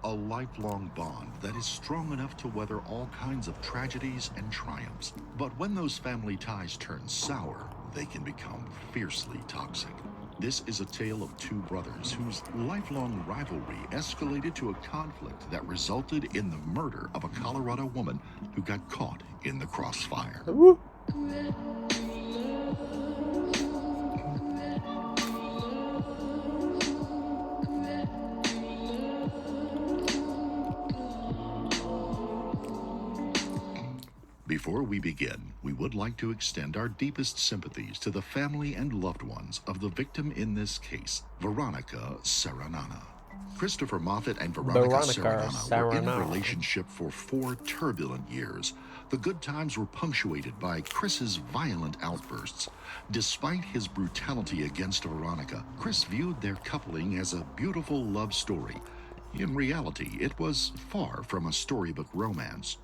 a lifelong bond that is strong enough to weather all kinds of tragedies and triumphs. But when those family ties turn sour, they can become fiercely toxic. This is a tale of two brothers whose lifelong rivalry escalated to a conflict that resulted in the murder of a Colorado woman who got caught in the crossfire. Before we begin, we would like to extend our deepest sympathies to the family and loved ones of the victim in this case, Veronica Seranana. Christopher Moffat and Veronica Seranana were in a relationship for 4 turbulent years. The good times were punctuated by Chris's violent outbursts. Despite his brutality against Veronica, Chris viewed their coupling as a beautiful love story. In reality, it was far from a storybook romance.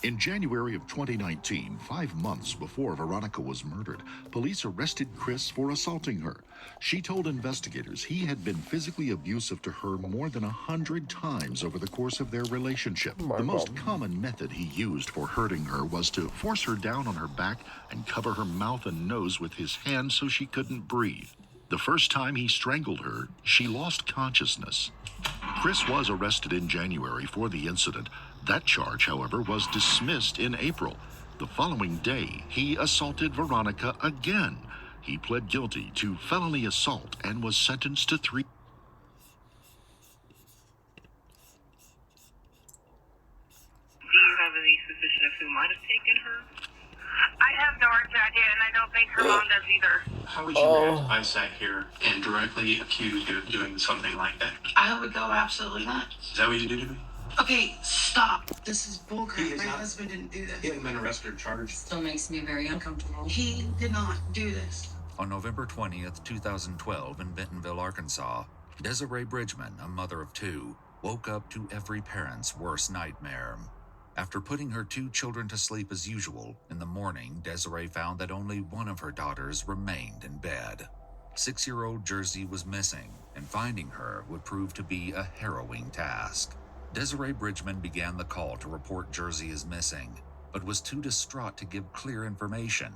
In January of 2019, 5 months before Veronica was murdered, police arrested Chris for assaulting her. She told investigators he had been physically abusive to her more than 100 times over the course of their relationship. The most common method he used for hurting her was to force her down on her back and cover her mouth and nose with his hands so she couldn't breathe. The first time he strangled her, she lost consciousness. Chris was arrested in January for the incident. That charge, however, was dismissed in April. The following day, he assaulted Veronica again. He pled guilty to felony assault and was sentenced to 3. Do you have any suspicion of who might have taken her? I have no idea, and I don't think her mom does either. How would you react if I sat here and directly accused you of doing something like that? I would go absolutely nuts. Is that what you did to me? Okay, stop. This is bullcrap. My husband didn't do this. He hasn't been arrested or charged. Still makes me very uncomfortable. He did not do this. On November 20th, 2012, in Bentonville, Arkansas, Desiree Bridgman, a mother of 2, woke up to every parent's worst nightmare. After putting her 2 children to sleep as usual, in the morning, Desiree found that only one of her daughters remained in bed. 6-year-old Jersey was missing, and finding her would prove to be a harrowing task. Desiree Bridgman began the call to report Jersey is missing, but was too distraught to give clear information.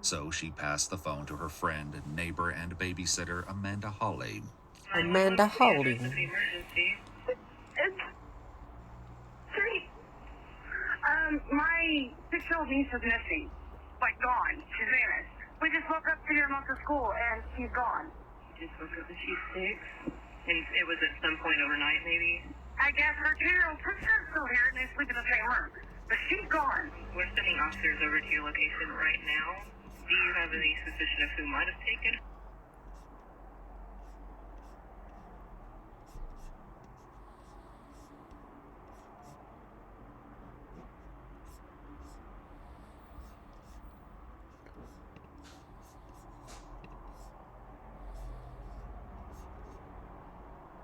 So she passed the phone to her friend, neighbor, and babysitter, Amanda Hawley. Amanda Hawley. It's 3. My 6-year-old niece is missing. Like, gone. She's vanished. We just woke up to her mom to school, and she's gone. You just woke up that she's 6? And it was at some point overnight, maybe? I guess her 2-year-old sister's still here, and they sleep in the same room. But she's gone. We're sending officers over to your location right now. Do you have any suspicion of who might have taken her?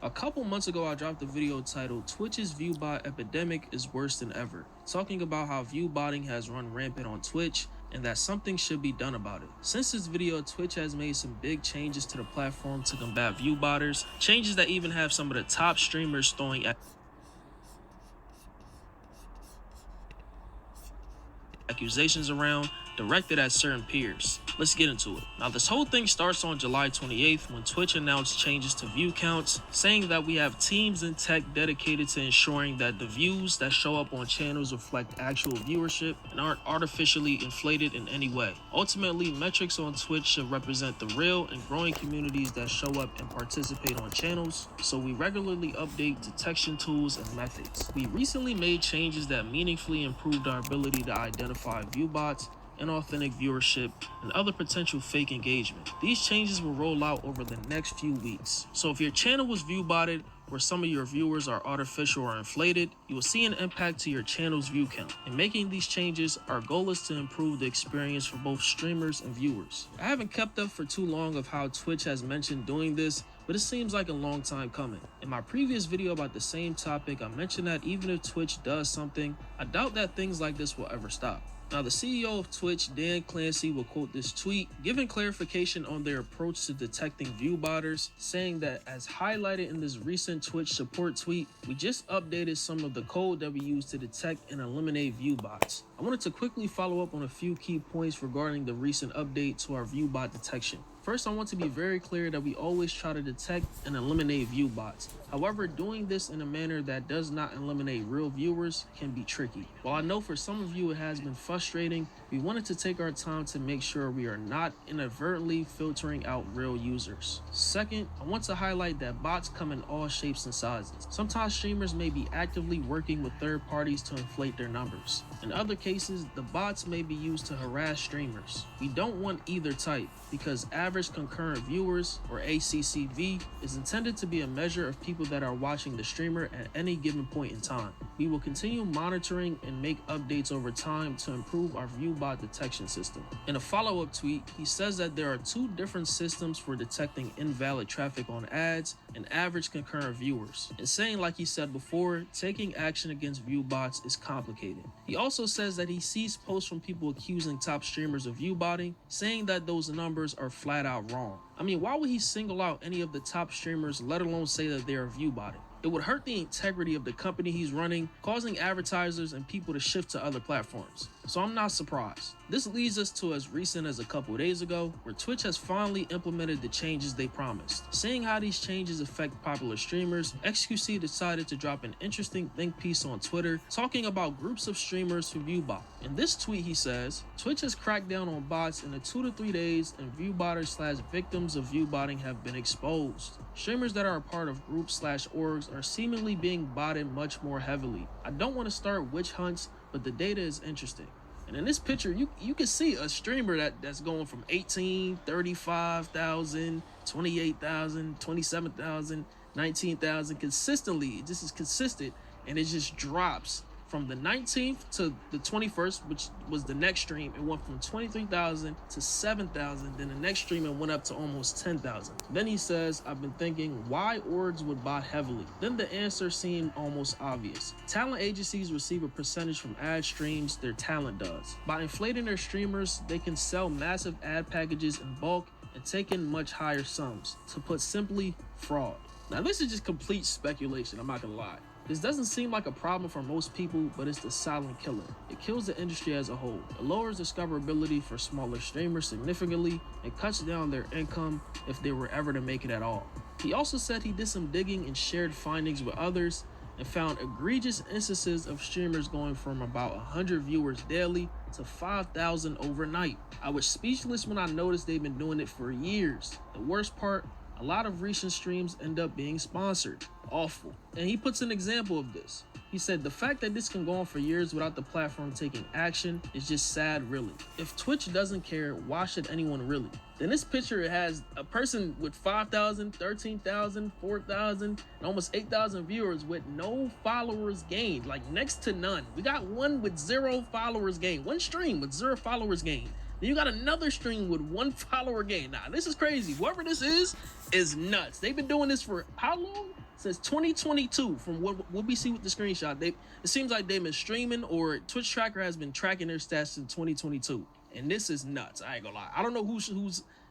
A couple months ago, I dropped a video titled "Twitch's Viewbot Epidemic is Worse Than Ever," talking about how viewbotting has run rampant on Twitch and that something should be done about it. Since this video, Twitch has made some big changes to the platform to combat viewbotters, changes that even have some of the top streamers throwing accusations around directed at certain peers. Let's get into it. Now, this whole thing starts on July 28th when Twitch announced changes to view counts, saying that we have teams in tech dedicated to ensuring that the views that show up on channels reflect actual viewership and aren't artificially inflated in any way. Ultimately, metrics on Twitch should represent the real and growing communities that show up and participate on channels, so we regularly update detection tools and methods. We recently made changes that meaningfully improved our ability to identify viewbots, inauthentic viewership, and other potential fake engagement. These changes will roll out over the next few weeks. So if your channel was viewbotted, where some of your viewers are artificial or inflated, you will see an impact to your channel's view count. In making these changes, our goal is to improve the experience for both streamers and viewers. I haven't kept up for too long of how Twitch has mentioned doing this, but it seems like a long time coming. In my previous video about the same topic, I mentioned that even if Twitch does something, I doubt that things like this will ever stop. Now, the CEO of Twitch, Dan Clancy, will quote this tweet, giving clarification on their approach to detecting viewbotters, saying that as highlighted in this recent Twitch support tweet, we just updated some of the code that we use to detect and eliminate viewbots. I wanted to quickly follow up on a few key points regarding the recent update to our viewbot detection. First, I want to be very clear that we always try to detect and eliminate viewbots. However, doing this in a manner that does not eliminate real viewers can be tricky. While I know for some of you it has been frustrating, we wanted to take our time to make sure we are not inadvertently filtering out real users. Second, I want to highlight that bots come in all shapes and sizes. Sometimes streamers may be actively working with third parties to inflate their numbers. In other cases, the bots may be used to harass streamers. We don't want either type because average concurrent viewers, or ACCV, is intended to be a measure of people that are watching the streamer at any given point in time. We will continue monitoring and make updates over time to improve our viewbot detection system. In a follow-up tweet, he says that there are two different systems for detecting invalid traffic on ads and average concurrent viewers. And saying, like he said before, taking action against viewbots is complicated. He also says that he sees posts from people accusing top streamers of viewbotting, saying that those numbers are flat out wrong. I mean, why would he single out any of the top streamers, let alone say that they are viewbotting? It would hurt the integrity of the company he's running, causing advertisers and people to shift to other platforms. So I'm not surprised. This leads us to as recent as a couple days ago, where Twitch has finally implemented the changes they promised. Seeing how these changes affect popular streamers, XQC decided to drop an interesting think piece on Twitter talking about groups of streamers who viewbot. In this tweet, he says, Twitch has cracked down on bots in the 2 to 3 days, and viewbotters/victims of viewbotting have been exposed. Streamers that are a part of groups/orgs are seemingly being botted much more heavily. I don't want to start witch hunts, but the data is interesting. And in this picture, you can see a streamer that's going from 18, 35,000, 28,000, 27,000, 19,000 consistently. This is consistent, and it just drops from the 19th to the 21st, which was the next stream. It went from 23,000 to 7,000. Then the next stream it went up to almost 10,000. Then he says, I've been thinking why orgs would bot heavily. Then the answer seemed almost obvious. Talent agencies receive a percentage from ad streams their talent does. By inflating their streamers, they can sell massive ad packages in bulk and take in much higher sums. To put simply, fraud. Now this is just complete speculation, I'm not gonna lie. This doesn't seem like a problem for most people, but it's the silent killer. It kills the industry as a whole. It lowers discoverability for smaller streamers significantly and cuts down their income if they were ever to make it at all. He also said he did some digging and shared findings with others and found egregious instances of streamers going from about 100 viewers daily to 5,000 overnight. I was speechless when I noticed they've been doing it for years. The worst part, a lot of recent streams end up being sponsored. Awful. And he puts an example of this. He said the fact that this can go on for years without the platform taking action is just sad, really. If Twitch doesn't care, why should anyone really? In this picture, it has a person with 5,000, 13,000, 4,000, and almost 8,000 viewers with no followers gained, like next to none. We got one with 0 followers gained, one stream with 0 followers gained. Then you got another stream with 1 follower gain. Nah, this is crazy. Whoever this is nuts. They've been doing this for how long? Since 2022, from what we see with the screenshot. It seems like they've been streaming, or Twitch Tracker has been tracking their stats since 2022. And this is nuts. I ain't gonna lie. I don't know whose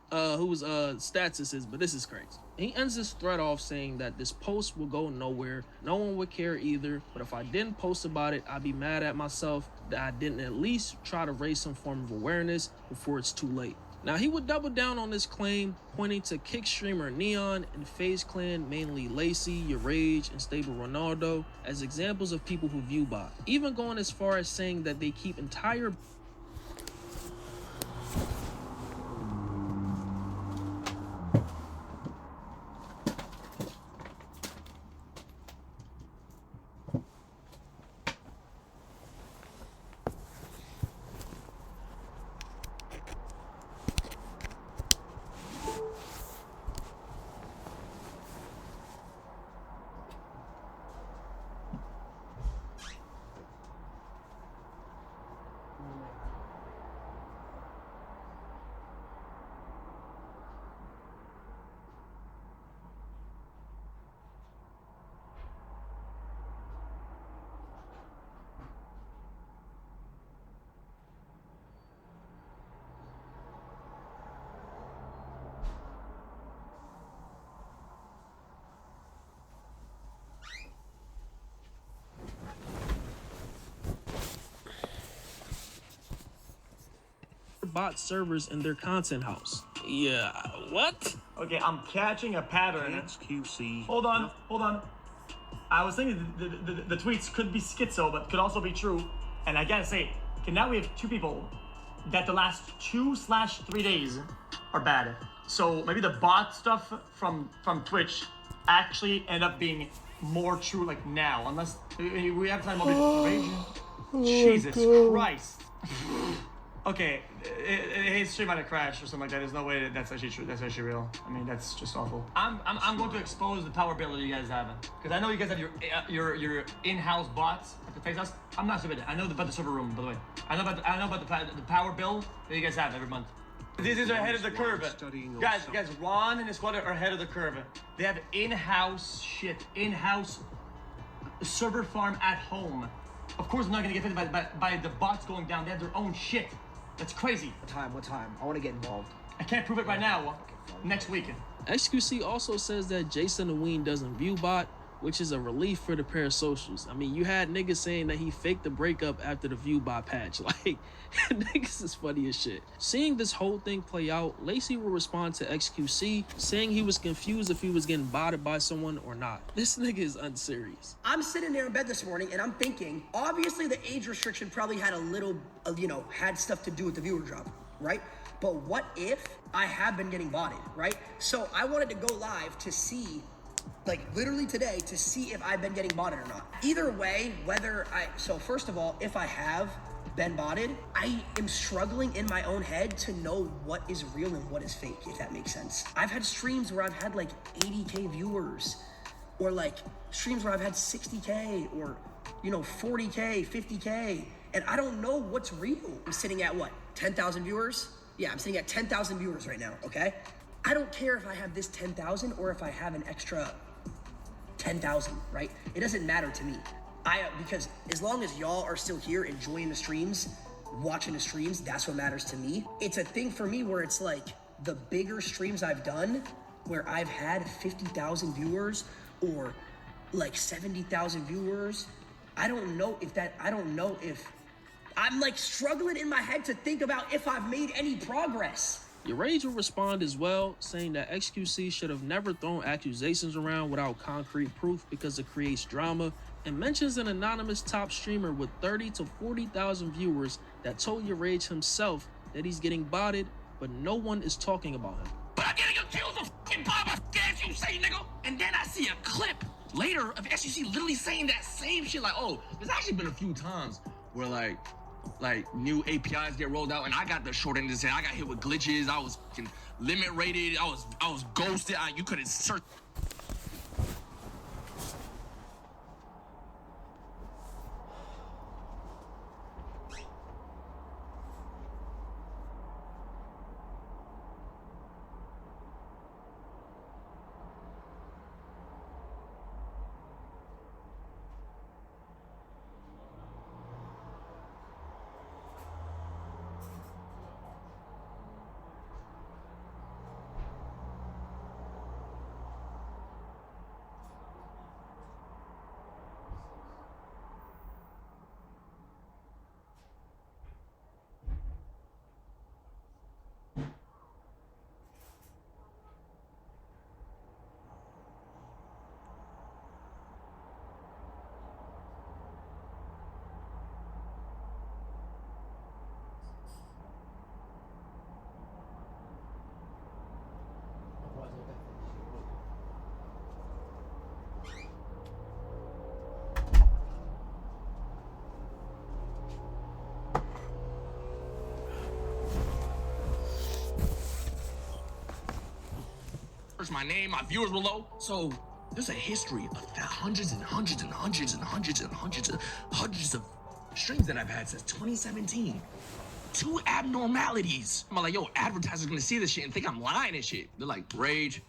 stats this is, but this is crazy. He ends his thread off saying that this post will go nowhere. No one would care either. But if I didn't post about it, I'd be mad at myself that I didn't at least try to raise some form of awareness before it's too late. Now, he would double down on this claim, pointing to Kick streamer Neon and FaZe Clan, mainly Lacey, Urage, and Stable Ronaldo, as examples of people who viewbot. Even going as far as saying that they keep entire bot servers in their content house. Yeah, what? Okay, I'm catching a pattern. XQC. Hold on. I was thinking the tweets could be schizo, but could also be true. And I gotta say, okay, now we have two people that the last 2/3 days are bad. So maybe the bot stuff from Twitch actually end up being more true like now, unless we have time over rage. Jesus Christ. Okay, his stream might have crashed or something like that. There's no way that's actually true. That's actually real. I mean, that's just awful. I'm going to expose the power bill that you guys have, because I know you guys have your in-house bots at the face house. I'm not stupid. I know about the server room, by the way. I know about the power bill that you guys have every month. These are ahead of the curve. Guys, Ron and his squad are ahead of the curve. They have in-house shit, in-house server farm at home. Of course, I'm not gonna get affected by the bots going down. They have their own shit. That's crazy. What time? I want to get involved. I can't prove it right now. Next week. XQC also says that Jason Ewing doesn't view bot, which is a relief for the parasocials. I mean, you had niggas saying that he faked the breakup after the view bot patch. Like, niggas is funny as shit. Seeing this whole thing play out, Lacey will respond to XQC, saying he was confused if he was getting botted by someone or not. This nigga is unserious. I'm sitting there in bed this morning and I'm thinking, obviously the age restriction probably had a little, had stuff to do with the viewer drop, right? But what if I have been getting botted, right? So I wanted to go live to see, like literally today, to see if I've been getting botted or not. Either way, so first of all, if I have been botted, I am struggling in my own head to know what is real and what is fake, if that makes sense. I've had streams where I've had like 80K viewers, or like streams where I've had 60K or 40K, 50K, and I don't know what's real. I'm sitting at what, 10,000 viewers? Yeah, I'm sitting at 10,000 viewers right now, okay? I don't care if I have this 10,000 or if I have an extra 10,000, right? It doesn't matter to me. Because as long as y'all are still here enjoying the streams, watching the streams, that's what matters to me. It's a thing for me where it's like the bigger streams I've done where I've had 50,000 viewers or like 70,000 viewers. I don't know if I'm like struggling in my head to think about if I've made any progress. Your Rage will respond as well, saying that XQC should have never thrown accusations around without concrete proof because it creates drama, and mentions an anonymous top streamer with 30 to 40,000 viewers that told Your Rage himself that he's getting botted, but no one is talking about him. But I'm getting accused of f***ing Bob, as you say, nigga. And then I see a clip later of XQC literally saying that same shit, like, oh, there's actually been a few times where like new APIs get rolled out and I got the short end of the stick. I got hit with glitches. I was limit rated. I was ghosted. You couldn't search. My name, my viewers were low. So there's a history of hundreds and hundreds and hundreds and hundreds and hundreds of streams that I've had since 2017. 2 abnormalities. I'm like, yo, advertisers gonna see this shit and think I'm lying and shit. They're like, Rage,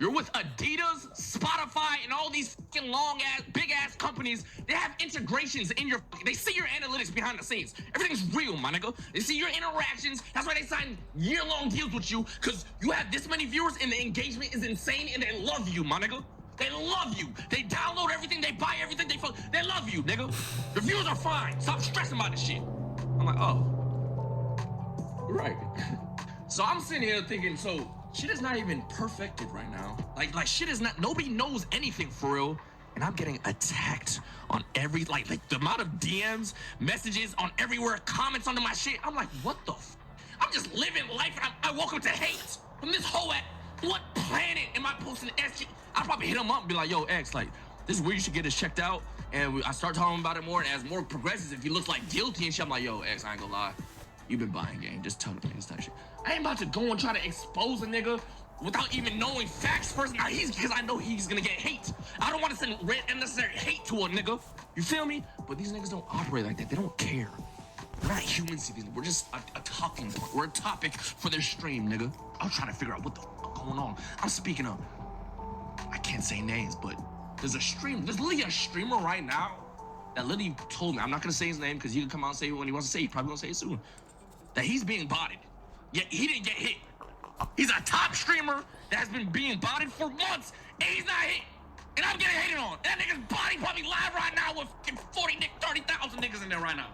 you're with Adidas, Spotify, and all these fucking long-ass, big-ass companies. They have integrations in your... They see your analytics behind the scenes. Everything's real, my nigga. They see your interactions. That's why they sign year-long deals with you, because you have this many viewers and the engagement is insane and they love you, my nigga. They love you. They download everything. They buy everything. They love you, nigga. The viewers are fine. Stop stressing about this shit. I'm like, oh. Right. So I'm sitting here thinking, so shit is not even perfected right now. Like shit is not, nobody knows anything for real. And I'm getting attacked on every, like the amount of DMs, messages on everywhere, comments under my shit. I'm like, what the I'm just living life and I woke up to hate from this whole app. What planet am I posting SG? I'll probably hit him up and be like, yo, X, like, this is where you should get this checked out. And I start talking about it more, and as more progresses, if he looks like guilty and shit, I'm like, yo, X, I ain't gonna lie. You've been buying game. Just tell the niggas that shit. I ain't about to go and try to expose a nigga without even knowing facts first. Now because I know he's gonna get hate. I don't want to send unnecessary hate to a nigga. You feel me? But these niggas don't operate like that. They don't care. We're not humans to these. We're just a talking point. We're a topic for their stream, nigga. I'm trying to figure out what the fuck going on. I'm speaking of, I can't say names, but there's literally a streamer right now that literally told me, I'm not gonna say his name because he can come out and say it when he wants to say it. He probably gonna say it soon. That he's being botted. Yet he didn't get hit. He's a top streamer that has been being botted for months, and he's not hit. And I'm getting hated on. That nigga's body probably live right now with 30,000 niggas in there right now.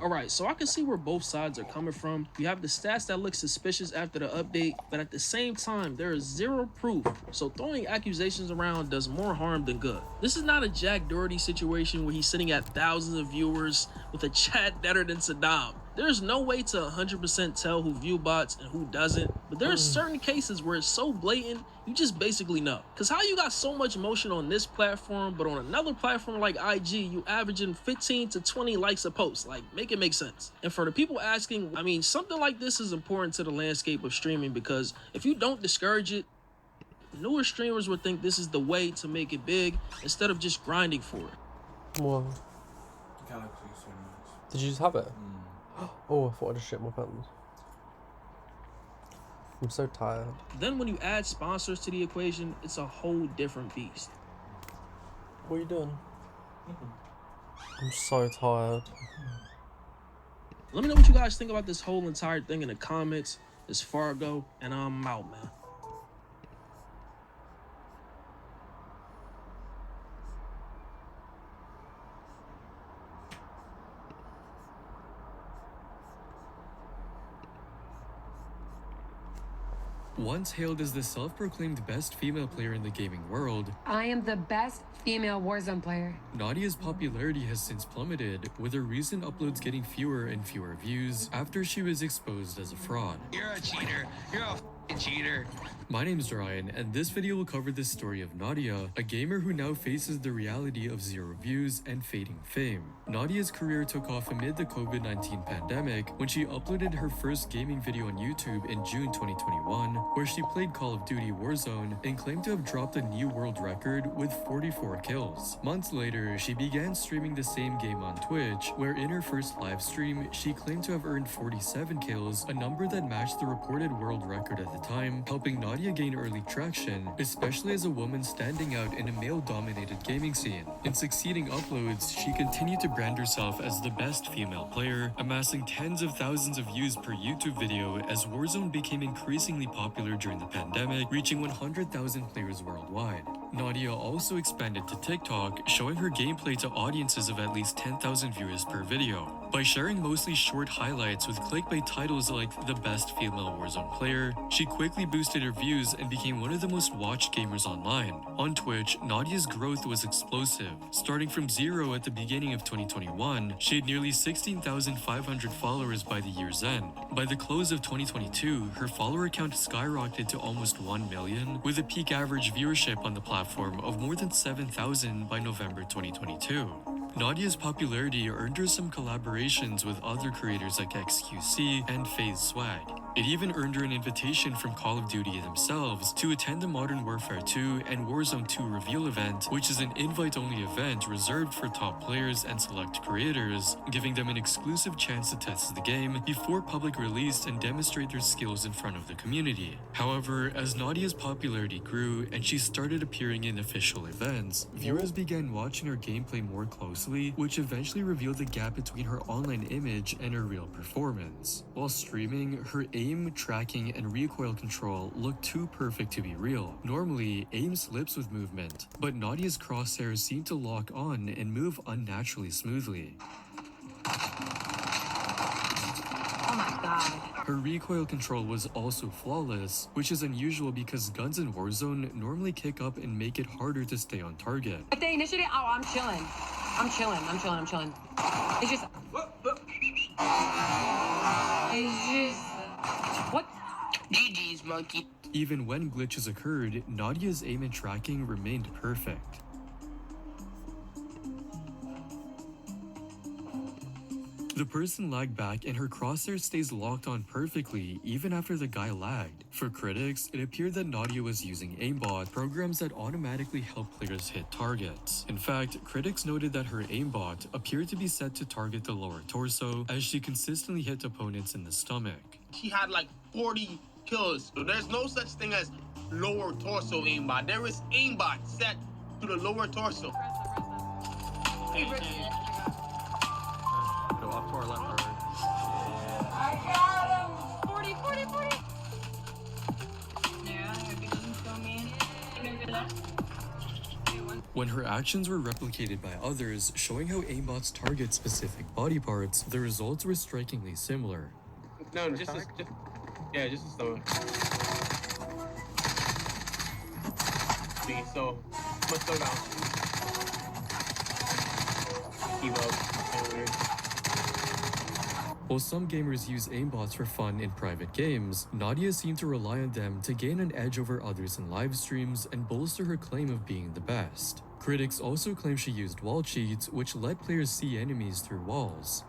Alright, so I can see where both sides are coming from. You have the stats that look suspicious after the update, but at the same time, there is zero proof. So throwing accusations around does more harm than good. This is not a Jack Doherty situation where he's sitting at thousands of viewers with a chat better than Saddam. There's no way to 100% tell who view bots and who doesn't, but there are certain cases where it's so blatant, you just basically know. Cause how you got so much motion on this platform, but on another platform like IG, you averaging 15 to 20 likes a post? Like, make it make sense. And for the people asking, I mean, something like this is important to the landscape of streaming because if you don't discourage it, newer streamers would think this is the way to make it big instead of just grinding for it. Whoa. Did you just have it? Oh, I thought I just shit my pants. I'm so tired. Then when you add sponsors to the equation, it's a whole different beast. What are you doing? I'm so tired. Let me know what you guys think about this whole entire thing in the comments. It's Fargo, and I'm out, man. Once hailed as the self-proclaimed best female player in the gaming world, I am the best female Warzone player. Nadia's popularity has since plummeted, with her recent uploads getting fewer and fewer views after she was exposed as a fraud. You're a cheater. You're a f***ing cheater. My name's Ryan, and this video will cover the story of Nadia, a gamer who now faces the reality of zero views and fading fame. Nadia's career took off amid the COVID-19 pandemic when she uploaded her first gaming video on YouTube in June 2021, where she played Call of Duty Warzone and claimed to have dropped a new world record with 44 kills. Months later, she began streaming the same game on Twitch, where in her first live stream, she claimed to have earned 47 kills, a number that matched the reported world record at the time, helping Nadia gain early traction, especially as a woman standing out in a male-dominated gaming scene. In succeeding uploads, she continued to brand herself as the best female player, amassing tens of thousands of views per YouTube video as Warzone became increasingly popular during the pandemic, reaching 100,000 players worldwide. Nadia also expanded to TikTok, showing her gameplay to audiences of at least 10,000 viewers per video. By sharing mostly short highlights with clickbait titles like the best female Warzone player, she quickly boosted her views and became one of the most watched gamers online. On Twitch, Nadia's growth was explosive. Starting from zero at the beginning of 2021, she had nearly 16,500 followers by the year's end. By the close of 2022, her follower count skyrocketed to almost 1 million, with a peak average viewership on the platform of more than 7,000 by November 2022. Nadia's popularity earned her some collaborations with other creators like XQC and FaZe Swag. It even earned her an invitation from Call of Duty themselves to attend the Modern Warfare 2 and Warzone 2 reveal event, which is an invite-only event reserved for top players and select creators, giving them an exclusive chance to test the game before public release and demonstrate their skills in front of the community. However, as Nadia's popularity grew and she started appearing in official events, viewers began watching her gameplay more closely, which eventually revealed the gap between her online image and her real performance. While streaming, her aim, tracking, and recoil control looked too perfect to be real. Normally, aim slips with movement, but Nadia's crosshairs seem to lock on and move unnaturally smoothly. Oh my god. Her recoil control was also flawless, which is unusual because guns in Warzone normally kick up and make it harder to stay on target. If they initiate it, oh, I'm chilling. It's just... What? GG's, monkey. Even when glitches occurred, Nadia's aim and tracking remained perfect. The person lagged back and her crosshair stays locked on perfectly even after the guy lagged. For critics, it appeared that Nadia was using aimbot, programs that automatically help players hit targets. In fact, critics noted that her aimbot appeared to be set to target the lower torso as she consistently hit opponents in the stomach. She had like 40 kills, so there's no such thing as lower torso aimbot. There is aimbot set to the lower torso. Go up to our left. I got him! 40, 40, 40! Yeah, if he doesn't kill me, maybe left. When her actions were replicated by others, showing how aimbots target specific body parts, the results were strikingly similar. No, just a stomach. See, so let's go down. While some gamers use aimbots for fun in private games, Nadia seemed to rely on them to gain an edge over others in live streams and bolster her claim of being the best. Critics also claim she used wall cheats, which let players see enemies through walls.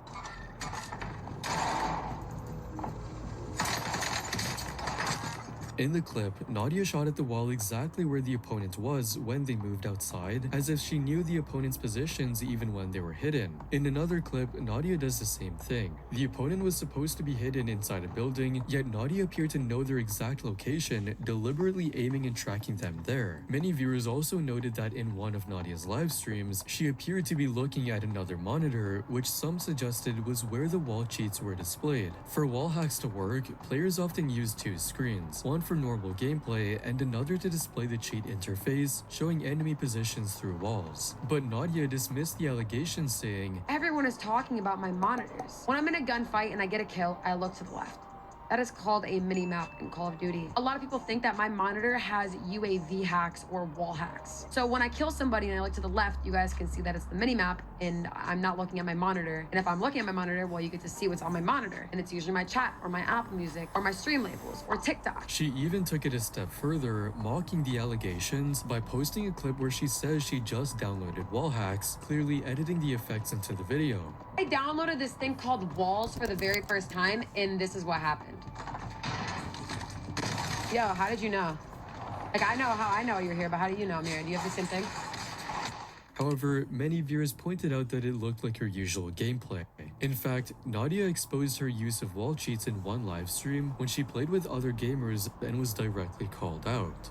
In the clip, Nadia shot at the wall exactly where the opponent was when they moved outside, as if she knew the opponent's positions even when they were hidden. In another clip, Nadia does the same thing. The opponent was supposed to be hidden inside a building, yet Nadia appeared to know their exact location, deliberately aiming and tracking them there. Many viewers also noted that in one of Nadia's live streams, she appeared to be looking at another monitor, which some suggested was where the wall cheats were displayed. For wall hacks to work, players often use two screens, one for normal gameplay and another to display the cheat interface, showing enemy positions through walls. But Nadia dismissed the allegations, saying, Everyone is talking about my monitors. When I'm in a gunfight and I get a kill, I look to the left. That is called a mini-map in Call of Duty. A lot of people think that my monitor has UAV hacks or wall hacks. So when I kill somebody and I look to the left, you guys can see that it's the mini-map and I'm not looking at my monitor. And if I'm looking at my monitor, well, you get to see what's on my monitor. And it's usually my chat or my Apple Music or my stream labels or TikTok. She even took it a step further, mocking the allegations by posting a clip where she says she just downloaded wall hacks, clearly editing the effects into the video. I downloaded this thing called Walls for the very first time, and this is what happened. Yo, how did you know? Like, I know you're here, but how do you know, Mira? Do you have the same thing? However, many viewers pointed out that it looked like her usual gameplay. In fact, Nadia exposed her use of wall cheats in one live stream when she played with other gamers and was directly called out.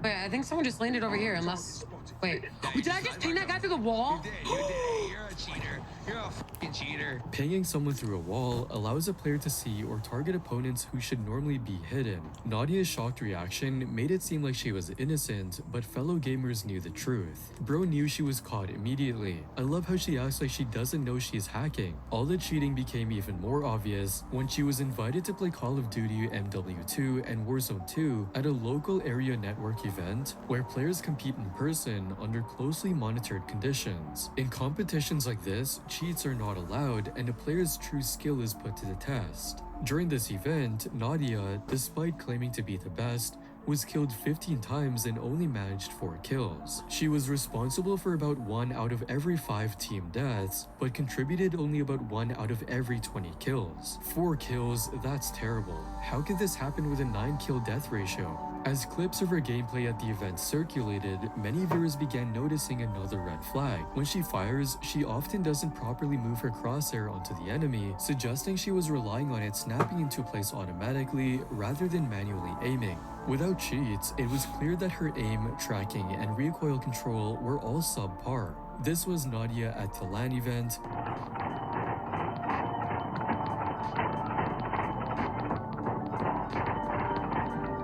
Wait, I think someone just landed over here, unless... Wait, did I just ping that guy through the wall? You're a cheater. You're a fucking cheater. Pinging someone through a wall allows a player to see or target opponents who should normally be hidden. Nadia's shocked reaction made it seem like she was innocent, but fellow gamers knew the truth. Bro knew she was caught immediately. I love how she acts like she doesn't know she's hacking. All the cheating became even more obvious when she was invited to play Call of Duty MW2 and Warzone 2 at a local area network event where players compete in person under closely monitored conditions. In competitions like this, cheats are not allowed and a player's true skill is put to the test. During this event, Nadia, despite claiming to be the best, was killed 15 times and only managed 4 kills. She was responsible for about 1 out of every 5 team deaths, but contributed only about 1 out of every 20 kills. 4 kills, that's terrible. How could this happen with a 9-kill death ratio? As clips of her gameplay at the event circulated, many viewers began noticing another red flag. When she fires, she often doesn't properly move her crosshair onto the enemy, suggesting she was relying on it snapping into place automatically rather than manually aiming. Without cheats, it was clear that her aim, tracking, and recoil control were all subpar. This was Nadia at the LAN event.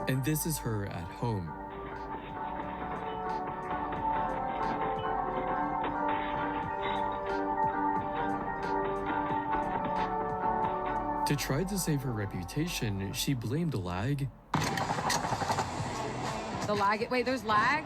And this is her at home. To try to save her reputation, she blamed lag. The lag. Wait, there's lag?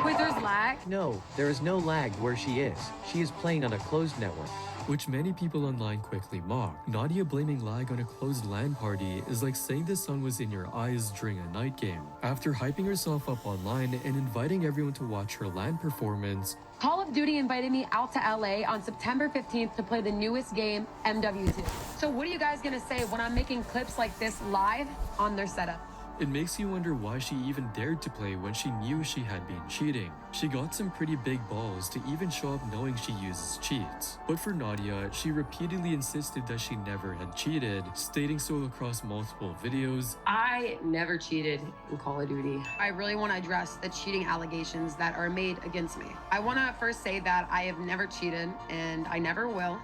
Wait, there's lag? No, there is no lag where she is. She is playing on a closed network. Which many people online quickly mocked. Nadia blaming lag on a closed LAN party is like saying the sun was in your eyes during a night game. After hyping herself up online and inviting everyone to watch her LAN performance, Call of Duty invited me out to LA on September 15th to play the newest game, MW2. So what are you guys gonna say when I'm making clips like this live on their setup? it makes you wonder why she even dared to play when she knew she had been cheating. She got some pretty big balls to even show up knowing she uses cheats. But for Nadia, she repeatedly insisted that she never had cheated, stating so across multiple videos. I never cheated in Call of Duty. I really want to address the cheating allegations that are made against me. I want to first say that I have never cheated and I never will.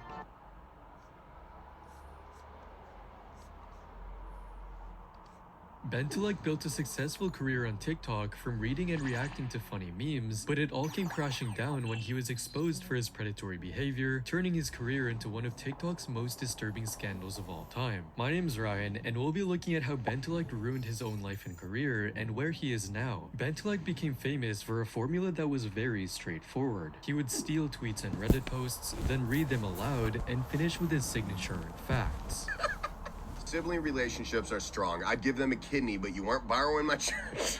Bentilek built a successful career on TikTok from reading and reacting to funny memes, but it all came crashing down when he was exposed for his predatory behavior, turning his career into one of TikTok's most disturbing scandals of all time. My name's Ryan, and we'll be looking at how Bentilek ruined his own life and career and where he is now. Bentilek became famous for a formula that was very straightforward. He would steal tweets and Reddit posts, then read them aloud, and finish with his signature facts. Sibling relationships are strong. I'd give them a kidney, but you weren't borrowing my church.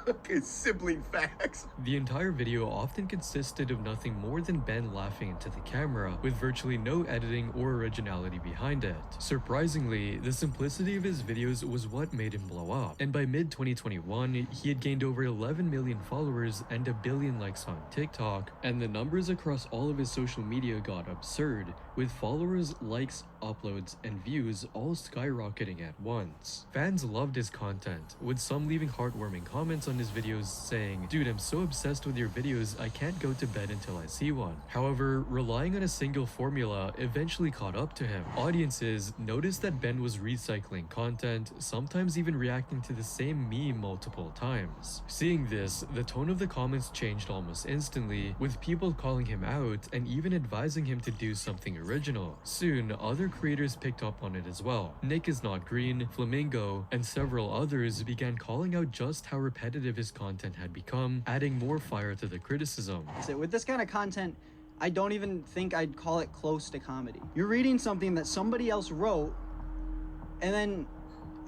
Okay, sibling facts. The entire video often consisted of nothing more than Ben laughing into the camera, with virtually no editing or originality behind it. Surprisingly, the simplicity of his videos was what made him blow up, and by mid-2021, he had gained over 11 million followers and 1 billion likes on TikTok, and the numbers across all of his social media got absurd, with followers, likes, uploads, and views all skyrocketing at once. Fans loved his content, with some leaving heartwarming comments on his videos saying, "Dude, I'm so obsessed with your videos, I can't go to bed until I see one." However, relying on a single formula eventually caught up to him. Audiences noticed that Ben was recycling content, sometimes even reacting to the same meme multiple times. Seeing this, the tone of the comments changed almost instantly, with people calling him out and even advising him to do something original. Soon, other creators picked up on it as well. Nick is Not Green, Flamingo, and several others began calling out just how repetitive his content had become, adding more fire to the criticism. So with this kind of content, I don't even think I'd call it close to comedy. You're reading something that somebody else wrote, and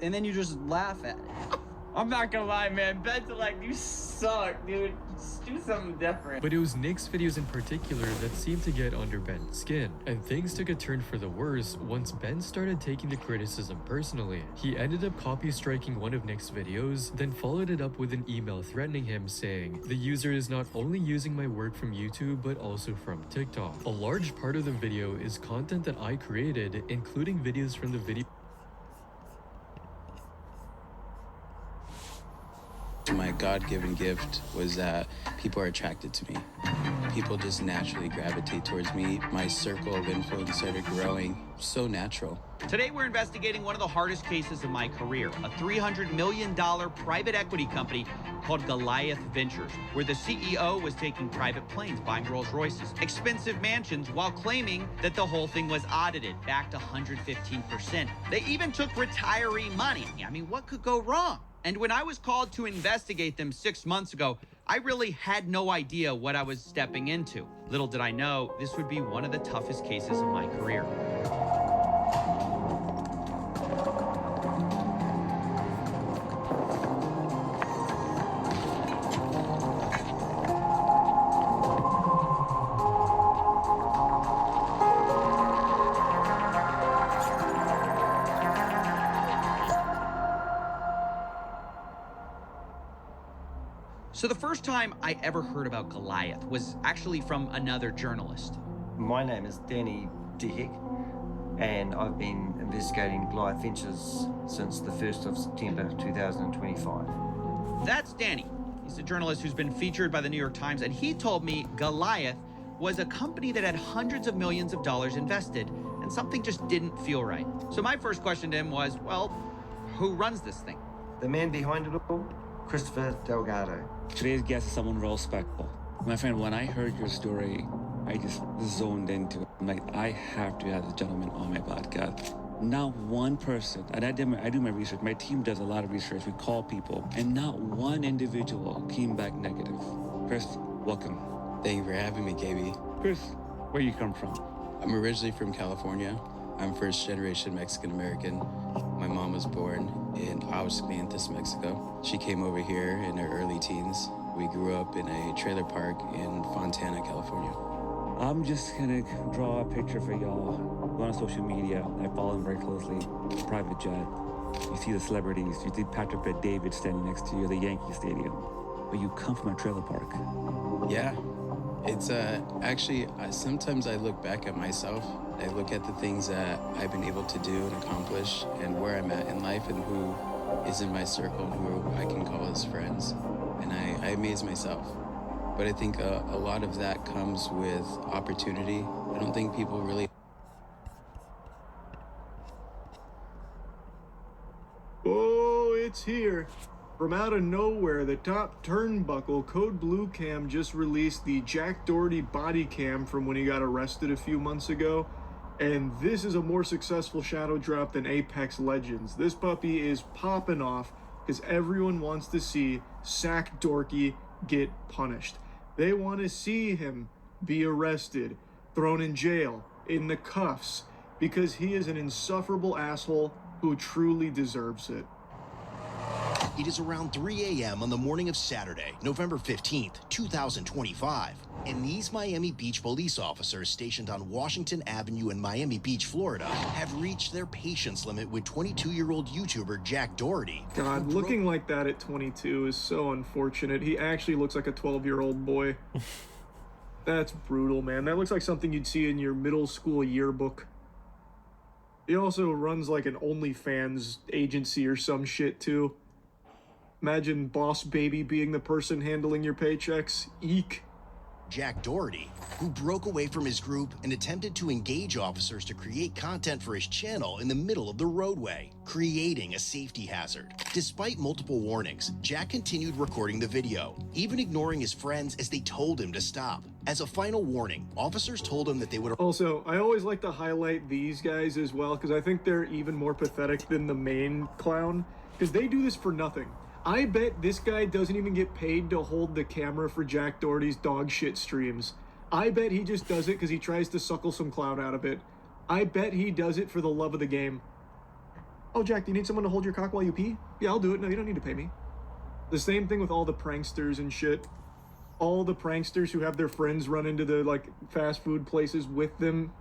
then you just laugh at it. I'm not gonna lie, man. Bentilek, you suck, dude. Just do something different. But it was Nick's videos in particular that seemed to get under Ben's skin, and things took a turn for the worse once Ben started taking the criticism personally. He ended up copy striking one of Nick's videos, then followed it up with an email threatening him saying, "The user is not only using my work from YouTube, but also from TikTok. A large part of the video is content that I created, including videos from the video." My God-given gift was that people are attracted to me. People just naturally gravitate towards me. My circle of influence started growing. So natural. Today we're investigating one of the hardest cases of my career, a $300 million private equity company called Goliath Ventures, where the CEO was taking private planes, buying Rolls Royces, expensive mansions, while claiming that the whole thing was audited, backed 115%. They even took retiree money. I mean, what could go wrong? And when I was called to investigate them 6 months ago, I really had no idea what I was stepping into. Little did I know, this would be one of the toughest cases of my career. So the first time I ever heard about Goliath was actually from another journalist. My name is Danny Dehick, and I've been investigating Goliath Ventures since the 1st of September 2025. That's Danny. He's a journalist who's been featured by the New York Times, and he told me Goliath was a company that had hundreds of millions of dollars invested, and something just didn't feel right. So my first question to him was, well, who runs this thing? The man behind it all, Christopher Delgado. Today's guest is someone real respectful. My friend, when I heard your story, I just zoned into it. I'm like, I have to have this gentleman on my podcast. not one person, and I do my research, my team does a lot of research, we call people, and not one individual came back negative. Chris, welcome. Thank you for having me, KB. Chris, where you come from? I'm originally from California. I'm first generation Mexican American. My mom was born in Aguascalientes, Mexico. She came over here in her early teens. We grew up in a trailer park in Fontana, California. I'm just gonna draw a picture for y'all. Go on social media. I follow them very closely. Private jet. You see the celebrities. You see Patrick Bet-David standing next to you at the Yankee Stadium. But you come from a trailer park. Yeah. It's actually, sometimes I look back at myself. I look at the things that I've been able to do and accomplish and where I'm at in life and who is in my circle and who I can call as friends. And I amaze myself. But I think a lot of that comes with opportunity. I don't think people really... Oh, it's here. From out of nowhere, the top turnbuckle, Code Blue Cam, just released the Jack Doherty body cam from when he got arrested a few months ago. And this is a more successful shadow drop than Apex Legends. This puppy is popping off because everyone wants to see Sack Dorky get punished. They want to see him be arrested, thrown in jail, in the cuffs, because he is an insufferable asshole who truly deserves it. It is around 3 a.m. on the morning of Saturday, November 15th, 2025, and these Miami Beach police officers stationed on Washington Avenue in Miami Beach, Florida, have reached their patience limit with 22-year-old YouTuber Jack Doherty. God, looking like that at 22 is so unfortunate. He actually looks like a 12-year-old boy. That's brutal, man. That looks like something you'd see in your middle school yearbook. He also runs like an OnlyFans agency or some shit, too. Imagine Boss Baby being the person handling your paychecks. Eek. Jack Doherty, who broke away from his group and attempted to engage officers to create content for his channel in the middle of the roadway, creating a safety hazard. Despite multiple warnings, Jack continued recording the video, even ignoring his friends as they told him to stop. As a final warning, officers told him that they would... Also, I always like to highlight these guys as well, because I think they're even more pathetic than the main clown, because they do this for nothing. I bet this guy doesn't even get paid to hold the camera for Jack Doherty's dog shit streams. I bet he just does it because he tries to suckle some clout out of it. I bet he does it for the love of the game. Oh, Jack, do you need someone to hold your cock while you pee? Yeah, I'll do it. No, you don't need to pay me. The same thing with all the pranksters and shit. All the pranksters who have their friends run into the, like, fast food places with them,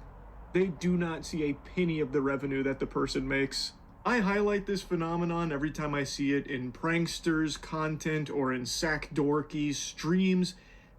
they do not see a penny of the revenue that the person makes. I highlight this phenomenon every time I see it in pranksters content or in Sack Dorky's streams.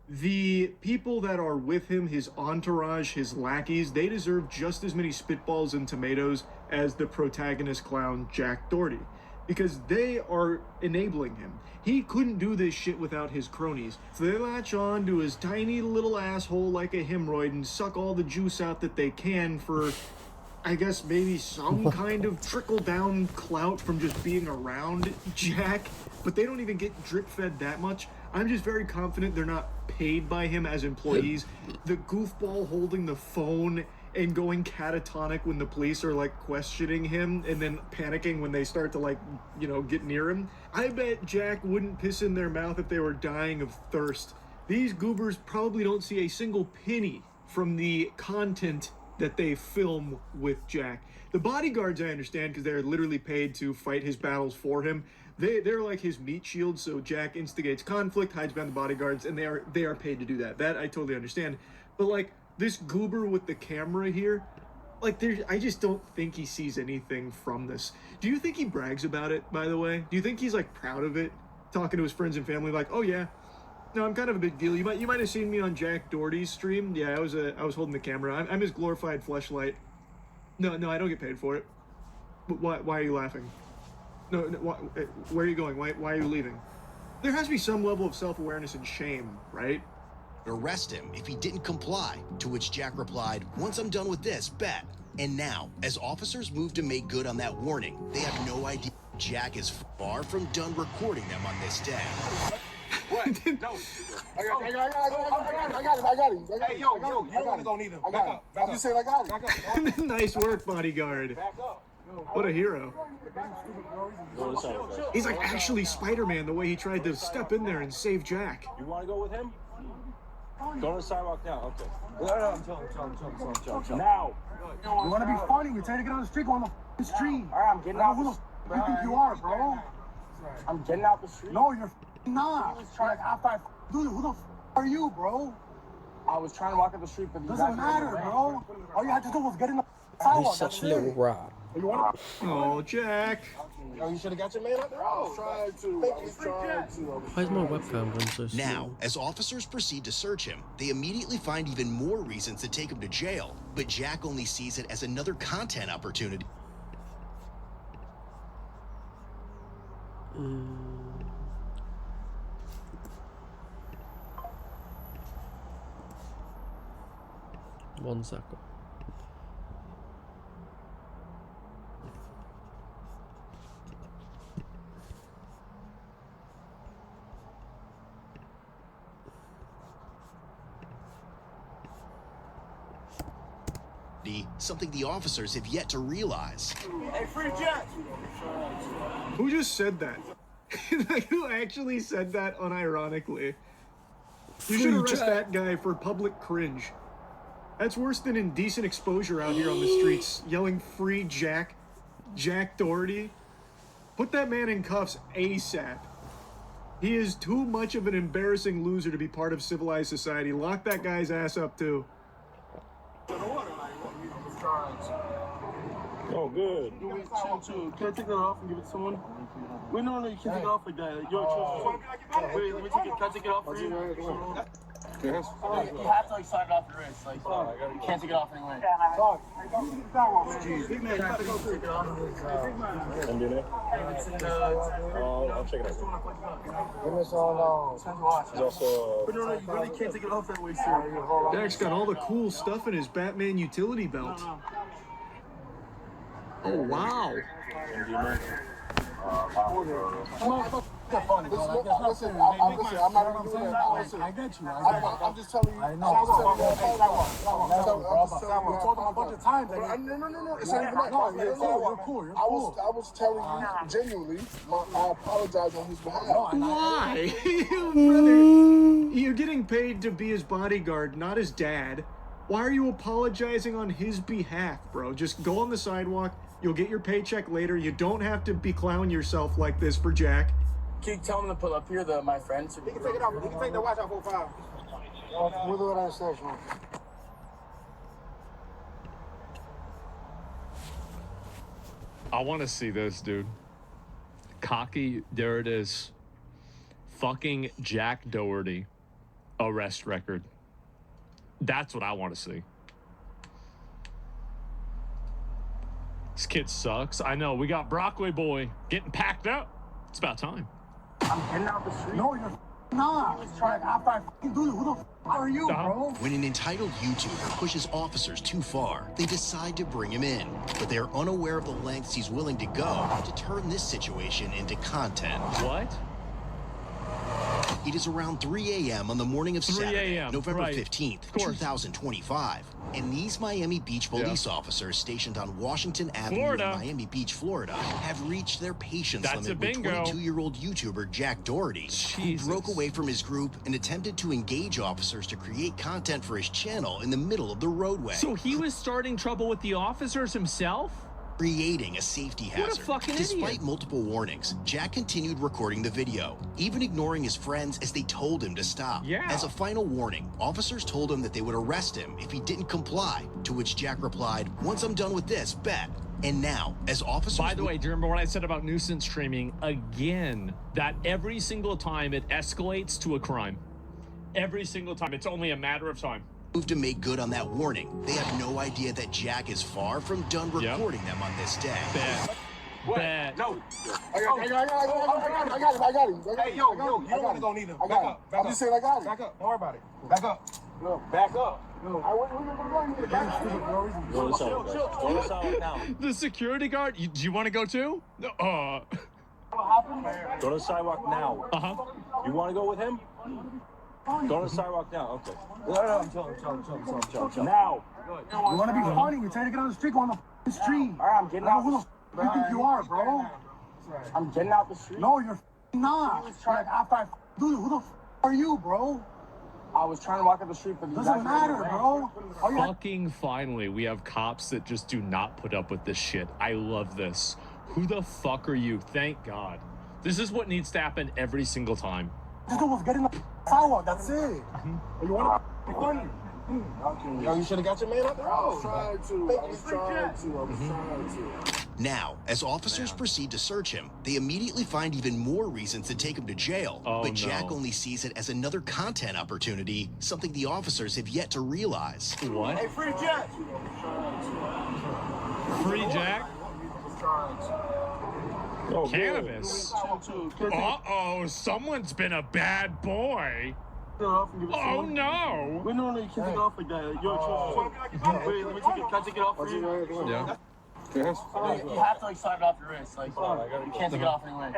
The people that are with him, his entourage, his lackeys, they deserve just as many spitballs and tomatoes as the protagonist clown, Jack Doherty, because they are enabling him. He couldn't do this shit without his cronies. So they latch on to his tiny little asshole like a hemorrhoid and suck all the juice out that they can for... I guess maybe some kind of trickle-down clout from just being around Jack, but they don't even get drip-fed that much. I'm just very confident they're not paid by him as employees. The goofball holding the phone and going catatonic when the police are, like, questioning him and then panicking when they start to, like, you know, get near him. I bet Jack wouldn't piss in their mouth if they were dying of thirst. These goobers probably don't see a single penny from the content that they film with Jack. The bodyguards I understand because they're literally paid to fight his battles for him. They're like his meat shield, so Jack instigates conflict, hides behind the bodyguards, and they are paid to do that. That I totally understand. But like this goober with the camera here, like I just don't think he sees anything from this. Do you think he brags about it, by the way? Do you think he's like proud of it? Talking to his friends and family like, oh yeah, no, I'm kind of a big deal. You might have seen me on Jack Doherty's stream. Yeah, I was holding the camera. I'm his glorified fleshlight. No, I don't get paid for it. But why are you laughing? No, where are you going? Why are you leaving? There has to be some level of self-awareness and shame, right? Arrest him if he didn't comply, to which Jack replied, once I'm done with this, bet. And now, as officers move to make good on that warning, they have no idea Jack is far from done recording them on this day. What? No. I got him. Hey, yo, you don't want to go neither. Back up. You said I got him. Nice work, bodyguard. Back up. What a hero. He's like actually Spider-Man the way he tried to step in there and save Jack. You want to go with him? Go to the sidewalk now. Okay. I'm telling. Now. You want to be funny? We're trying to get on the street. Go on the street. All right, I'm getting out. Who the you think you are, bro? I'm getting out the street. No, you're not. Like after I do it, who the are you, bro? I was trying to walk up the street, but doesn't matter, bro. All you had to do was get in the sidewalk. He's such a little rock. Oh, Jack. You should have got your man out there. I was trying to. Why is my webcam going so slow? Now, as officers proceed to search him, they immediately find even more reasons to take him to jail. But Jack only sees it as another content opportunity. One second. Something the officers have yet to realize. Hey, free Jack! Who just said that? Like, who actually said that unironically? You should arrest that guy for public cringe. That's worse than indecent exposure out here on the streets, yelling free Jack Doherty. Put that man in cuffs ASAP. He is too much of an embarrassing loser to be part of civilized society. Lock that guy's ass up too. Oh, good. Can I take that off and give it to someone? Wait, no, you can't take it off like that. Wait, let me take it. Can I take it off for you? You have to like sign it off your wrist. Like, you can't take it off anyway. Big man, can I take it off? I'll check it out. Give me some. But no, you really can't take it off that way, sir. Jack's got all the cool stuff in his Batman utility belt. Oh, wow. Listen, I'm not even doing that. I get you. I'm just telling you. I know. We told them a bunch of times. No. It's not even that. No, you're cool. I was telling you genuinely. I apologize on his behalf. Why? Brother, you're getting paid to be his bodyguard, not his dad. Why are you apologizing on his behalf, bro? Just go on the sidewalk. You'll get your paycheck later. You don't have to be clowning yourself like this for Jack. Can you tell him to pull up here, my friend? He can take it off. He can take the watch off 45. We'll do it at the station. I want to see this, dude. Cocky, there it is. Fucking Jack Doherty arrest record. That's what I want to see. This kid sucks. I know. We got Brockway Boy getting packed up. It's about time. I'm getting out the street. No, you're not. After I do it, who the are you, bro? When an entitled YouTuber pushes officers too far, they decide to bring him in. But they are unaware of the lengths he's willing to go to turn this situation into content. What? It is around 3 a.m. on the morning of Saturday, November right. 15th, 2025. And these Miami Beach police officers stationed on Washington Avenue in Miami Beach, Florida, have reached their patience limit with 22-year-old YouTuber Jack Doherty, who broke away from his group and attempted to engage officers to create content for his channel in the middle of the roadway. So he was starting trouble with the officers himself? Creating a safety hazard. What a fucking Despite idiot. multiple warnings, Jack continued recording the video, even ignoring his friends as they told him to stop. Yeah. As a final warning, officers told him that they would arrest him if he didn't comply, to which Jack replied, "Once I'm done with this, bet." And now, as officers... By the way, do you remember what I said about nuisance streaming? Again, that every single time it escalates to a crime. Every single time. It's only a matter of time. Moved to make good on that warning. They have no idea that Jack is far from done recording them on this day. Bet. No. I got him. Hey, yo, you don't want to go neither. Back up. I'm just saying I got him. Back up. Don't worry about it. Back up. No. Back up. The security guard? Do you want to go too? What happened? Go to the sidewalk now. You want to go with him? Go to the sidewalk now. Okay. I'm telling. Now. You want to be funny? We're trying to get on the street. Go on the street. All right, I'm getting out. Who you think you are, bro? I'm getting out the street. No, you're not. Like, after I dude, who the are you, bro? I was trying to walk up the street, but doesn't matter, bro. Fucking finally, we have cops that just do not put up with this shit. I love this. Who the fuck are you? Thank God. This is what needs to happen every single time. This dude was getting the sidewalk. That's it. You want to be funny? Yo, you should have got your man up there. I was trying to. Now, as officers proceed to search him, they immediately find even more reasons to take him to jail. Oh, but Jack no. only sees it as another content opportunity, something the officers have yet to realize. What? Hey, free Jack. Free Jack? Cannabis. Uh-oh, someone's been a bad boy. Oh no! We normally can't take it off like that. Yo, wait, let me take it. Can I take it off for you? Yeah. You have to like slide it off your wrist. Like, you can't take it off anyway.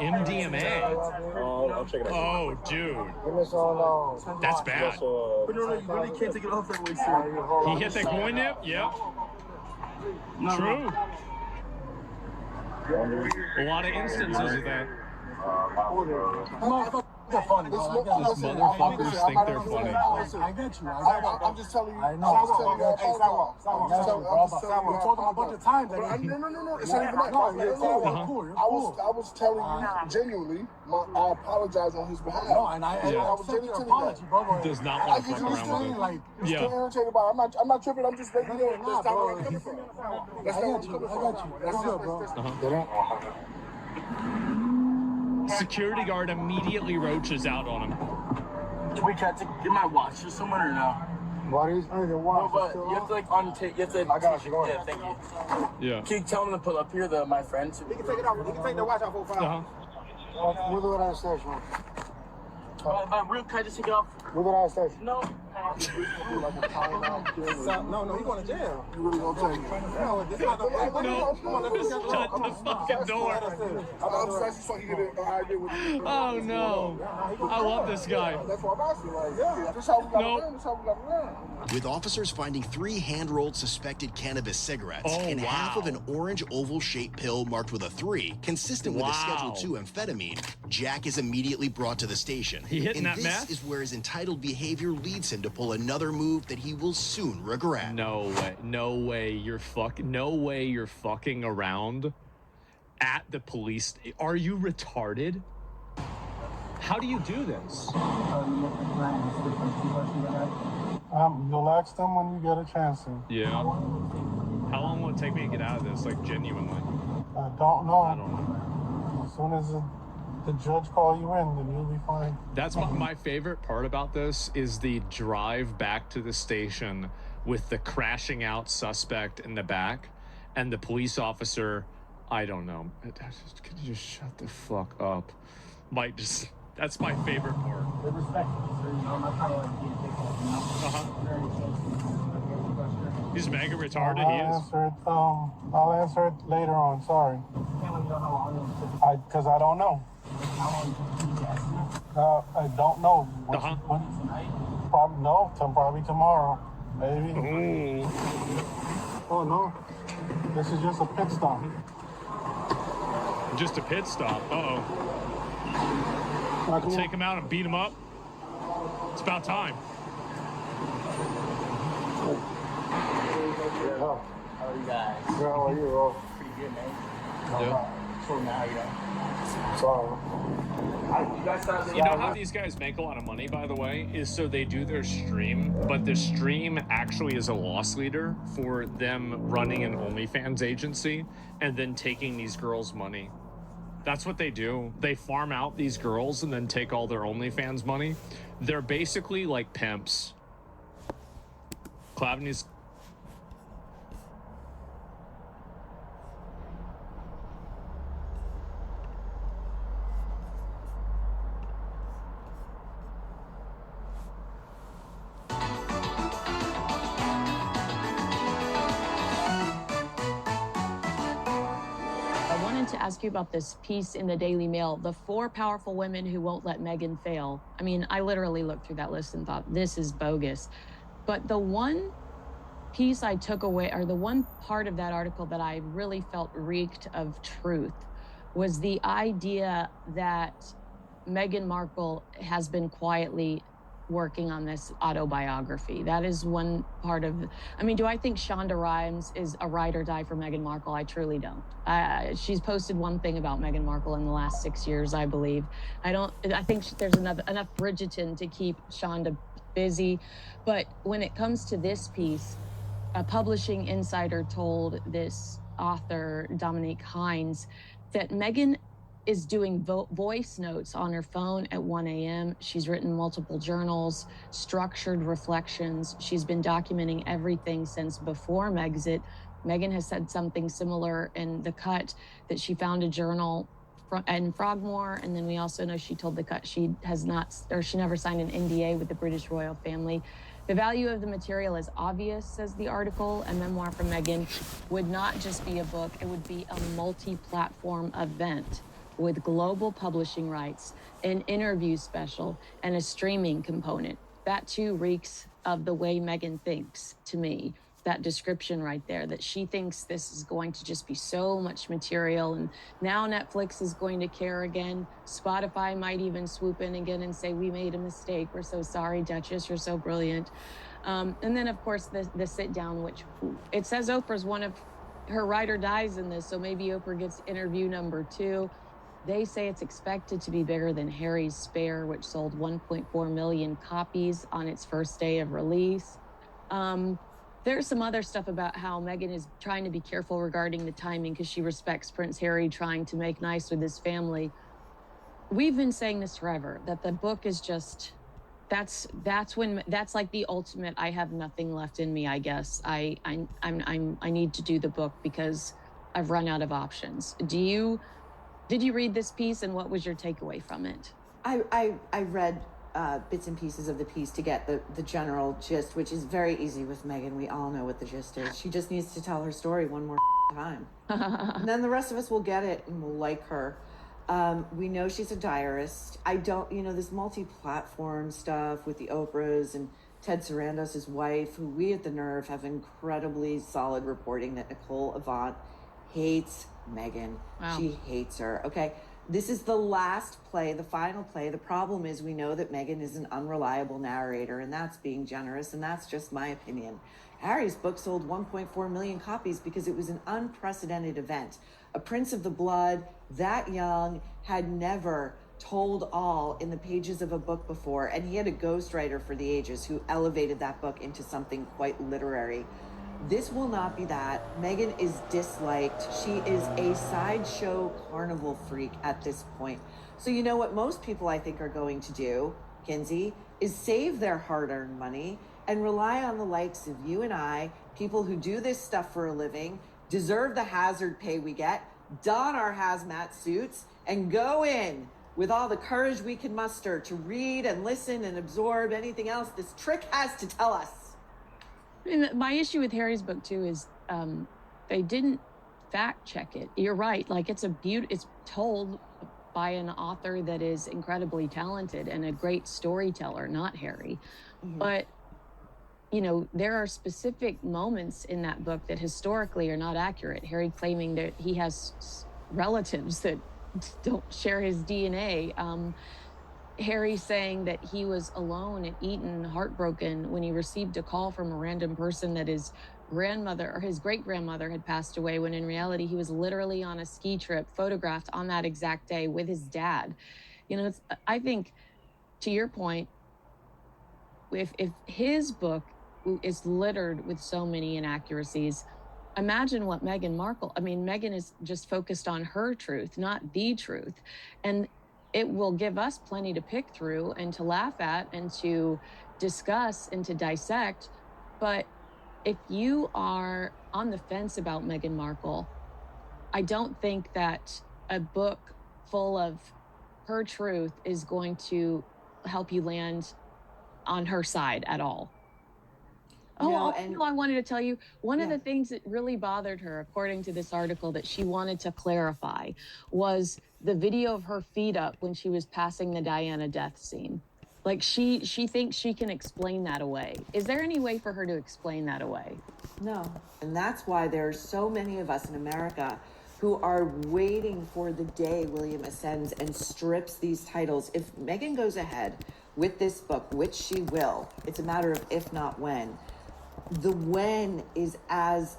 MDMA? I'll check it out. Oh, dude. That's bad. But no, you really can't take it off that way, sir. He hit that coin nip? Yep. True. A lot of instances of that. They're funny, bro. These motherfuckers think they're funny. I get you. I'm just telling you. I know. I'm just telling you. Hey, Sidewalk. I told them a bunch of times. No. It's not even that. I was telling you genuinely. I apologize on his behalf. No, and I was genuinely apology, bro. Does not want to fuck around with it. Like, yeah. Irritated by it. I'm not tripping. I'm just letting you know. That's not where I'm coming from. That's not where I'm coming from. I got you. That's good, bro. Security guard immediately roaches out on him. We can't get my watch. There's someone or no? What is? I need your watch. No, but you have to like untake. You have to. I got you. Go ahead. Thank you. Yeah. Can you tell him to pull up here? My friend. He can take it off. He can take the watch off for 5. We'll do it on the station. But real, can I just take it off? We'll do it on the station. No. No, you going to jail. You really gonna take it? No, this not the No, just shut the fucking door. Oh no. I love this guy. That's what I'm asking. Like, yeah, that's how we got Nope. around. That's how we got around. With officers finding 3 hand-rolled suspected cannabis cigarettes and half of an orange oval-shaped pill marked with a 3, consistent with a Schedule 2 amphetamine, Jack is immediately brought to the station. He hitting and that this meth? is where his entitled behavior leads him to pull another move that he will soon regret. No way. No way you're fucking around at the police. Are you retarded? How do you do this? You'll ask them when you get a chance to. Yeah. How long will it take me to get out of this? Like, genuinely. I don't know. I don't know. As soon as the judge call you in, then you'll be fine. That's my favorite part about this is the drive back to the station with the crashing out suspect in the back and the police officer. I don't know. Could you just shut the fuck up? Might just. That's my favorite part. They respect you, so I'm not trying to like be a He's mega retarded. He is. I'll answer it later on. Sorry. Because I don't know. I don't know. Probably tomorrow. Maybe. Ooh. Oh no. This is just a pit stop. Just a pit stop. Uh-oh. Take him out and beat him up. It's about time. How are you guys? How are you? Pretty good, man. Yeah. Sorry. You know how these guys make a lot of money, by the way, is so they do their stream, but the stream actually is a loss leader for them running an OnlyFans agency and then taking these girls' money. That's what they do. They farm out these girls and then take all their OnlyFans money. They're basically like pimps. Clavny's. To ask you about this piece in the Daily Mail, the 4 powerful women who won't let Meghan fail. I mean, I literally looked through that list and thought, this is bogus. But the one piece I took away, or the one part of that article that I really felt reeked of truth, was the idea that Meghan Markle has been quietly working on this autobiography. That is one part of, I mean, do I think Shonda Rhimes is a ride or die for Meghan Markle? I truly don't. She's posted one thing about Meghan Markle in the last 6 years, I believe. I think there's enough Bridgerton to keep Shonda busy. But when it comes to this piece, a publishing insider told this author, Dominique Hines, that Meghan is doing voice notes on her phone at 1 a.m. She's written multiple journals, structured reflections. She's been documenting everything since before Megxit. Meghan has said something similar in The Cut, that she found a journal in Frogmore, and then we also know she told The Cut she never signed an NDA with the British royal family. The value of the material is obvious, says the article. A memoir from Meghan would not just be a book, it would be a multi-platform event with global publishing rights, an interview special, and a streaming component. That too reeks of the way Meghan thinks, to me. That description right there, that she thinks this is going to just be so much material, and now Netflix is going to care again. Spotify might even swoop in again and say, we made a mistake, we're so sorry, Duchess, you're so brilliant. And then of course the sit down, which it says Oprah's one of her ride or dies in this, so maybe Oprah gets interview number 2. They say it's expected to be bigger than Harry's Spare, which sold 1.4 million copies on its first day of release. There's some other stuff about how Meghan is trying to be careful regarding the timing because she respects Prince Harry trying to make nice with his family. We've been saying this forever, that the book is just, that's like the ultimate, I have nothing left in me, I guess. I need to do the book because I've run out of options. Did you read this piece, and what was your takeaway from it? I read bits and pieces of the piece to get the general gist, which is very easy with Meghan. We all know what the gist is. She just needs to tell her story one more time. And then the rest of us will get it and will like her. We know she's a diarist. I don't, this multi-platform stuff with the Oprahs and Ted Sarandos, his wife, who we at The Nerve have incredibly solid reporting that Nicole Avant hates Meghan. Wow. She hates her. Okay. This is the last play, the final play. The problem is we know that Meghan is an unreliable narrator, and that's being generous, and that's just my opinion. Harry's book sold 1.4 million copies because it was an unprecedented event. A prince of the blood, that young, had never told all in the pages of a book before, and he had a ghostwriter for the ages who elevated that book into something quite literary. This will not be that. Meghan is disliked. She is a sideshow carnival freak at this point. So you know what most people, I think, are going to do, Kinsey, is save their hard-earned money and rely on the likes of you and I, people who do this stuff for a living, deserve the hazard pay we get, don our hazmat suits, and go in with all the courage we can muster to read and listen and absorb anything else this trick has to tell us. And my issue with Harry's book too is they didn't fact check it. You're right. Like it's told by an author that is incredibly talented and a great storyteller, not Harry. Mm-hmm. But there are specific moments in that book that historically are not accurate. Harry claiming that he has relatives that don't share his DNA. Harry saying that he was alone at Eton, heartbroken, when he received a call from a random person that his grandmother or his great-grandmother had passed away, when in reality he was literally on a ski trip, photographed on that exact day with his dad. I think, to your point, if his book is littered with so many inaccuracies, imagine what Meghan Markle, Meghan is just focused on her truth, not the truth. And it will give us plenty to pick through and to laugh at and to discuss and to dissect. But if you are on the fence about Meghan Markle, I don't think that a book full of her truth is going to help you land on her side at all. I wanted to tell you, one of the things that really bothered her, according to this article, that she wanted to clarify was the video of her feet up when she was passing the Diana death scene. Like she thinks she can explain that away. Is there any way for her to explain that away? No. And that's why there are so many of us in America who are waiting for the day William ascends and strips these titles. If Meghan goes ahead with this book, which she will, it's a matter of if not when. The when is as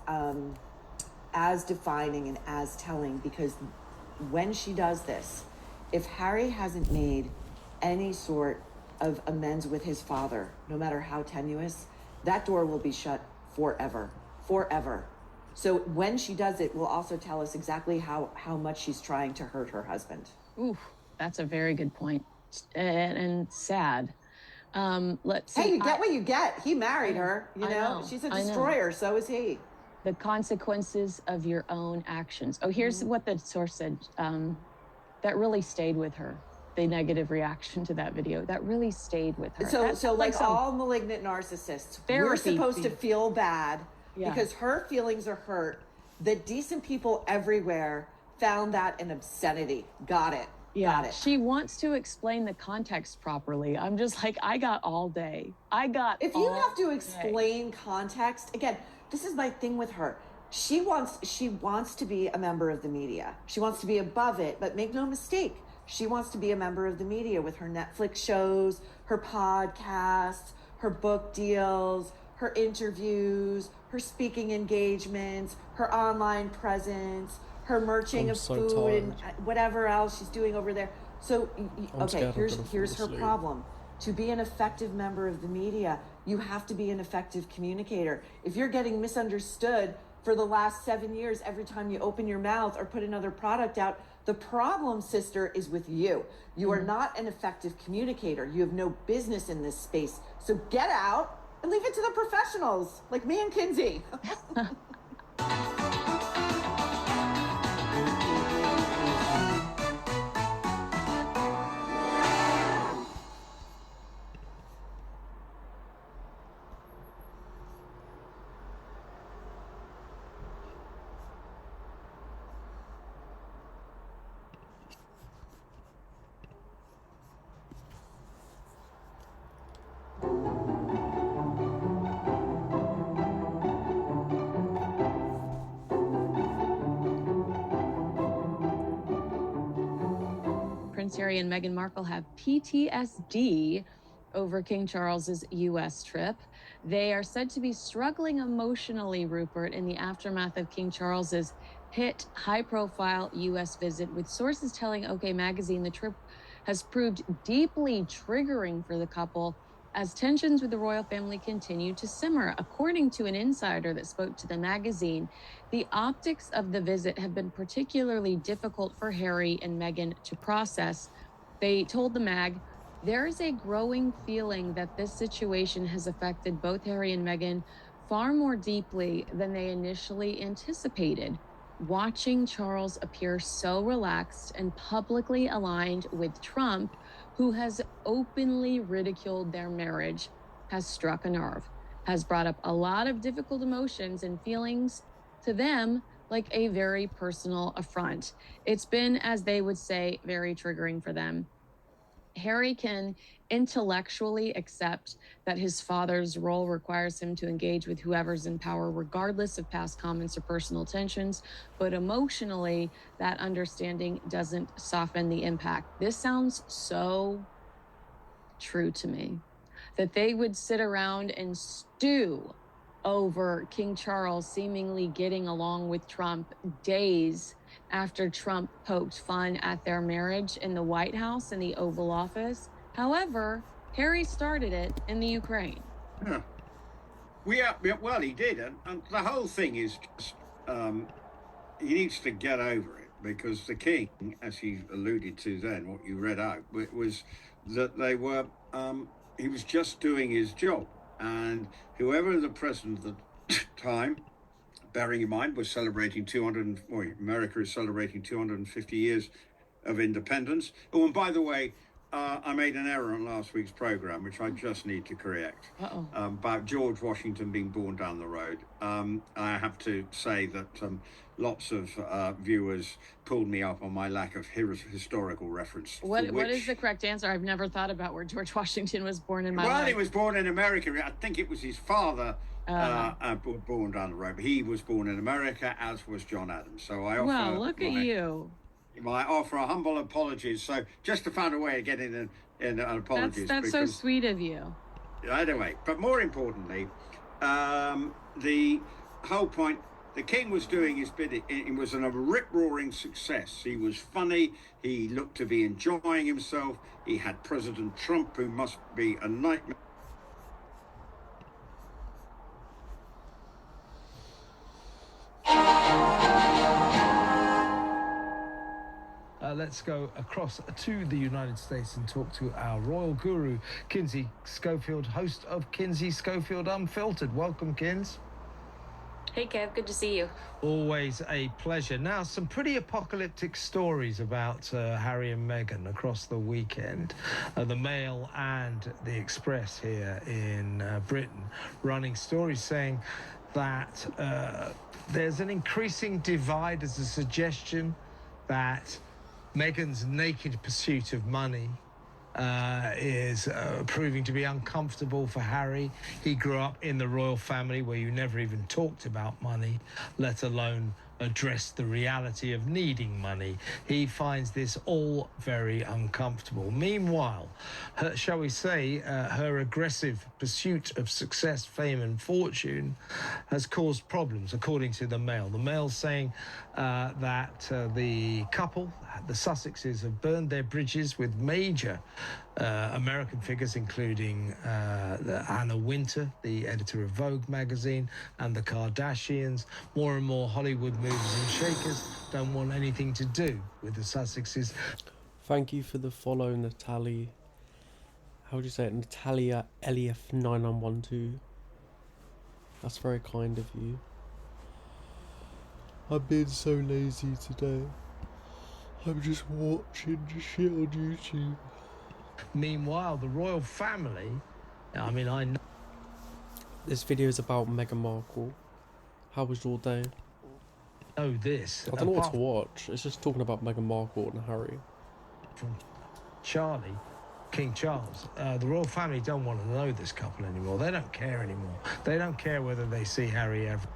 defining and as telling, because when she does this, if Harry hasn't made any sort of amends with his father, no matter how tenuous, that door will be shut forever. So when she does it, will also tell us exactly how much she's trying to hurt her husband. Ooh, that's a very good point. And sad. Let's see. Hey, you get what you get. He married her, you I know? She's a destroyer, so is he. The consequences of your own actions. Oh, here's what the source said. That really stayed with her. The negative reaction to that video. That really stayed with her. So like all malignant narcissists, we're supposed to feel bad because her feelings are hurt. The decent people everywhere found that an obscenity. Got it. Yeah, she wants to explain the context properly. I'm just like, I got all day. If you have to explain context, again, this is my thing with her. She wants to be a member of the media. She wants to be above it, but make no mistake, she wants to be a member of the media with her Netflix shows, her podcasts, her book deals, her interviews, her speaking engagements, her online presence, her merching of food and whatever else she's doing over there. So, okay, here's her problem. To be an effective member of the media, you have to be an effective communicator. If you're getting misunderstood for the last 7 years, every time you open your mouth or put another product out, the problem, sister, is with you. You are not an effective communicator. You have no business in this space. So get out and leave it to the professionals, like me and Kinsey. Prince Harry and Meghan Markle have PTSD over King Charles's U.S. trip. They are said to be struggling emotionally, Rupert, in the aftermath of King Charles's hit, high-profile U.S. visit, with sources telling OK Magazine the trip has proved deeply triggering for the couple as tensions with the royal family continue to simmer. According to an insider that spoke to the magazine, the optics of the visit have been particularly difficult for Harry and Meghan to process. They told the mag, "There is a growing feeling that this situation has affected both Harry and Meghan far more deeply than they initially anticipated. Watching Charles appear so relaxed and publicly aligned with Trump, who has openly ridiculed their marriage, has struck a nerve, has brought up a lot of difficult emotions and feelings to them, like a very personal affront. It's been, as they would say, very triggering for them." Harry can intellectually accept that his father's role requires him to engage with whoever's in power, regardless of past comments or personal tensions, but emotionally, that understanding doesn't soften the impact. This sounds so true to me, that they would sit around and stew over King Charles seemingly getting along with Trump days after Trump poked fun at their marriage in the White House and the Oval Office. However, Harry started it in the Ukraine. Yeah. Well, he did. And the whole thing is just, he needs to get over it, because the king, as he alluded to then, what you read out, was that they were, he was just doing his job. And whoever the president at the time, bearing in mind, was celebrating America is celebrating 250 years of independence. Oh, and by the way, I made an error on last week's program, which I just need to correct, about George Washington being born down the road. I have to say that lots of viewers pulled me up on my lack of historical reference. What is the correct answer? I've never thought about where George Washington was born in my life. Well, he was born in America. I think it was his father born down the road. But he was born in America, as was John Adams. So I offer. Well, look at you. I offer a humble apologies. So just to find a way of getting an apologies. That's so sweet of you. Anyway, but more importantly, the whole point, the king was doing his bit. It was a rip-roaring success. He was funny. He looked to be enjoying himself. He had President Trump, who must be a nightmare. Let's go across to the United States and talk to our royal guru, Kinsey Schofield, host of Kinsey Schofield Unfiltered. Welcome, Kins. Hey, Kev. Good to see you. Always a pleasure. Now, some pretty apocalyptic stories about Harry and Meghan across the weekend. The Mail and the Express here in Britain running stories saying that there's an increasing divide. As a suggestion that Meghan's naked pursuit of money is proving to be uncomfortable for Harry. He grew up in the royal family where you never even talked about money, let alone addressed the reality of needing money. He finds this all very uncomfortable. Meanwhile, shall we say, her aggressive pursuit of success, fame and fortune has caused problems, according to the Mail. The Mail saying that the couple, the Sussexes, have burned their bridges with major American figures, including Anna Wintour, the editor of Vogue magazine, and the Kardashians. More and more Hollywood movers and shakers don't want anything to do with the Sussexes. Thank you for the follow, Natalie. How would you say it? Natalia Elief 9912. That's very kind of you. I've been so lazy today. I'm just watching shit on YouTube. Meanwhile, the royal family, I mean, I know. This video is about Meghan Markle. How was your day? Oh, this. I don't know what to watch. It's just talking about Meghan Markle and Harry. From Charlie, King Charles, the royal family don't want to know this couple anymore. They don't care anymore. They don't care whether they see Harry ever.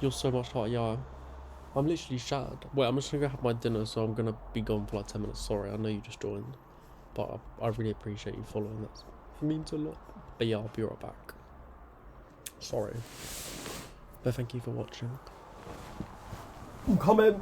You're so much like, yeah. I'm literally shattered. Wait, I'm just gonna go have my dinner, so I'm gonna be gone for like 10 minutes. Sorry, I know you just joined, but I really appreciate you following. That it means a lot. But yeah, I'll be right back. Sorry, but thank you for watching. I'm coming.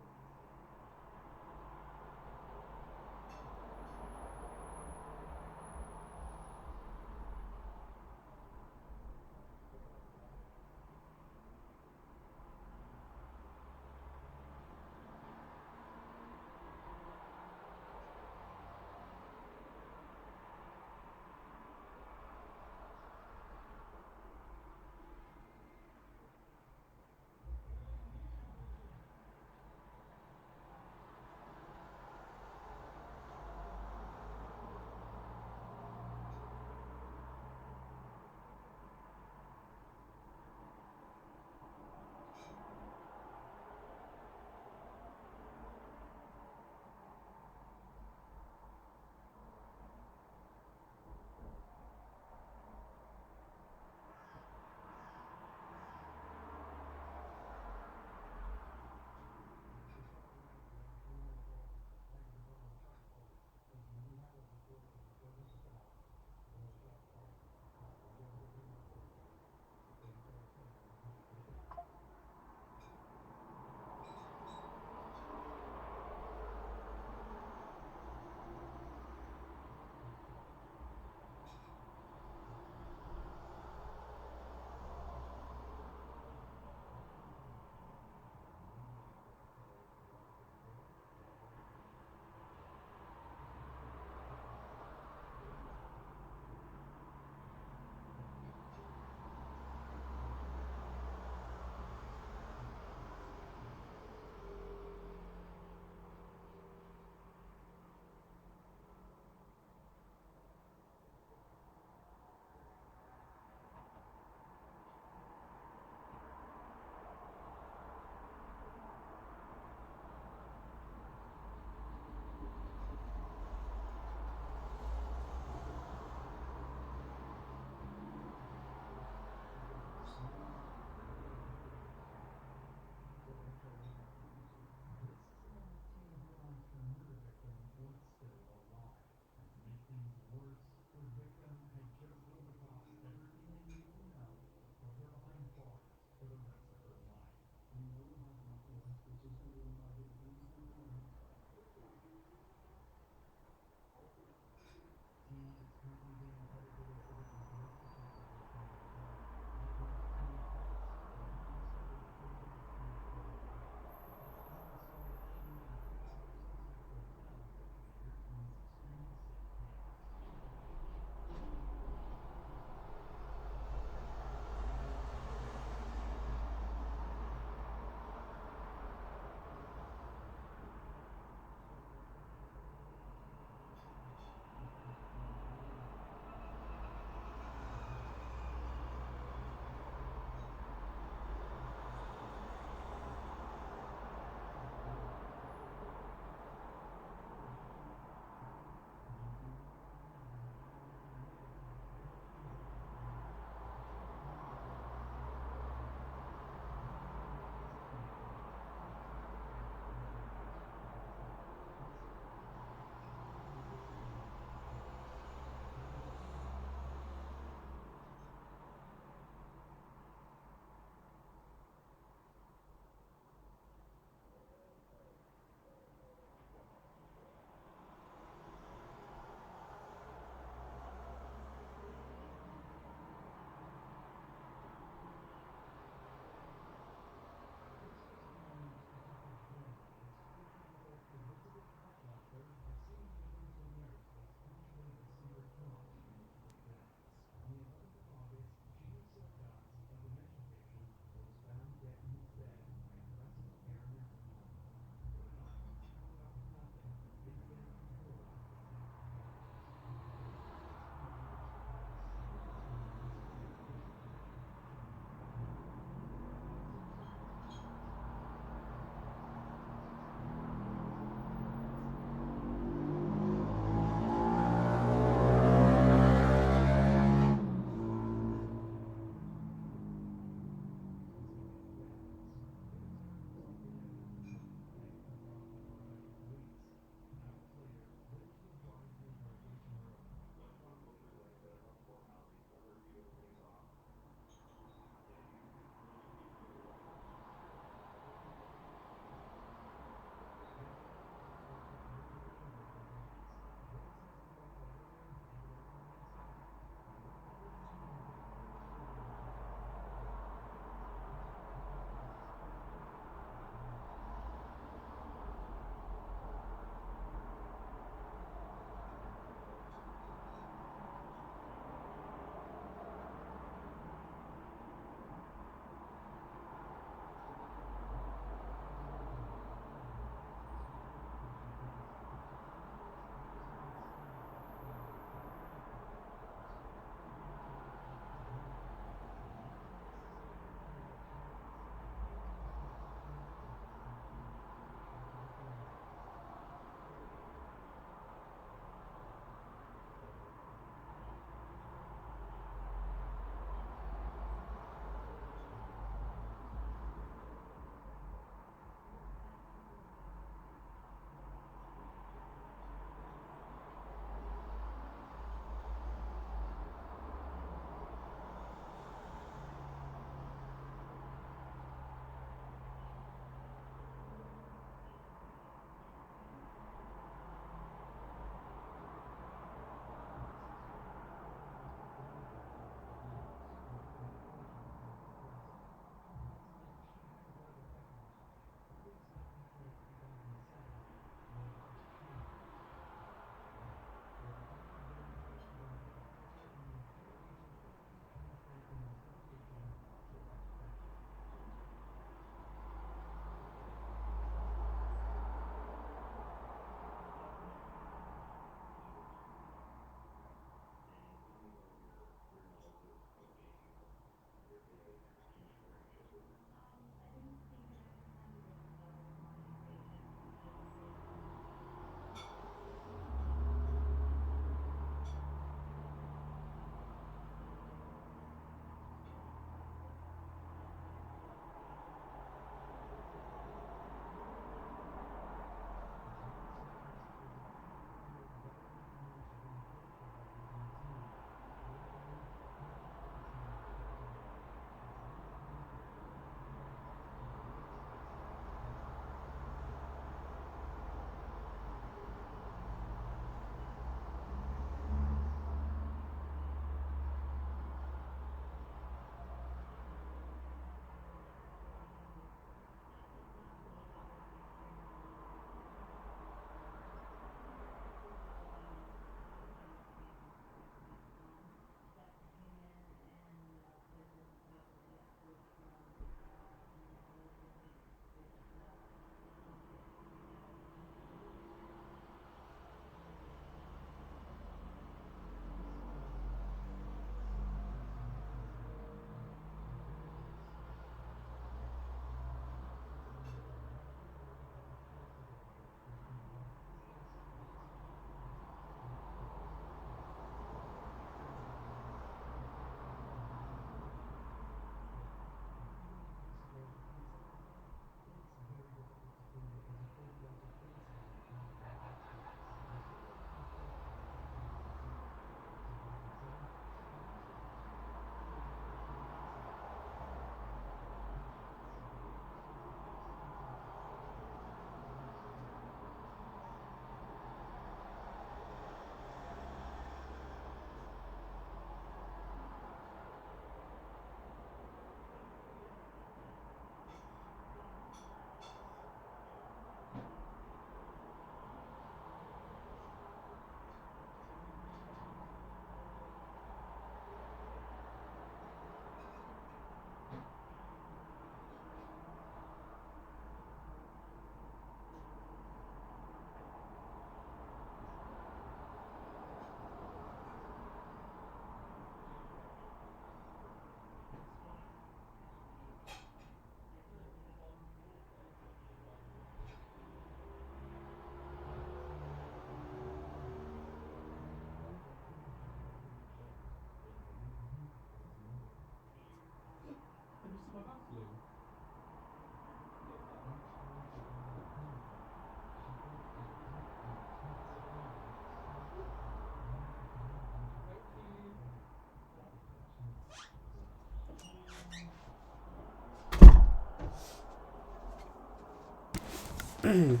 I'm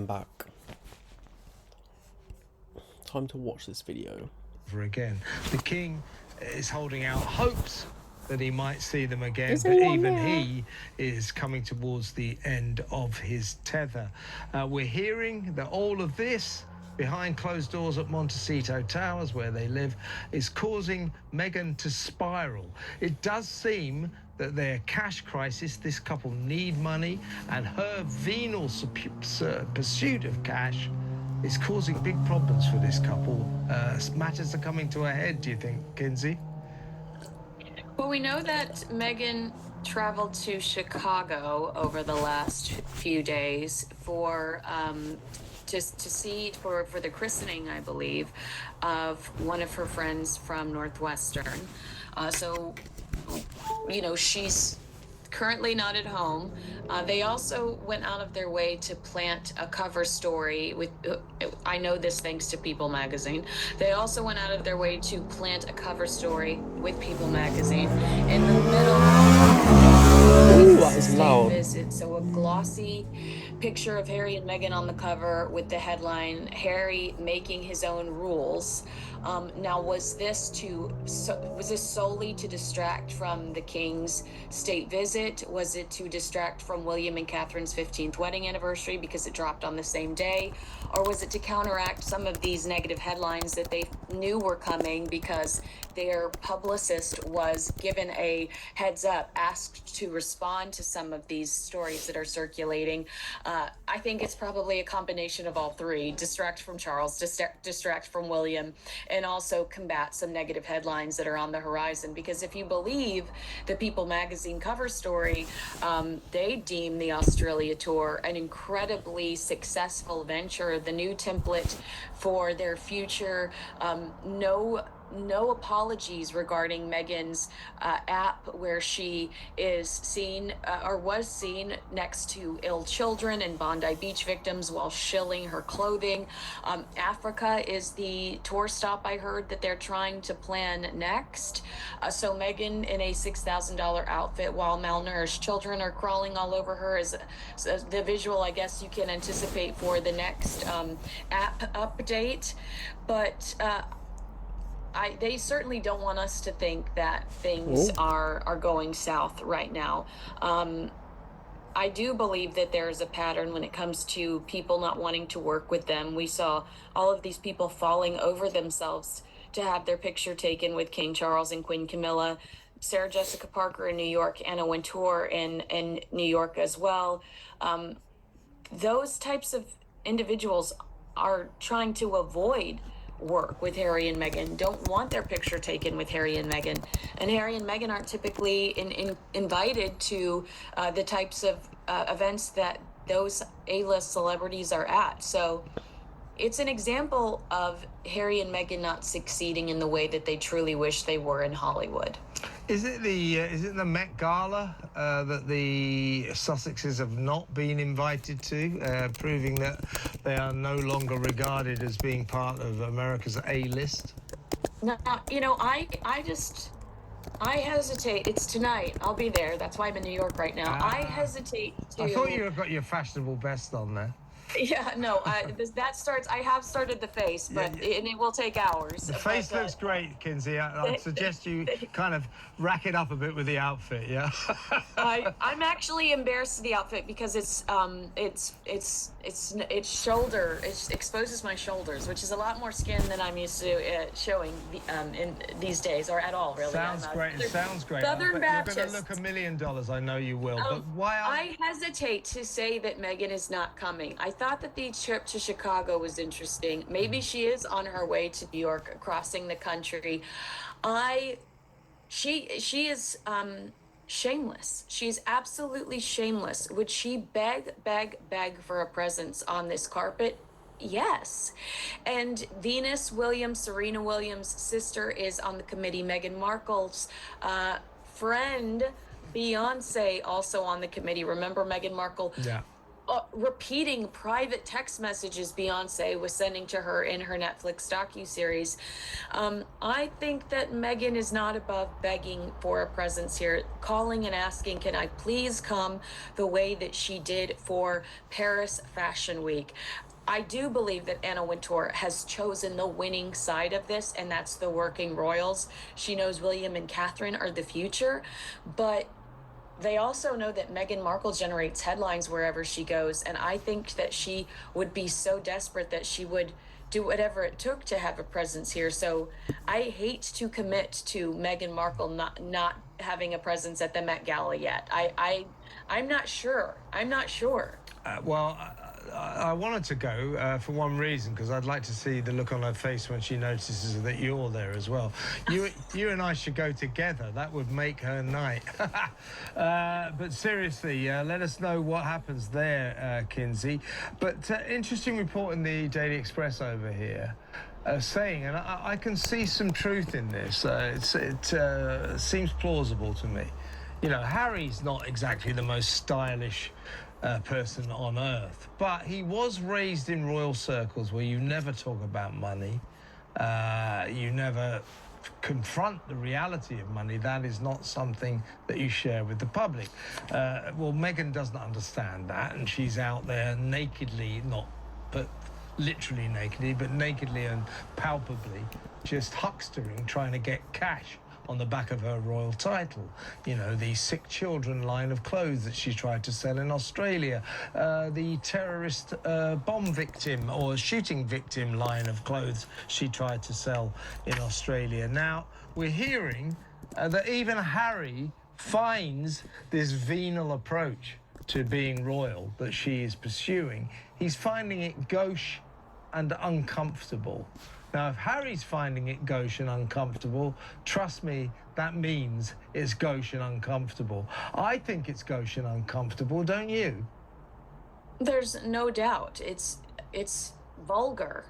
back. Time to watch this video. Again, the king is holding out hopes that he might see them again, Is but there one even there? he is coming towards the end of his tether. We're hearing that all of this behind closed doors at Montecito Towers, where they live, is causing Meghan to spiral. It does seem that their cash crisis, this couple need money, and her venal pursuit of cash is causing big problems for this couple. Matters are coming to a head, do you think, Kinsey? Well, we know that Meghan traveled to Chicago over the last few days for just to see for the christening, I believe, of one of her friends from Northwestern. So, you know, she's currently not at home. They also went out of their way to plant a cover story with, I know this thanks to People Magazine. They also went out of their way to plant a cover story with People Magazine in the middle Ooh, that is state loud. visit. So a glossy picture of Harry and Meghan on the cover with the headline, Harry making his own rules. Now, was this solely to distract from the King's state visit? Was it to distract from William and Catherine's 15th wedding anniversary because it dropped on the same day? Or was it to counteract some of these negative headlines that they knew were coming because their publicist was given a heads up, asked to respond to some of these stories that are circulating? I think it's probably a combination of all three: distract from Charles, distract from William, and also combat some negative headlines that are on the horizon. Because if you believe the People Magazine cover story, they deem the Australia tour an incredibly successful venture, the new template for their future. No apologies regarding Meghan's app, where she is seen or was seen next to ill children and Bondi Beach victims while shilling her clothing. Africa is the tour stop I heard that they're trying to plan next. So Meghan in a $6,000 outfit while malnourished children are crawling all over her is the visual I guess you can anticipate for the next app update. But they certainly don't want us to think that things are going south right now. I do believe that there's a pattern when it comes to people not wanting to work with them. We saw all of these people falling over themselves to have their picture taken with King Charles and Queen Camilla. Sarah Jessica Parker in New York, Anna Wintour in New York as well. Those types of individuals are trying to avoid work with Harry and Meghan, don't want their picture taken with Harry and Meghan. And Harry and Meghan aren't typically invited to the types of events that those A-list celebrities are at. So it's an example of Harry and Meghan not succeeding in the way that they truly wish they were in Hollywood. Is it the Met Gala that the Sussexes have not been invited to, proving that they are no longer regarded as being part of America's A-list? No, you know, I hesitate. It's tonight. I'll be there. That's why I'm in New York right now. I hesitate to... I thought you got your fashionable best on there. Yeah, no, that starts... I have started the face, but and it will take hours. The face looks great, Kinsey. I'd suggest you kind of rack it up a bit with the outfit, yeah? I'm actually embarrassed of the outfit because it exposes my shoulders, which is a lot more skin than I'm used to showing in these days, or at all, really. Sounds great. It sounds great. Southern Baptist. You're going to look $1 million, I know you will. But why I hesitate to say that Meghan is not coming. I thought that the trip to Chicago was interesting. Maybe she is on her way to New York, crossing the country. She is shameless. She's absolutely shameless. Would she beg for a presence on this carpet? Yes. And Venus Williams, Serena Williams' sister, is on the committee. Meghan Markle's friend, Beyonce, also on the committee. Remember Meghan Markle? Yeah. repeating private text messages Beyonce was sending to her in her Netflix docuseries. I think that Meghan is not above begging for a presence here, calling and asking, can I please come the way that she did for Paris Fashion Week? I do believe that Anna Wintour has chosen the winning side of this, and that's the working royals. She knows William and Catherine are the future, but they also know that Meghan Markle generates headlines wherever she goes, and I think that she would be so desperate that she would do whatever it took to have a presence here. So I hate to commit to Meghan Markle not having a presence at the Met Gala yet. I'm not sure. I'm not sure. I wanted to go for one reason, because I'd like to see the look on her face when she notices that you're there as well. You and I should go together. That would make her night. But seriously, let us know what happens there, Kinsey. But interesting report in the Daily Express over here. Saying, and I can see some truth in this, it seems plausible to me. You know, Harry's not exactly the most stylish person on earth, but he was raised in royal circles where you never talk about money, you never confront the reality of money. That is not something that you share with the public. Well, Meghan doesn't understand that, and she's out there nakedly, not but literally nakedly, but nakedly and palpably just huckstering, trying to get cash on the back of her royal title. You know, the sick children line of clothes that she tried to sell in Australia, the terrorist bomb victim or shooting victim line of clothes she tried to sell in Australia. Now, we're hearing that even Harry finds this venal approach to being royal that she is pursuing. He's finding it gauche and uncomfortable. Now, if Harry's finding it gauche and uncomfortable, trust me, that means it's gauche and uncomfortable. I think it's gauche and uncomfortable, don't you? There's no doubt. It's vulgar.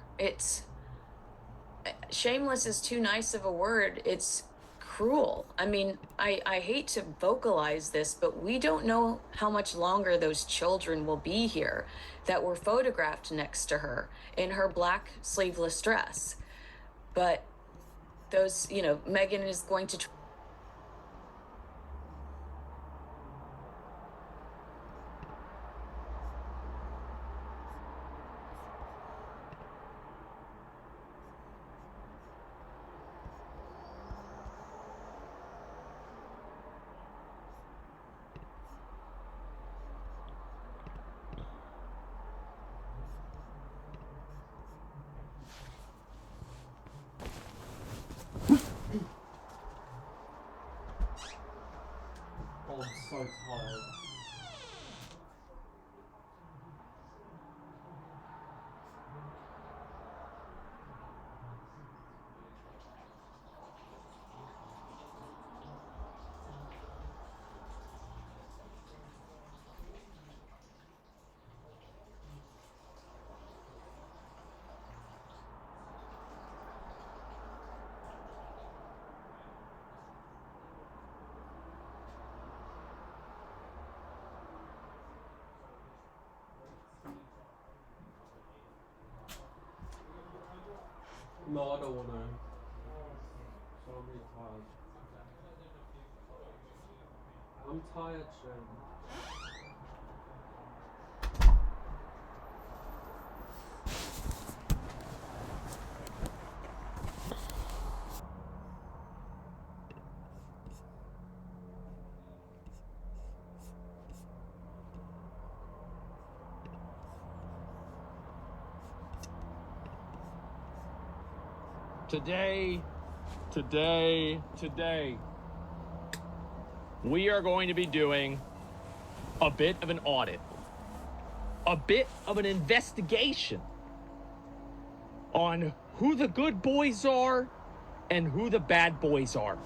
Shameless is too nice of a word. It's cruel. I mean, I hate to vocalize this, but we don't know how much longer those children will be here that were photographed next to her in her black sleeveless dress. But those, you know, Meghan is going to I'm so tired. No, I don't want to. So I'm really tired. I'm tired, Shem. Today, we are going to be doing a bit of an audit, a bit of an investigation on who the good boys are and who the bad boys are.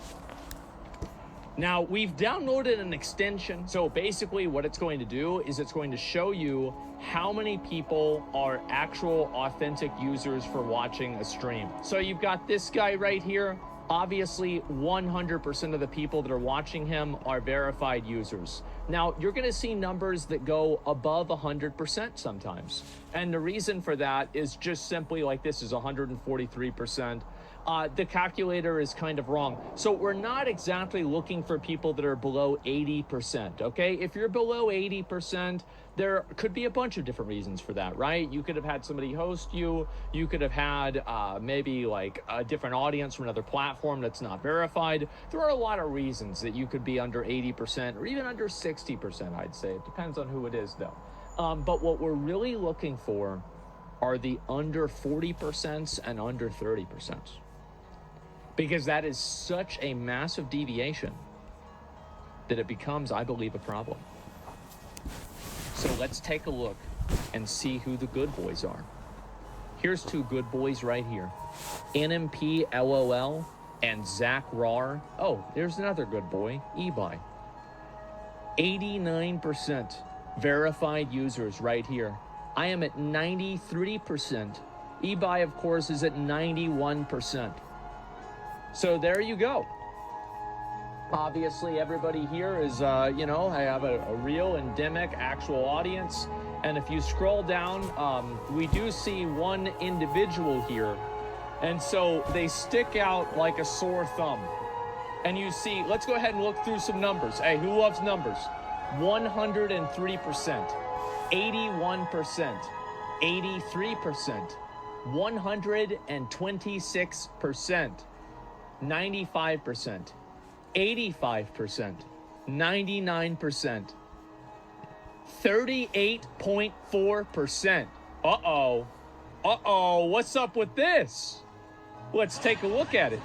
Now, we've downloaded an extension, so basically what it's going to do is it's going to show you how many people are actual authentic users for watching a stream. So you've got this guy right here. Obviously, 100% of the people that are watching him are verified users. Now, you're going to see numbers that go above 100% sometimes. And the reason for that is just simply like this is 143%. The calculator is kind of wrong. So we're not exactly looking for people that are below 80%, okay? If you're below 80%, there could be a bunch of different reasons for that, right? You could have had somebody host you. You could have had maybe like a different audience from another platform that's not verified. There are a lot of reasons that you could be under 80% or even under 60%, I'd say. It depends on who it is, though. But what we're really looking for are the under 40% and under 30%. Because that is such a massive deviation that it becomes, I believe, a problem. So let's take a look and see who the good boys are. Here's two good boys right here. NMP LOL and Zach Rar. Oh, there's another good boy, eBuy. 89% verified users right here. I am at 93%. eBuy, of course, is at 91%. So there you go. Obviously, everybody here is, you know, I have a real endemic actual audience. And if you scroll down, we do see one individual here. And so they stick out like a sore thumb. And you see, let's go ahead and look through some numbers. Hey, who loves numbers? 103%, 81%, 83%, 126%. 95%, 85%, 99%, 38.4%. Uh-oh. Uh-oh, what's up with this? Let's take a look at it.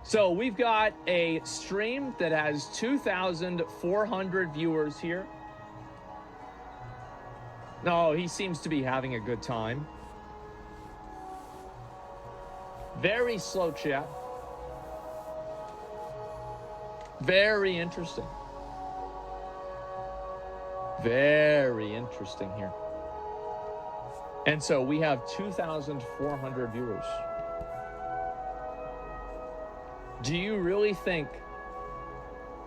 So we've got a stream that has 2,400 viewers here. No, he seems to be having a good time. Very slow chat. Very interesting. Very interesting here. And so we have 2,400 viewers. Do you really think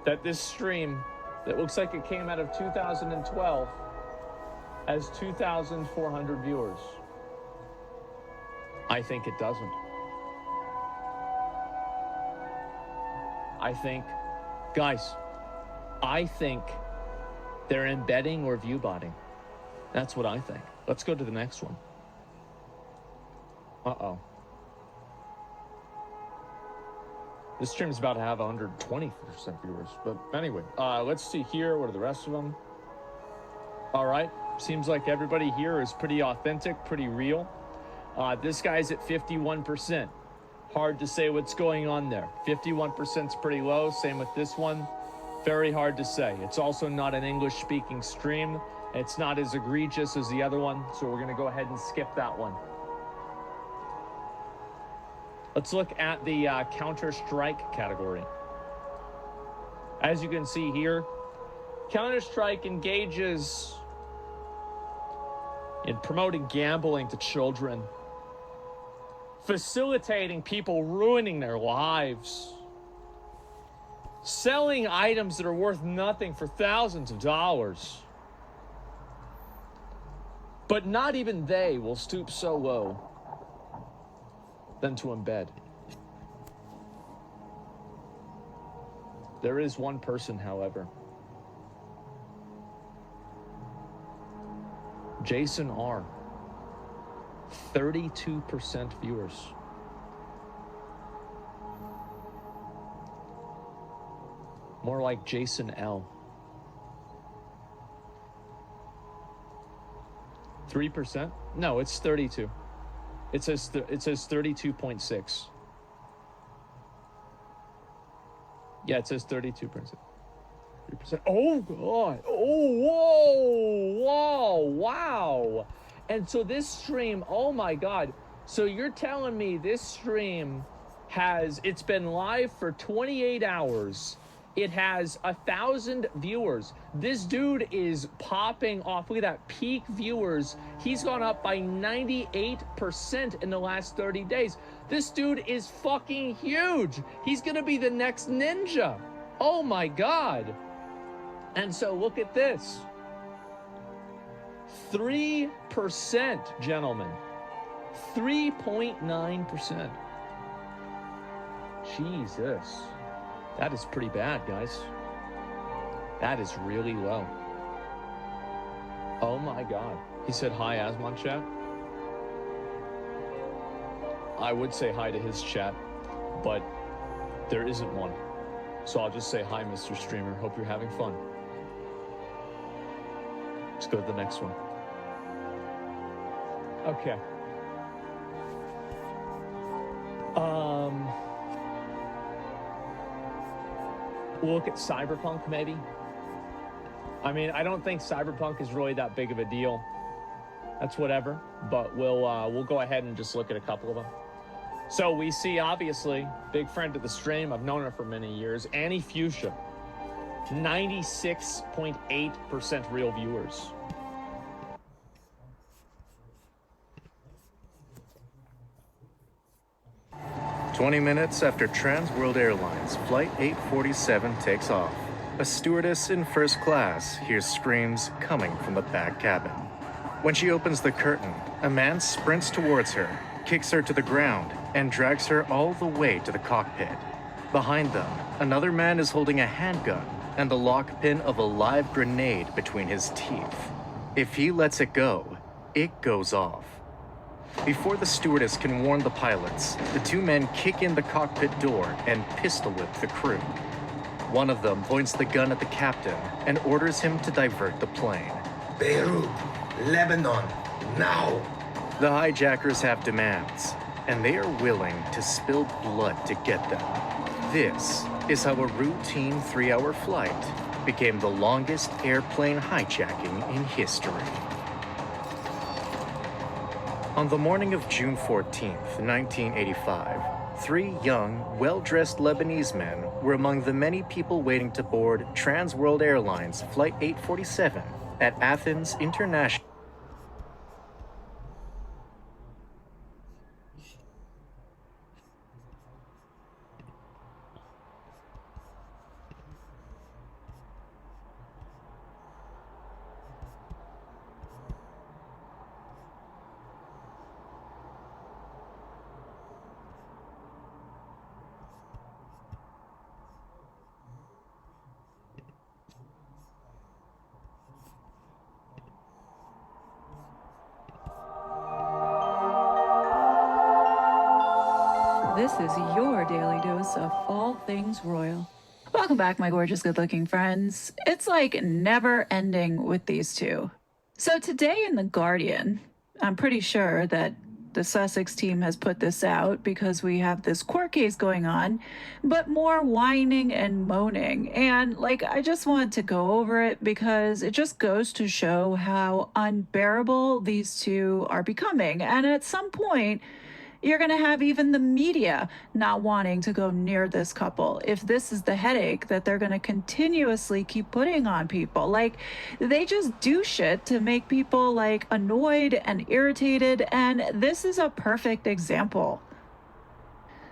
that this stream that looks like it came out of 2012 has 2,400 viewers? I think it doesn't. I think, guys, I think they're embedding or view botting. That's what I think. Let's go to the next one. Uh-oh. This stream's about to have 120% viewers. But anyway, let's see here. What are the rest of them? All right. Seems like everybody here is pretty authentic, pretty real. This guy's at 51%. Hard to say what's going on there. 51% is pretty low. Same with this one. Very hard to say. It's also not an English-speaking stream. It's not as egregious as the other one, so we're going to go ahead and skip that one. Let's look at the Counter-Strike category. As you can see here, Counter-Strike engages in promoting gambling to children, facilitating people ruining their lives, selling items that are worth nothing for thousands of dollars. But not even they will stoop so low than to embed. There is one person, however. Jason R. 32% viewers. More like Jason L. 3%? No, it's 32. It says 32.6. Yeah, it says 32%. 3%. Oh God. Oh, whoa, wow. And so this stream, oh my God. So you're telling me this stream it's been live for 28 hours. It has 1,000 viewers. This dude is popping off. Look at that, peak viewers. He's gone up by 98% in the last 30 days. This dude is fucking huge. He's gonna be the next Ninja. Oh my God. And so look at this. 3%, gentlemen. 3.9%. Jesus. That is pretty bad, guys. That is really low. Oh my God. He said hi, Asmon chat. I would say hi to his chat, but there isn't one. So I'll just say hi, Mr. Streamer. Hope you're having fun. Let's go to the next one. Okay. We'll look at Cyberpunk, maybe. I mean, I don't think Cyberpunk is really that big of a deal. That's whatever, but we'll go ahead and just look at a couple of them. So we see, obviously, big friend of the stream. I've known her for many years. Annie Fuchsia, 96.8% real viewers. "20 minutes after Trans World Airlines Flight 847 takes off, a stewardess in first class hears screams coming from the back cabin. When she opens the curtain, a man sprints towards her, kicks her to the ground, and drags her all the way to the cockpit. Behind them, another man is holding a handgun and the lock pin of a live grenade between his teeth. If he lets it go, it goes off. Before the stewardess can warn the pilots, the two men kick in the cockpit door and pistol whip the crew. One of them points the gun at the captain and orders him to divert the plane. Beirut, Lebanon, now! The hijackers have demands, and they are willing to spill blood to get them. This is how a routine 3-hour flight became the longest airplane hijacking in history. On the morning of June 14th, 1985, 3 young, well-dressed Lebanese men were among the many people waiting to board Trans World Airlines Flight 847 at Athens International. This is your daily dose of all things royal. Welcome back, my gorgeous, good-looking friends. It's like never ending with these two. So today in The Guardian, I'm pretty sure that the Sussex team has put this out because we have this court case going on, but more whining and moaning. And I just want to go over it because it just goes to show how unbearable these two are becoming. And at some point, you're going to have even the media not wanting to go near this couple if this is the headache that they're going to continuously keep putting on people. They just do shit to make people annoyed and irritated, and this is a perfect example.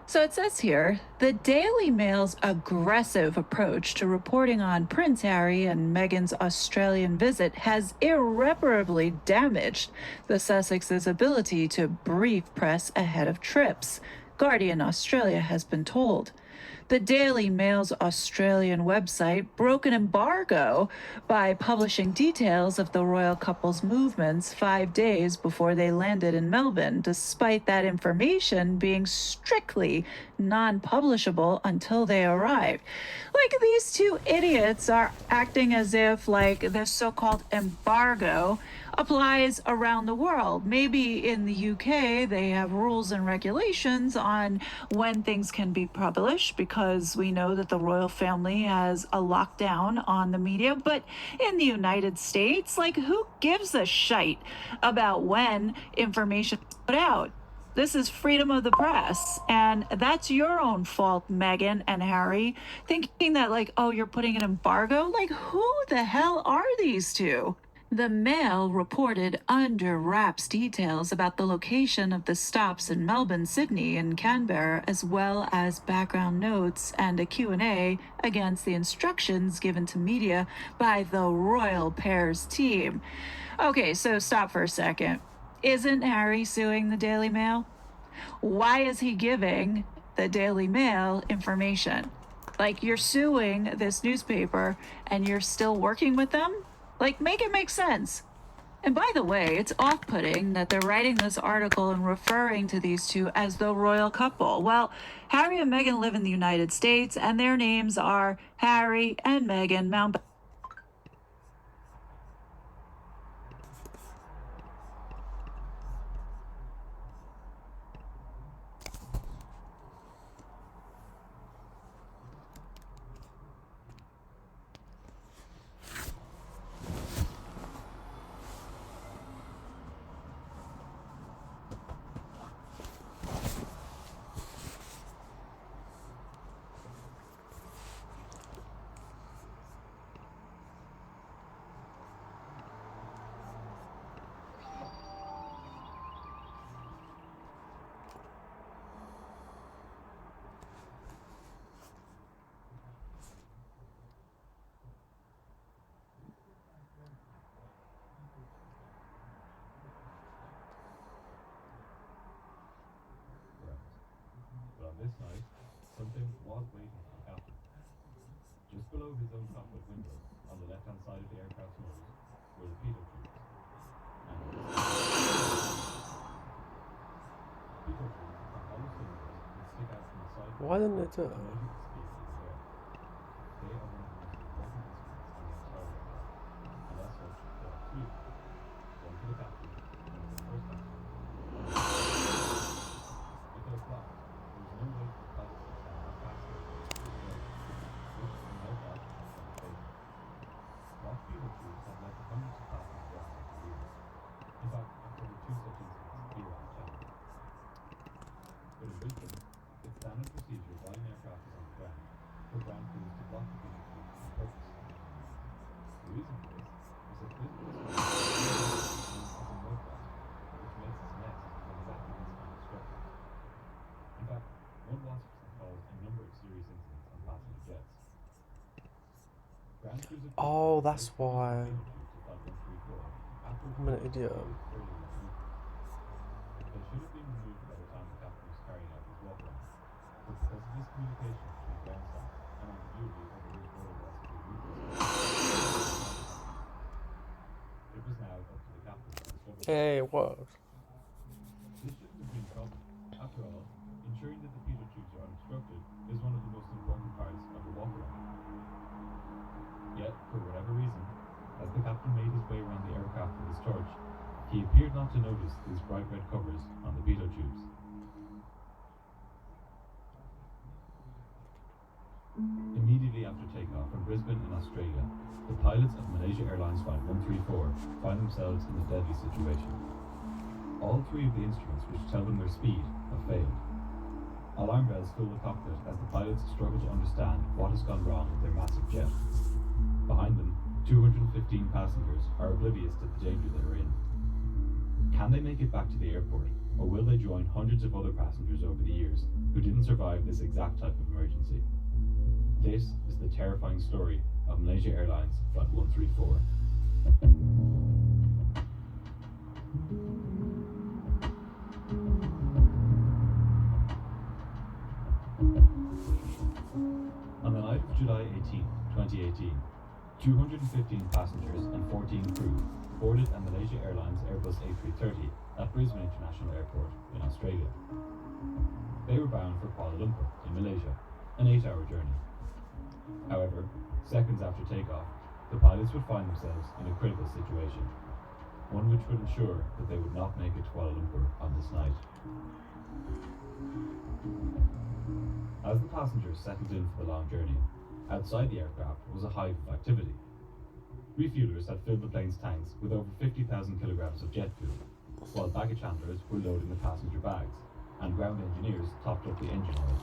So it says here, the Daily Mail's aggressive approach to reporting on Prince Harry and Meghan's Australian visit has irreparably damaged the Sussex's ability to brief press ahead of trips, Guardian Australia has been told. The Daily Mail's Australian website broke an embargo by publishing details of the royal couple's movements 5 days before they landed in Melbourne, despite that information being strictly non-publishable until they arrived. These two idiots are acting as if this so-called embargo applies around the world. Maybe in the UK they have rules and regulations on when things can be published because we know that the royal family has a lockdown on the media. But in the United States, who gives a shite about when information is put out? This is freedom of the press, and that's your own fault, Meghan and Harry, thinking that oh, you're putting an embargo? Who the hell are these two? The Mail reported under wraps details about the location of the stops in Melbourne, Sydney, and Canberra, as well as background notes and a Q&A against the instructions given to media by the royal pair's team. Okay, so stop for a second. Isn't Harry suing the Daily Mail? Why is he giving the Daily Mail information? Like, you're suing this newspaper and you're still working with them? Like, make it make sense. And by the way, it's off-putting that they're writing this article and referring to these two as the royal couple. Well, Harry and Meghan live in the United States, and their names are Harry and Meghan Mountbatten. This night, something was waiting for the captain. Just below his own cockpit window, on the left-hand side of the aircraft's nose, were the pitot tubes. And pitot tubes are hollow cylinders that stick out from the side. Why didn't it do it? They are one of the most important instruments on the entire aircraft, and as such, there are three of them. One for the captain, one for the first officer. If they're blocked, no way for pilots to stand up faster, which will no doubt have failed. Lost pitot tubes have led to hundreds of passengers deaths over the years. In fact, there were two such incidents here on the channel. But in Brisbane, it's standard procedure while an aircraft is on the ground for ground crews to block the pitot tubes on purpose. The reason for this is that Brisbane is as a mud box, which makes its nest with exactly this kind of structure. In fact, mud wasps have caused a number of serious incidents on passenger jets. Ground crews have Oh, that's why. I'm an idiot. They should have been removed by the time the captain was carrying out his walk around. But because of miscommunication between ground staff and ambiguity over which border was to be removed, it was now up to the captain to discover. Hey, it worked. This shouldn't have been a problem. After all, ensuring that the pitot tubes are unobstructed is one of the most important parts of a walk around. Yet, for whatever reason, as the captain made his way around the aircraft with his torch, he appeared not to notice these bright red covers on the pitot tubes. Immediately after takeoff from Brisbane in Australia, the pilots of Malaysia Airlines Flight 134 find themselves in a deadly situation. All three of the instruments which tell them their speed have failed. Alarm bells fill the cockpit as the pilots struggle to understand what has gone wrong with their massive jet. Behind them, 215 passengers are oblivious to the danger they are in. Can they make it back to the airport, or will they join hundreds of other passengers over the years who didn't survive this exact type of emergency? This is the terrifying story of Malaysia Airlines Flight 134. On the night of July 18, 2018, 215 passengers and 14 crew boarded a Malaysia Airlines Airbus A330 at Brisbane International Airport in Australia. They were bound for Kuala Lumpur in Malaysia, an 8-hour journey. However, seconds after takeoff, the pilots would find themselves in a critical situation, one which would ensure that they would not make it to Kuala Lumpur on this night. As the passengers settled in for the long journey, outside the aircraft was a hive of activity. Refuelers had filled the plane's tanks with over 50,000 kilograms of jet fuel, while baggage handlers were loading the passenger bags, and ground engineers topped up the engine oil.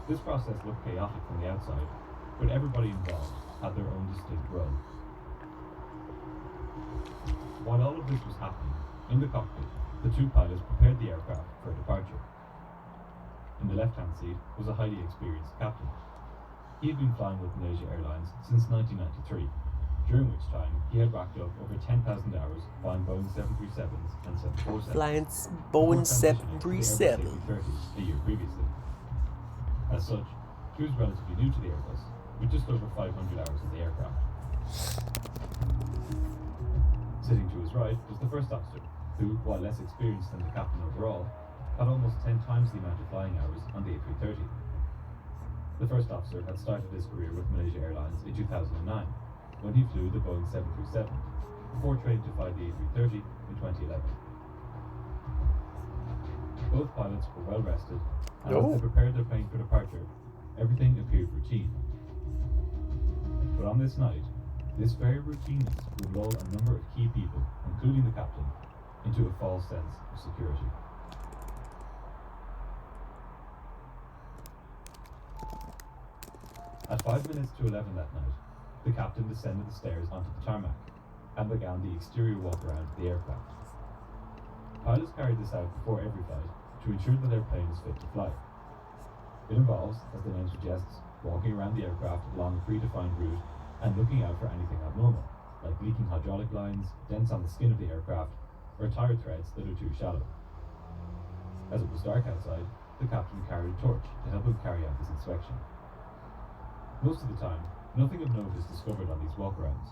This process looked chaotic from the outside, but everybody involved had their own distinct role. While all of this was happening, in the cockpit, the two pilots prepared the aircraft for departure. In the left-hand seat was a highly experienced captain. He had been flying with Malaysia Airlines since 1993, during which time he had racked up over 10,000 hours flying Boeing 737s and 747s. Flying Boeing 737. A year previously. As such, he was relatively new to the Airbus, with just over 500 hours in the aircraft. Sitting to his right was the first officer, who, while less experienced than the captain overall, had almost 10 times the amount of flying hours on the A330. The first officer had started his career with Malaysia Airlines in 2009, when he flew the Boeing 737, before training to fly the A330 in 2011. Both pilots were well rested, and as they prepared their plane for departure, everything appeared routine. But on this night, this very routineness would lull a number of key people, including the captain, into a false sense of security. At 5 minutes to 11 that night, the captain descended the stairs onto the tarmac and began the exterior walk around the aircraft. Pilots carried this out before every flight to ensure that their plane is fit to fly. It involves, as the name suggests, walking around the aircraft along a predefined route and looking out for anything abnormal, like leaking hydraulic lines, dents on the skin of the aircraft, or tire threads that are too shallow. As it was dark outside, the captain carried a torch to help him carry out this inspection. Most of the time, nothing of note is discovered on these walkarounds,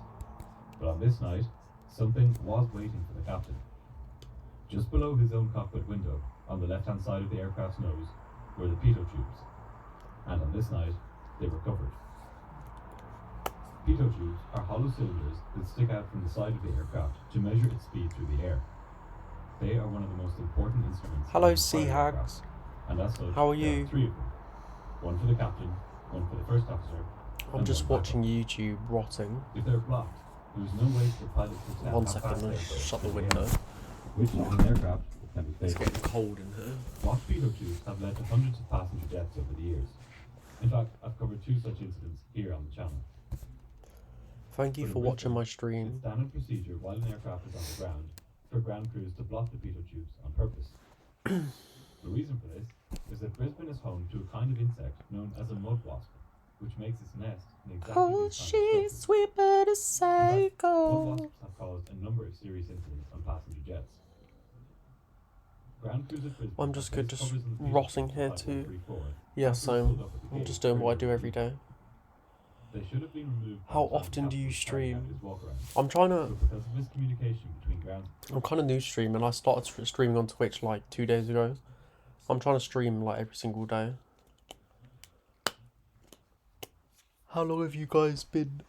but on this night, something was waiting for the captain. Just below his own cockpit window, on the left-hand side of the aircraft's nose, were the pitot tubes, and on this night, they were covered. Pitot tubes are hollow cylinders that stick out from the side of the aircraft to measure its speed through the air. They are one of the most important instruments. Hello, Sea Hags. And as such, How are there you? 3 of them. One for the captain, one for the first officer. I'm just watching YouTube rotting. If they're blocked, there is no way for the pilot to tell 1 how second, fast I'll they just are shut the going window. which in an aircraft can be It's fatal. getting cold in here. Blocked pitot tubes have led to hundreds of passenger deaths over the years. In fact, I've covered 2 such incidents here on the channel. Thank you for watching my stream. It's standard procedure while an aircraft is on the ground for ground crews to block the pitot tubes on purpose. The reason for this is that Brisbane is home to a kind of insect known as a mud wasp, which makes its nest in exactly Oh, this kind of she's sweet but a mud psycho. wasps have caused a number of serious incidents on passenger jets. Ground crews at Brisbane I'm just have good, placed just covers on the pitot rotting tubes here like too. 134 Yeah, after so it's pulled up at the I'm gate just doing what I do earlier every this day. They should have been removed by How the time often do you captain carried out stream? his walk-around. I'm trying to. But because of miscommunication between ground I'm kind of new streaming. I started streaming on Twitch like 2 days ago. I'm trying to stream like every single day. How long have you guys been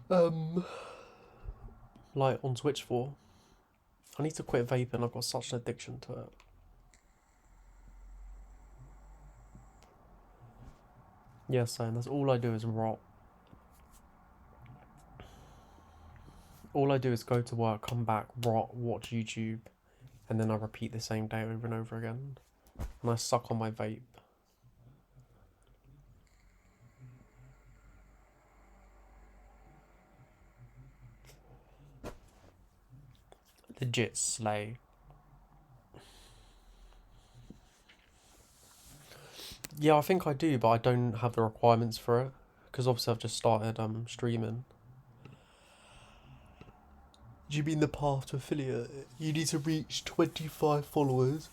like on Twitch for? I need to quit vaping. I've got such an addiction to it. Yeah, Sam, that's all I do is rot. All I do is go to work, come back, rot, watch YouTube, and then I repeat the same day over and over again. And I suck on my vape. Legit slay. Yeah, I think I do, but I don't have the requirements for it. Because obviously I've just started streaming. Do you mean the path to affiliate? You need to reach 25 followers.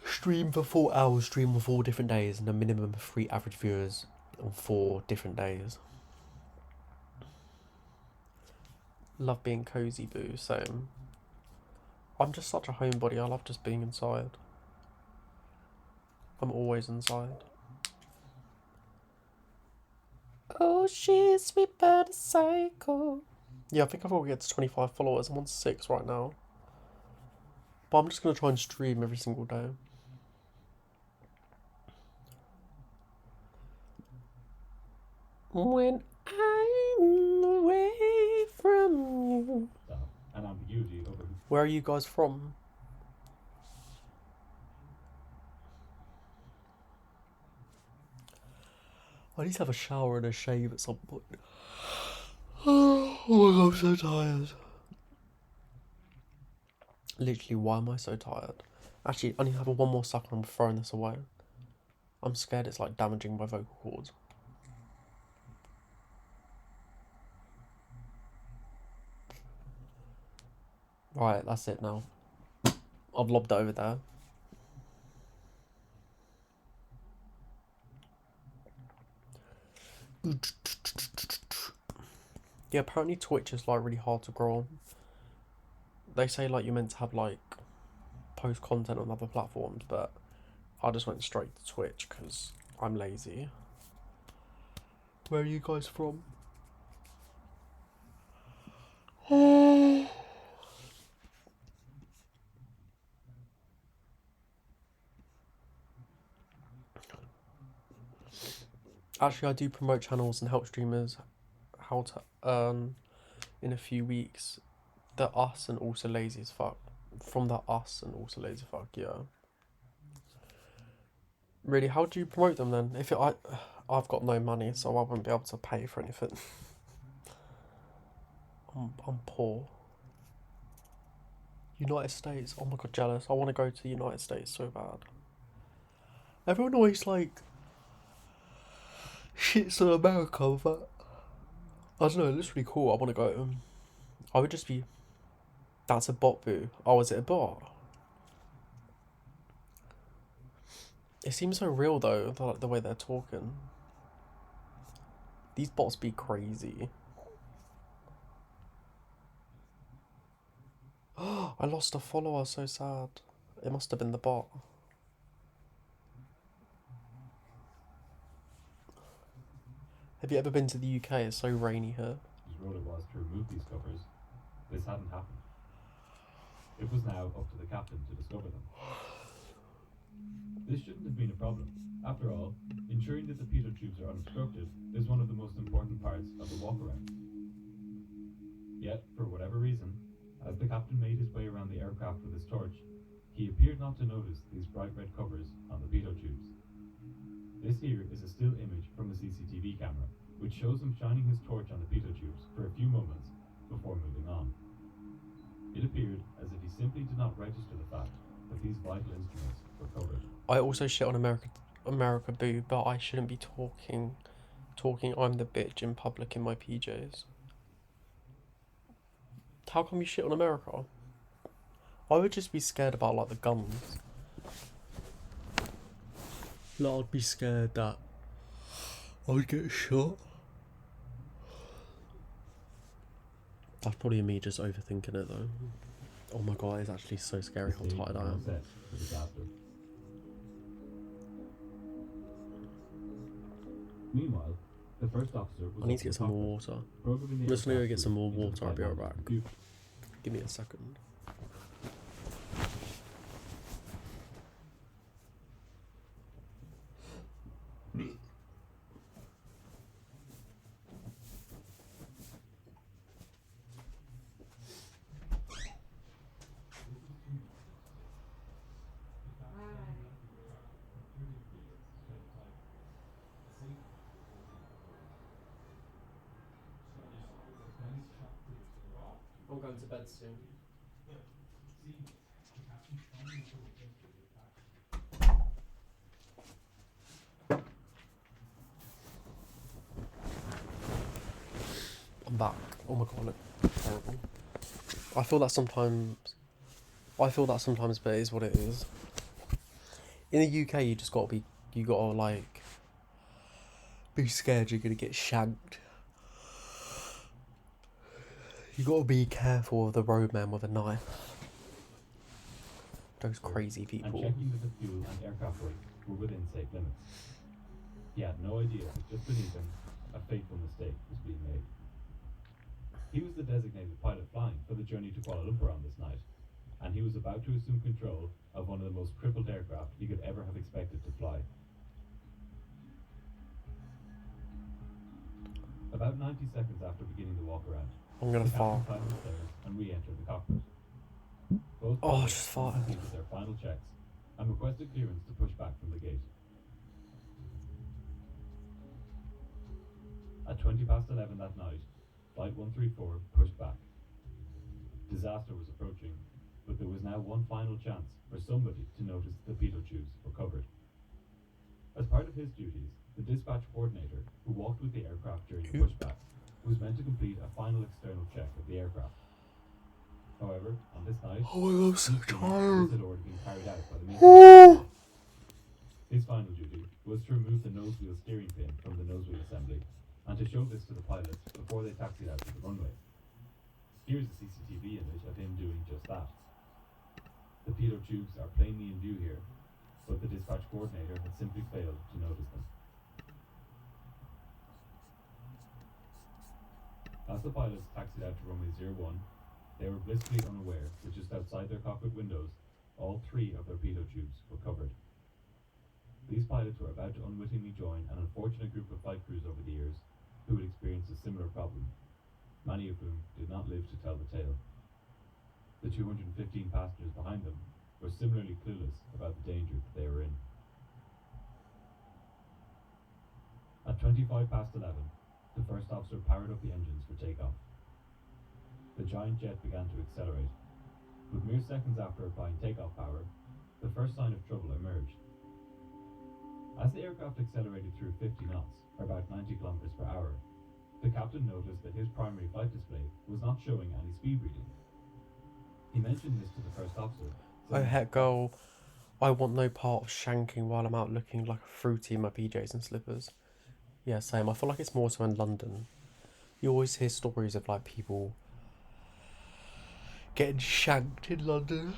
Stream for 4 hours, stream on 4 different days, and a minimum of 3 average viewers on 4 different days. Love being cozy, boo, so I'm just such a homebody. I love just being inside. I'm always inside. Oh, she's sweet but a psycho. Yeah, I think I've got to get to 25 followers. I'm on 6 right now. But I'm just going to try and stream every single day. When I'm away from you. and ambiguity over who Where are you guys from? I need to have a shower and a shave at some point. Oh my god, I'm so tired. Literally, why am I so tired? Actually, I need to have one more suck and I'm throwing this away. I'm scared it's like damaging my vocal cords. Right, that's it now. I've lobbed it over there. Yeah, apparently Twitch is like really hard to grow on. They say like you're meant to have like post content on other platforms, but I just went straight to Twitch because I'm lazy. Where are you guys from? Actually, I do promote channels and help streamers how to earn in a few weeks. The Us and Also Lazy as Fuck. From the Us and Also Lazy Fuck, yeah. Really, how do you promote them then? I've got no money, so I wouldn't be able to pay for anything. I'm poor. United States, oh my god, jealous. I want to go to the United States so bad. Everyone always like shits on America, but I don't know, it looks really cool. I want to go. I would just be. That's a bot, boo. Oh, is it a bot? It seems so real though, the way they're talking. These bots be crazy. I lost a follower, so sad. It must have been the bot. Have you ever been to the UK? It's so rainy here. Whose role it was to remove these covers, this hadn't happened. It was now up to the captain to discover them. This shouldn't have been a problem. After all, ensuring that the pitot tubes are unobstructed is one of the most important parts of the walk-around. Yet, for whatever reason, as the captain made his way around the aircraft with his torch, he appeared not to notice these bright red covers on the pitot tubes. This here is a still image from the CCTV camera, which shows him shining his torch on the pitot tubes for a few moments before moving on. It appeared as if he simply did not register the fact that these vital instruments were covered. I also shit on America boo, but I shouldn't be talking I'm the bitch in public in my PJs. How come you shit on America? I would just be scared about like the guns. Like, I'd be scared that I would get shot. That's probably me just overthinking it though. Oh my god, it's actually so scary how tired I am. Meanwhile, the first officer was I need to get some more water. I'm just gonna go get some more water, I'll be right back. Give me a second. I'm going to bed soon. I'm back. Oh my god, look terrible. I feel that sometimes, but it is what it is. In the UK, you gotta like, be scared you're gonna get shagged. You gotta be careful of the roadman with a knife. Those crazy people. And checking that the fuel and aircraft weight were within safe limits. He had no idea that just beneath him, a fateful mistake was being made. He was the designated pilot flying for the journey to Kuala Lumpur on this night, and he was about to assume control of one of the most crippled aircraft he could ever have expected to fly. About 90 seconds after beginning the walk around, I'm gonna fall. climbed the stairs and re-entered the cockpit. Both Oh, pilots just farted. completed their final checks and requested clearance to push back from the gate. At 11:20 that night, Flight 134 pushed back. Disaster was approaching, but there was now one final chance for somebody to notice the pitot tubes were covered. As part of his duties, the dispatch coordinator, who walked with the aircraft during the pushback, was meant to complete a final external check of the aircraft. However, on this night, Oh my God, I'm so tired. this had already been carried out by the maintenance. His final duty was to remove the nose wheel steering pin from the nose wheel assembly and to show this to the pilots before they taxied out to the runway. Here's a CCTV image of him doing just that. The pitot tubes are plainly in view here, but the dispatch coordinator had simply failed to notice them. As the pilots taxied out to runway 01, they were blissfully unaware that just outside their cockpit windows, all 3 of their pitot tubes were covered. These pilots were about to unwittingly join an unfortunate group of flight crews over the years who had experienced a similar problem, many of whom did not live to tell the tale. The 215 passengers behind them were similarly clueless about the danger that they were in. At 11:25, the first officer powered up the engines for takeoff. The giant jet began to accelerate, but mere seconds after applying takeoff power, the first sign of trouble emerged. As the aircraft accelerated through 50 knots, or about 90 kilometers per hour, the captain noticed that his primary flight display was not showing any speed reading. He mentioned this to the first officer. Oh heck, girl. I want no part of shanking while I'm out looking like a fruity in my PJs and slippers. Yeah, same. I feel like it's more so in London. You always hear stories of like people getting shanked in London.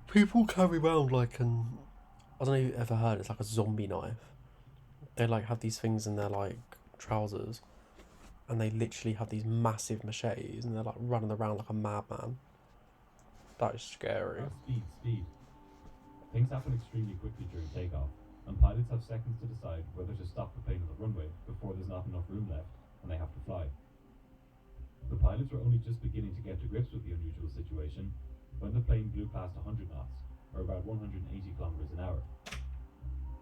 People carry around like an... I don't know if you've ever heard, it's like a zombie knife. They like have these things in their like trousers, and they literally have these massive machetes, and they're like running around like a madman. That is scary. Speed. Things happen extremely quickly during takeoff, and pilots have seconds to decide whether to stop the plane on the runway before there's not enough room left and they have to fly. The pilots were only just beginning to get to grips with the unusual situation when the plane blew past 100 knots, or about 180 kilometers an hour.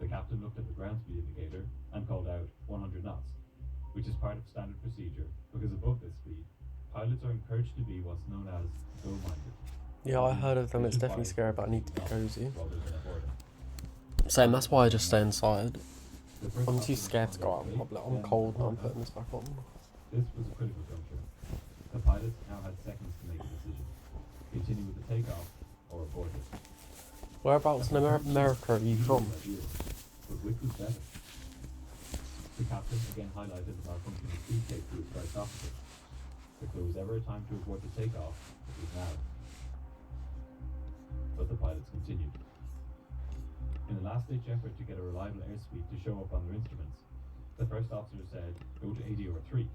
The captain looked at the ground speed indicator and called out 100 knots, which is part of standard procedure because above this speed, pilots are encouraged to be what's known as go-minded. Yeah, I heard of them. It's definitely scary, but I need to be cozy. Same, that's why I just stay inside. I'm too scared to go out in public. I'm cold now, I'm putting this back on. This was a critical juncture. The pilots now had seconds to make a decision. Continue with the takeoff or abort it. Whereabouts in America are you from? But which was better? The captain again highlighted the malfunctioning speed tape to his first officer. If there was ever a time to abort the takeoff, it was now. But the pilots continued. In a last-ditch effort to get a reliable airspeed to show up on their instruments, the first officer said, go to 80 or 3.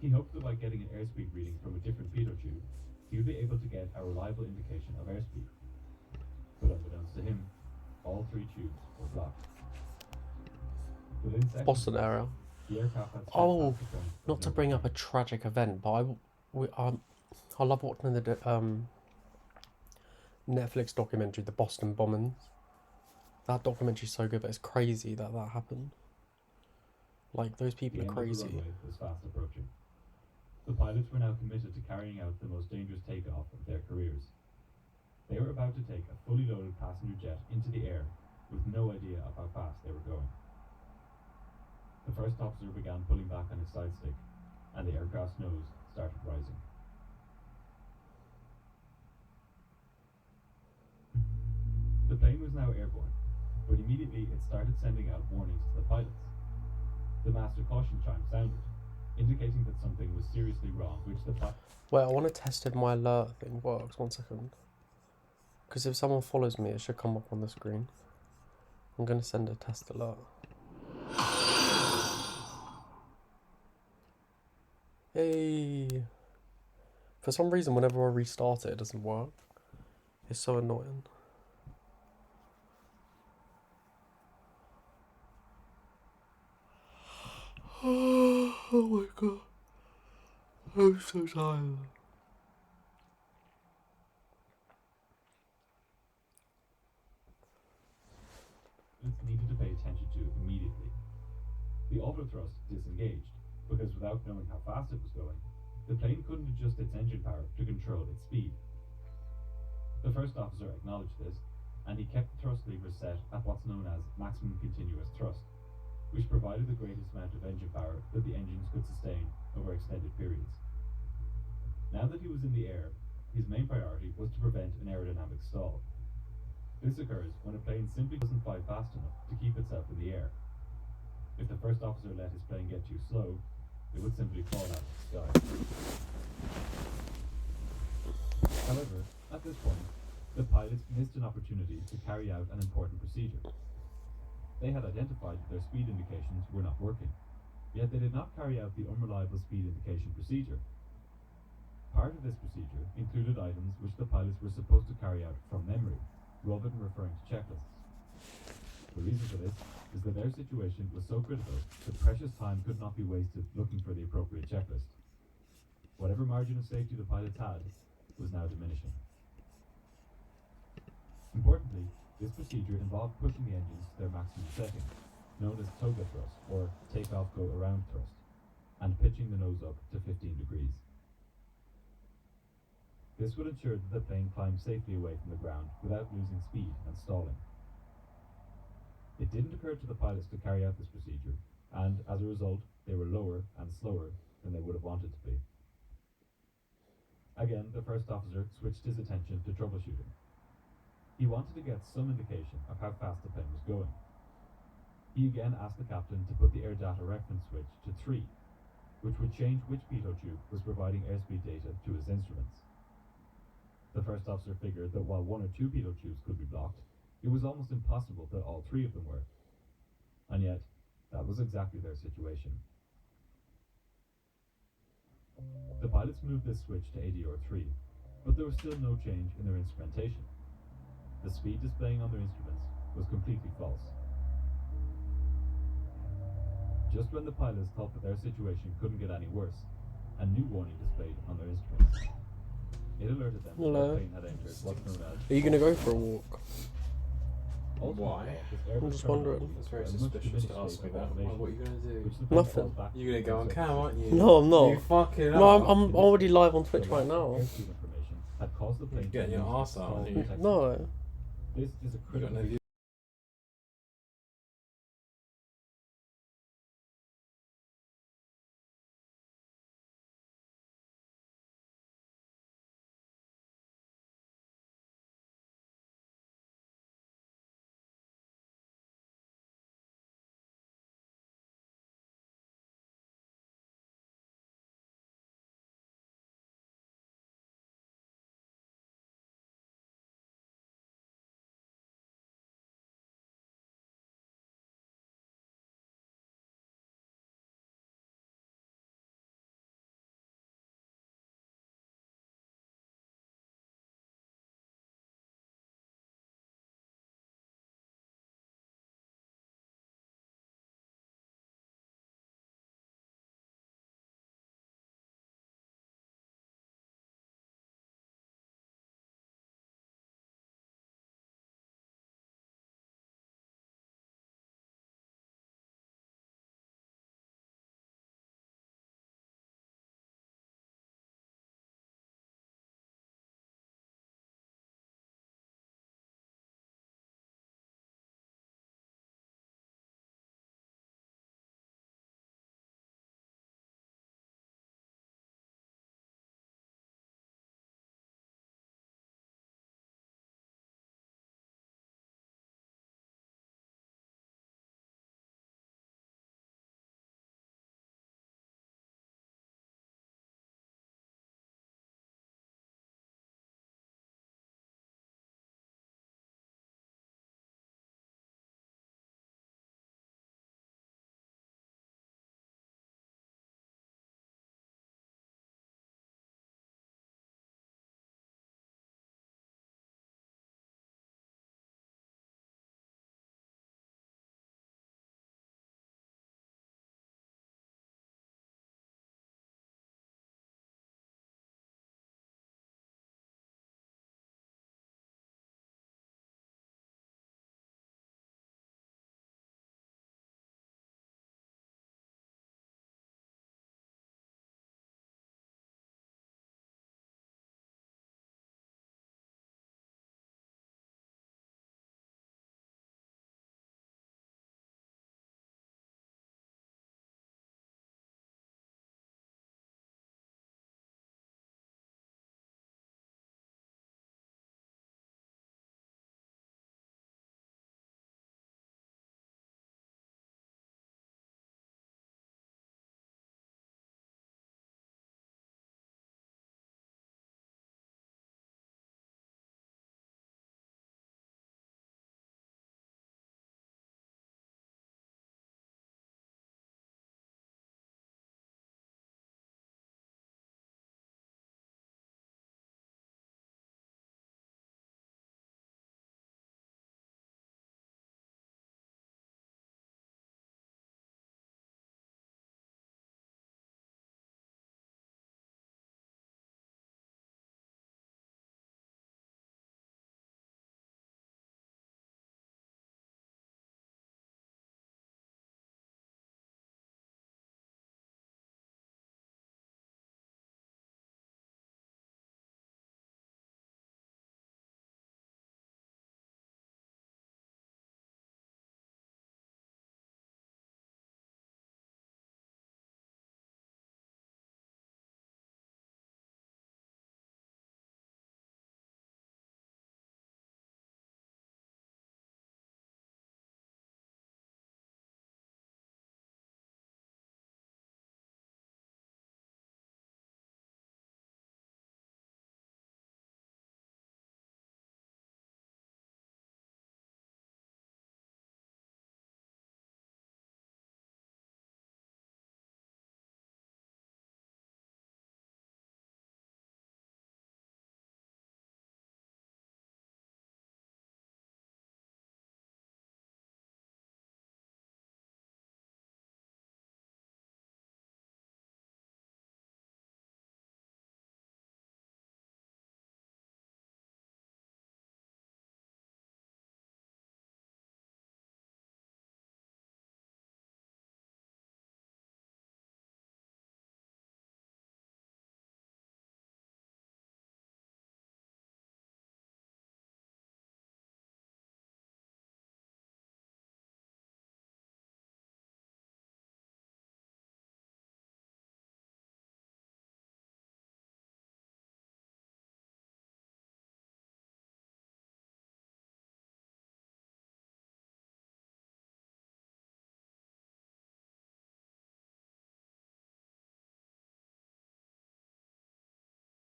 He hoped that by getting an airspeed reading from a different pitot tube, he would be able to get a reliable indication of airspeed. But unbeknownst to him, all 3 tubes were blocked. Within seconds, Boston area. the aircraft had Oh, not to bring up a tragic event, but I love watching the Netflix documentary, The Boston Bombings. That documentary is so good, but it's crazy that that happened. Like, those people The are end of the crazy. runway was fast approaching. The pilots were now committed to carrying out the most dangerous takeoff of their careers. They were about to take a fully loaded passenger jet into the air with no idea of how fast they were going. The first officer began pulling back on his side stick, and the aircraft's nose started rising. The plane was now airborne, but immediately it started sending out warnings to the pilots. The master caution chime sounded, indicating that something was seriously wrong, which the pilot... Wait, I want to test if my alert thing works. 1 second. Because if someone follows me, it should come up on the screen. I'm going to send a test alert. Hey! For some reason, whenever I restart it, it doesn't work. It's so annoying. Oh my god. I'm so tired. needed to pay attention to immediately. The autothrust disengaged, because without knowing how fast it was going, the plane couldn't adjust its engine power to control its speed. The first officer acknowledged this, and he kept the thrust levers set at what's known as maximum continuous thrust, which provided the greatest amount of engine power that the engines could sustain over extended periods. Now that he was in the air, his main priority was to prevent an aerodynamic stall. This occurs when a plane simply doesn't fly fast enough to keep itself in the air. If the first officer let his plane get too slow, it would simply fall out of the sky. However, at this point, the pilots missed an opportunity to carry out an important procedure. They had identified that their speed indications were not working, yet they did not carry out the unreliable speed indication procedure. Part of this procedure included items which the pilots were supposed to carry out from memory, rather than referring to checklists. The reason for this is that their situation was so critical that precious time could not be wasted looking for the appropriate checklist. Whatever margin of safety the pilots had was now diminishing. Importantly, this procedure involved pushing the engines to their maximum setting, known as toga thrust, or take-off-go-around thrust, and pitching the nose up to 15 degrees. This would ensure that the plane climbed safely away from the ground without losing speed and stalling. It didn't occur to the pilots to carry out this procedure, and as a result, they were lower and slower than they would have wanted to be. Again, the first officer switched his attention to troubleshooting. He wanted to get some indication of how fast the plane was going. He again asked the captain to put the air data reference switch to 3, which would change which pitot tube was providing airspeed data to his instruments. The first officer figured that while 1 or 2 pitot tubes could be blocked, it was almost impossible that all 3 of them were. And yet, that was exactly their situation. The pilots moved this switch to ADR 3, but there was still no change in their instrumentation. The speed displaying on their instruments was completely false. Just when the pilots thought that their situation couldn't get any worse, a new warning displayed on their instruments. It alerted them that their plane had entered what's known as... Are you going to go for a walk? Why? I'm just wondering. It's very suspicious to ask me that. What are you going to do? Nothing. You're going to go on cam, aren't you? No, I'm not. You fucking No, I'm already live on Twitch right now. You're getting your arse out, aren't you? No. This is a critical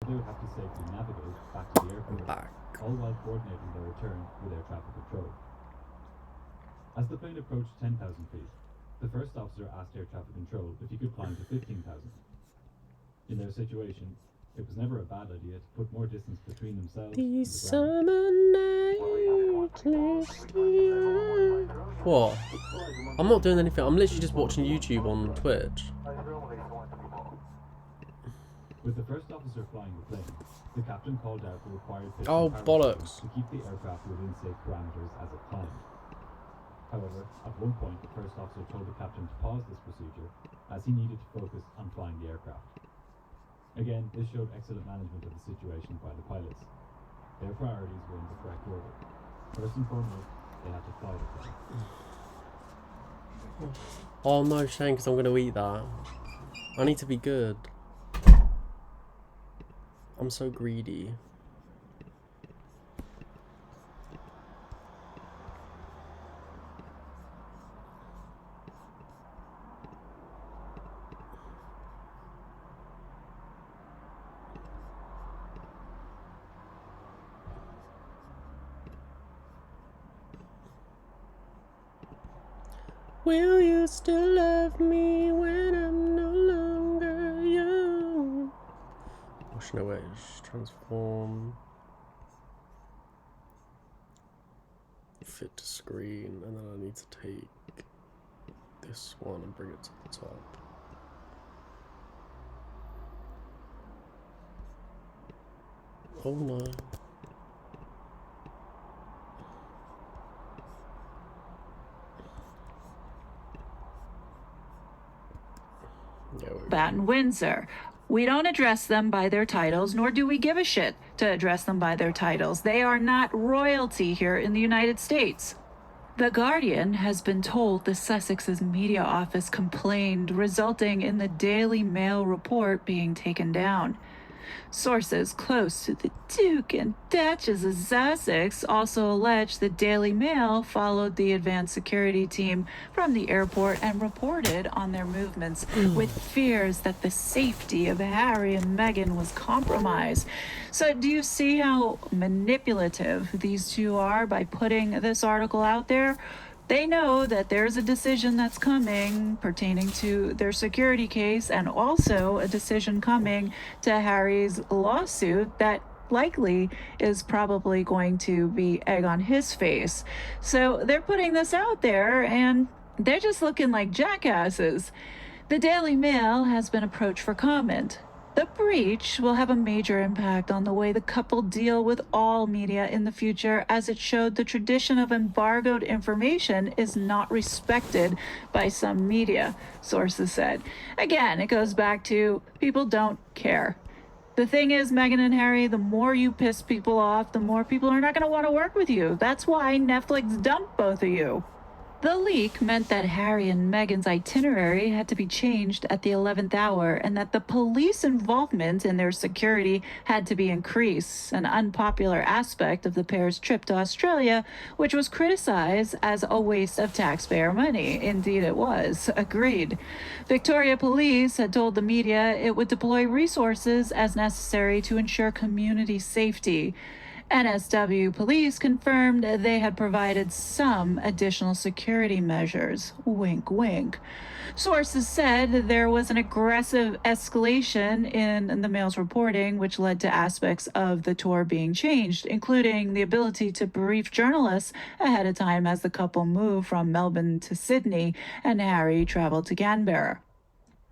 They would have to safely navigate back to the airport, all while coordinating their return with air traffic control. As the plane approached 10,000 feet, the first officer asked air traffic control if he could climb to 15,000. In their situation, it was never a bad idea to put more distance between themselves and These the ground. summer nights last year. What? I'm not doing anything. I'm literally just watching YouTube on Twitch. With the first officer flying the plane, the captain called out the required pitch Oh, and power bollocks. to keep the aircraft within safe parameters as it climbed. However, at one point, the first officer told the captain to pause this procedure as he needed to focus on flying the aircraft. Again, this showed excellent management of the situation by the pilots. Their priorities were in the correct order. First and foremost, they had to fly the plane. Oh no, Shane, because I'm going to eat that. I need to be good. I'm so greedy. Will you still love me when I'm no longer young? Washing away, transform, fit to screen, and then I need to take this one and bring it to the top. Oh no. Bat and Windsor. We don't address them by their titles, nor do we give a shit to address them by their titles. They are not royalty here in the United States. The Guardian has been told the Sussex's media office complained, resulting in the Daily Mail report being taken down. Sources close to the Duke and Duchess of Sussex also allege the Daily Mail followed the advanced security team from the airport and reported on their movements with fears that the safety of Harry and Meghan was compromised. So do you see how manipulative these two are by putting this article out there? They know that there's a decision that's coming pertaining to their security case and also a decision coming to Harry's lawsuit that likely is probably going to be egg on his face. So they're putting this out there and they're just looking like jackasses. The Daily Mail has been approached for comment. The breach will have a major impact on the way the couple deal with all media in the future, as it showed the tradition of embargoed information is not respected by some media, sources said. Again, it goes back to people don't care. The thing is, Meghan and Harry, the more you piss people off, the more people are not going to want to work with you. That's why Netflix dumped both of you. The leak meant that Harry and Meghan's itinerary had to be changed at the 11th hour and that the police involvement in their security had to be increased, an unpopular aspect of the pair's trip to Australia, which was criticized as a waste of taxpayer money. Indeed it was. Agreed. Victoria Police had told the media it would deploy resources as necessary to ensure community safety. NSW police confirmed they had provided some additional security measures. Wink, wink. Sources said there was an aggressive escalation in the Mail's reporting, which led to aspects of the tour being changed, including the ability to brief journalists ahead of time as the couple moved from Melbourne to Sydney and Harry traveled to Canberra.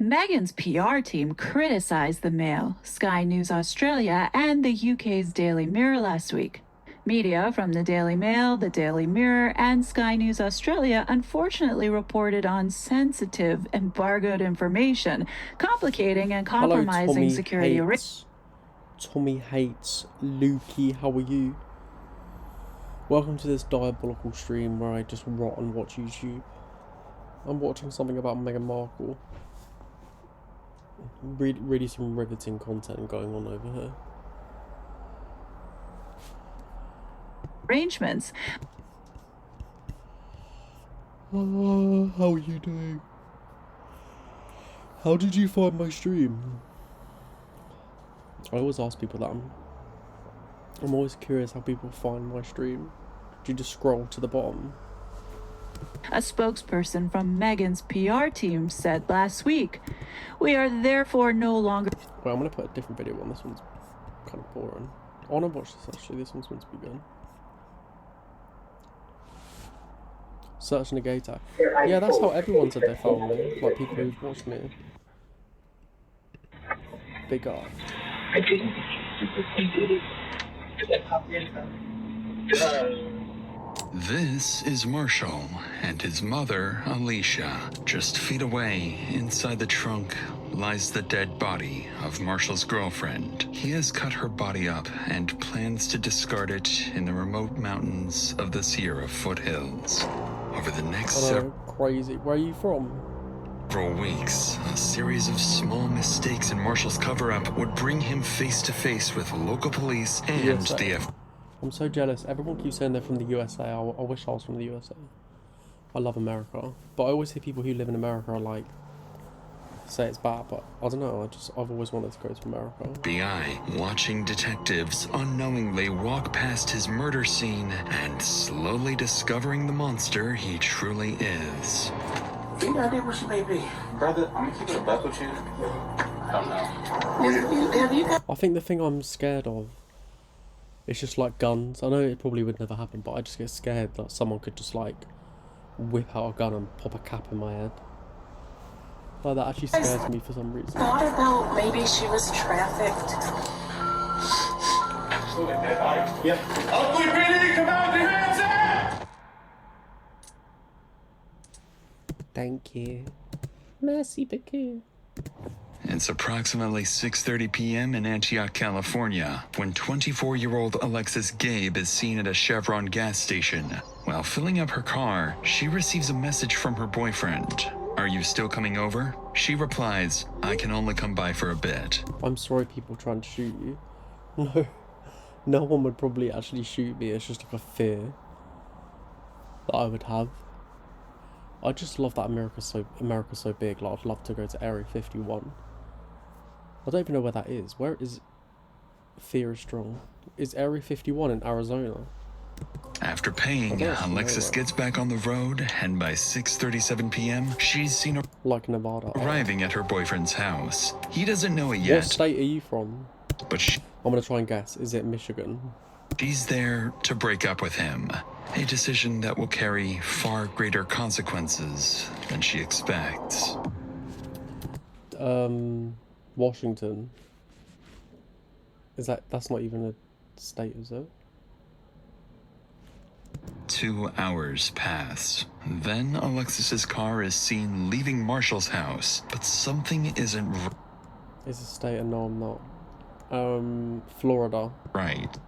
Meghan's PR team criticized the Mail, Sky News Australia, and the UK's Daily Mirror last week. Media from the Daily Mail, the Daily Mirror, and Sky News Australia unfortunately reported on sensitive, embargoed information, complicating and compromising security risks. Tommy hates Lukey. How are you? Welcome to this diabolical stream where I just rot and watch YouTube. I'm watching something about Meghan Markle. Really some riveting content going on over here. Arrangements. How are you doing? How did you find my stream? I always ask people that. I'm always curious how people find my stream. Do you just scroll to the bottom? A spokesperson from Meghan's PR team said last week, "We are therefore no longer..." Well, I'm going to put a different video on. This one's kind of boring. I want to watch this actually. This one's meant to be good. Search Negator. Yeah, that's how everyone said they found me. Like people who watched me. Big up. This is Marshall and his mother, Alicia. Just feet away, inside the trunk, lies the dead body of Marshall's girlfriend. He has cut her body up and plans to discard it in the remote mountains of the Sierra foothills. Over the next crazy. Where are you from? several weeks, a series of small mistakes in Marshall's cover-up would bring him face to face with local police and USA. the FBI. I'm so jealous. Everyone keeps saying they're from the USA. I wish I was from the USA. I love America, but I always hear people who live in America are like say it's bad, but I don't know. I've always wanted to go to America. FBI watching detectives unknowingly walk past his murder scene and slowly discovering the monster he truly is. Any idea where she may be? Brother, I'm gonna keep it a buck with you. I don't know. I think the thing I'm scared of is just like guns. I know it probably would never happen, but I just get scared that someone could just like whip out a gun and pop a cap in my head. Like that actually scares me for some reason. Thought about maybe she was trafficked. Yep. Oakley PD, come out with your hands up! Thank you. Merci beaucoup. It's approximately 6:30 p.m. in Antioch, California, when 24-year-old Alexis Gabe is seen at a Chevron gas station. While filling up her car, she receives a message from her boyfriend. "Are you still coming over?" She replies, "I can only come by for a bit." I'm sorry people trying to shoot you. No. No one would probably actually shoot me. It's just like a fear that I would have. I just love that America's so big. Like I'd love to go to Area 51. I don't even know where that is. Where is Fear is Strong? Is Area 51 in Arizona? After paying, Alexis gets back on the road, and by 6:37 p.m., she's seen like Nevada arriving at her boyfriend's house. He doesn't know it yet. What state are you from? But I'm gonna try and guess. Is it Michigan? She's there to break up with him. A decision that will carry far greater consequences than she expects. Washington. That's not even a state, is it? 2 hours pass. Then Alexis's car is seen leaving Marshall's house, but something isn't It's a state and no, I'm not. Florida. right.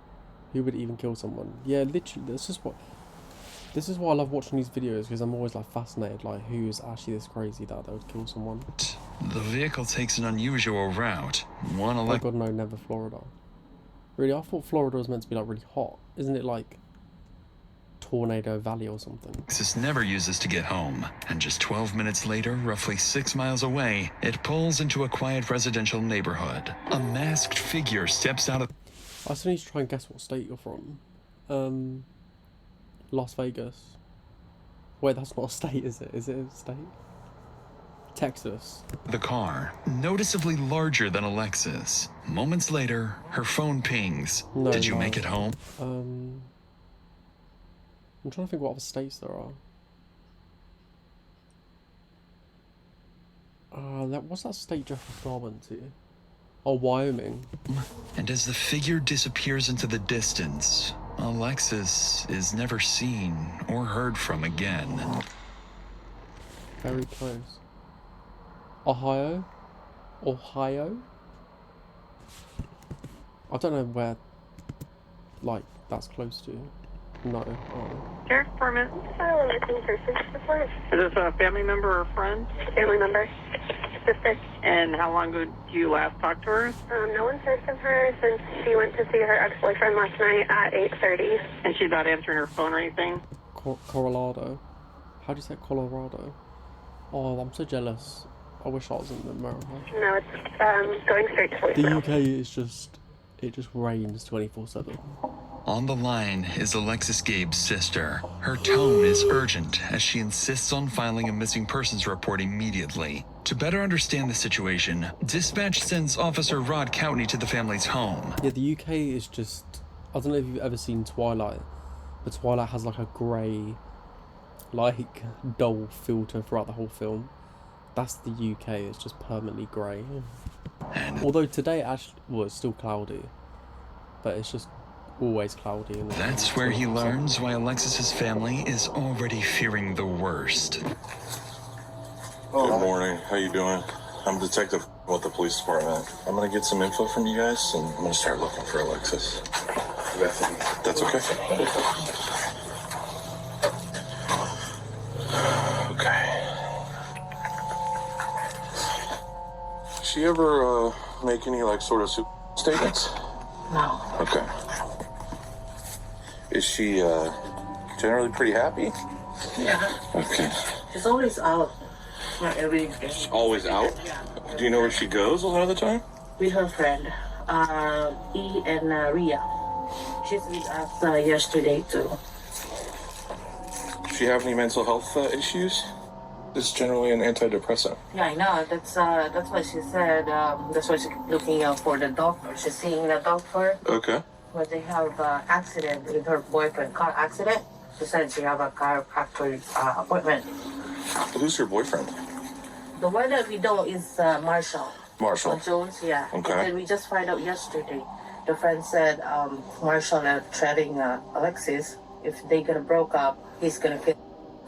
Who would even kill someone? Yeah, literally, this is why I love watching these videos, because I'm always like fascinated, like who is actually this crazy that they would kill someone. The vehicle takes an unusual route. Oh god, no, never Florida. Really, I thought Florida was meant to be like really hot. Isn't it like Tornado Valley or something? Alexis never uses to get home, and just 12 minutes later, roughly 6 miles away, it pulls into a quiet residential neighborhood. A masked figure steps out of... I still need to try and guess what state you're from. Las Vegas. Wait, that's not a state, is it? Is it a state? Texas. The car, noticeably larger than Alexis. Moments later, her phone pings. No, Did you no. make it home? I'm trying to think what other states there are. What's that state Jeffrey Star went to? Oh, Wyoming. And as the figure disappears into the distance, Alexis is never seen or heard from again. Very close. Ohio? Ohio? I don't know where, like, that's close to. No. Oh. Sheriff Department. Missing persons report. Is this a family member or friend? Family member. Sister. And how long ago did you last talk to her? No one's heard from her since she went to see her ex-boyfriend last night at 8:30. And she's not answering her phone or anything? Colorado. How do you say Colorado? Oh, I'm so jealous. I wish I was in America. No, it's going straight to voicemail. The UK is just, it just rains 24/7. On the line is Alexis Gabe's sister. Her tone is urgent as she insists on filing a missing persons report immediately. To better understand the situation, dispatch sends Officer Rod Coutney to the family's home. Yeah, the UK is just, I don't know if you've ever seen Twilight, but Twilight has like a grey, like, dull filter throughout the whole film. That's the UK, it's just permanently grey. Although today actually, well, it's still cloudy, but it's just always cloudy. And That's where he learns why Alexis's family is already fearing the worst. Good morning. How you doing? I'm a detective with the police department. I'm gonna get some info from you guys, and I'm gonna start looking for Alexis. That's okay. Okay. Does she ever make any like sort of statements? No. Okay. Is she generally pretty happy? Yeah. Okay. She's always out. Not every day. She's always out? Do you know where she goes a lot of the time? With her friend, E and Ria. She's with us yesterday too. Does she have any mental health issues? It's generally an antidepressant. Yeah, I know. That's what she said. That's why she's looking out for the doctor. She's seeing the doctor. Okay. When they have accident with her boyfriend, car accident. She said she have a chiropractor appointment. Who's her boyfriend? The one that we know is Marshall. Marshall. Jones, yeah. Okay. And then we just find out yesterday. The friend said Marshall threatening Alexis. If they gonna broke up, he's gonna kill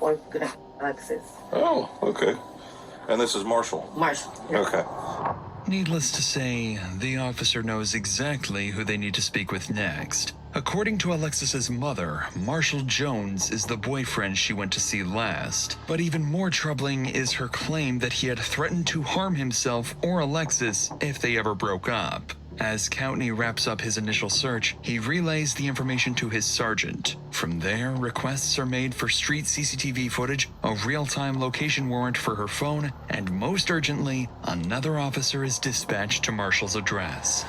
or gonna kill Alexis. Oh, okay. And this is Marshall? Marshall. Yeah. Okay. Needless to say, the officer knows exactly who they need to speak with next. According to Alexis's mother, Marshall Jones is the boyfriend she went to see last. But even more troubling is her claim that he had threatened to harm himself or Alexis if they ever broke up. As Coutney wraps up his initial search, he relays the information to his sergeant. From there, requests are made for street CCTV footage, a real-time location warrant for her phone, and most urgently, another officer is dispatched to Marshall's address.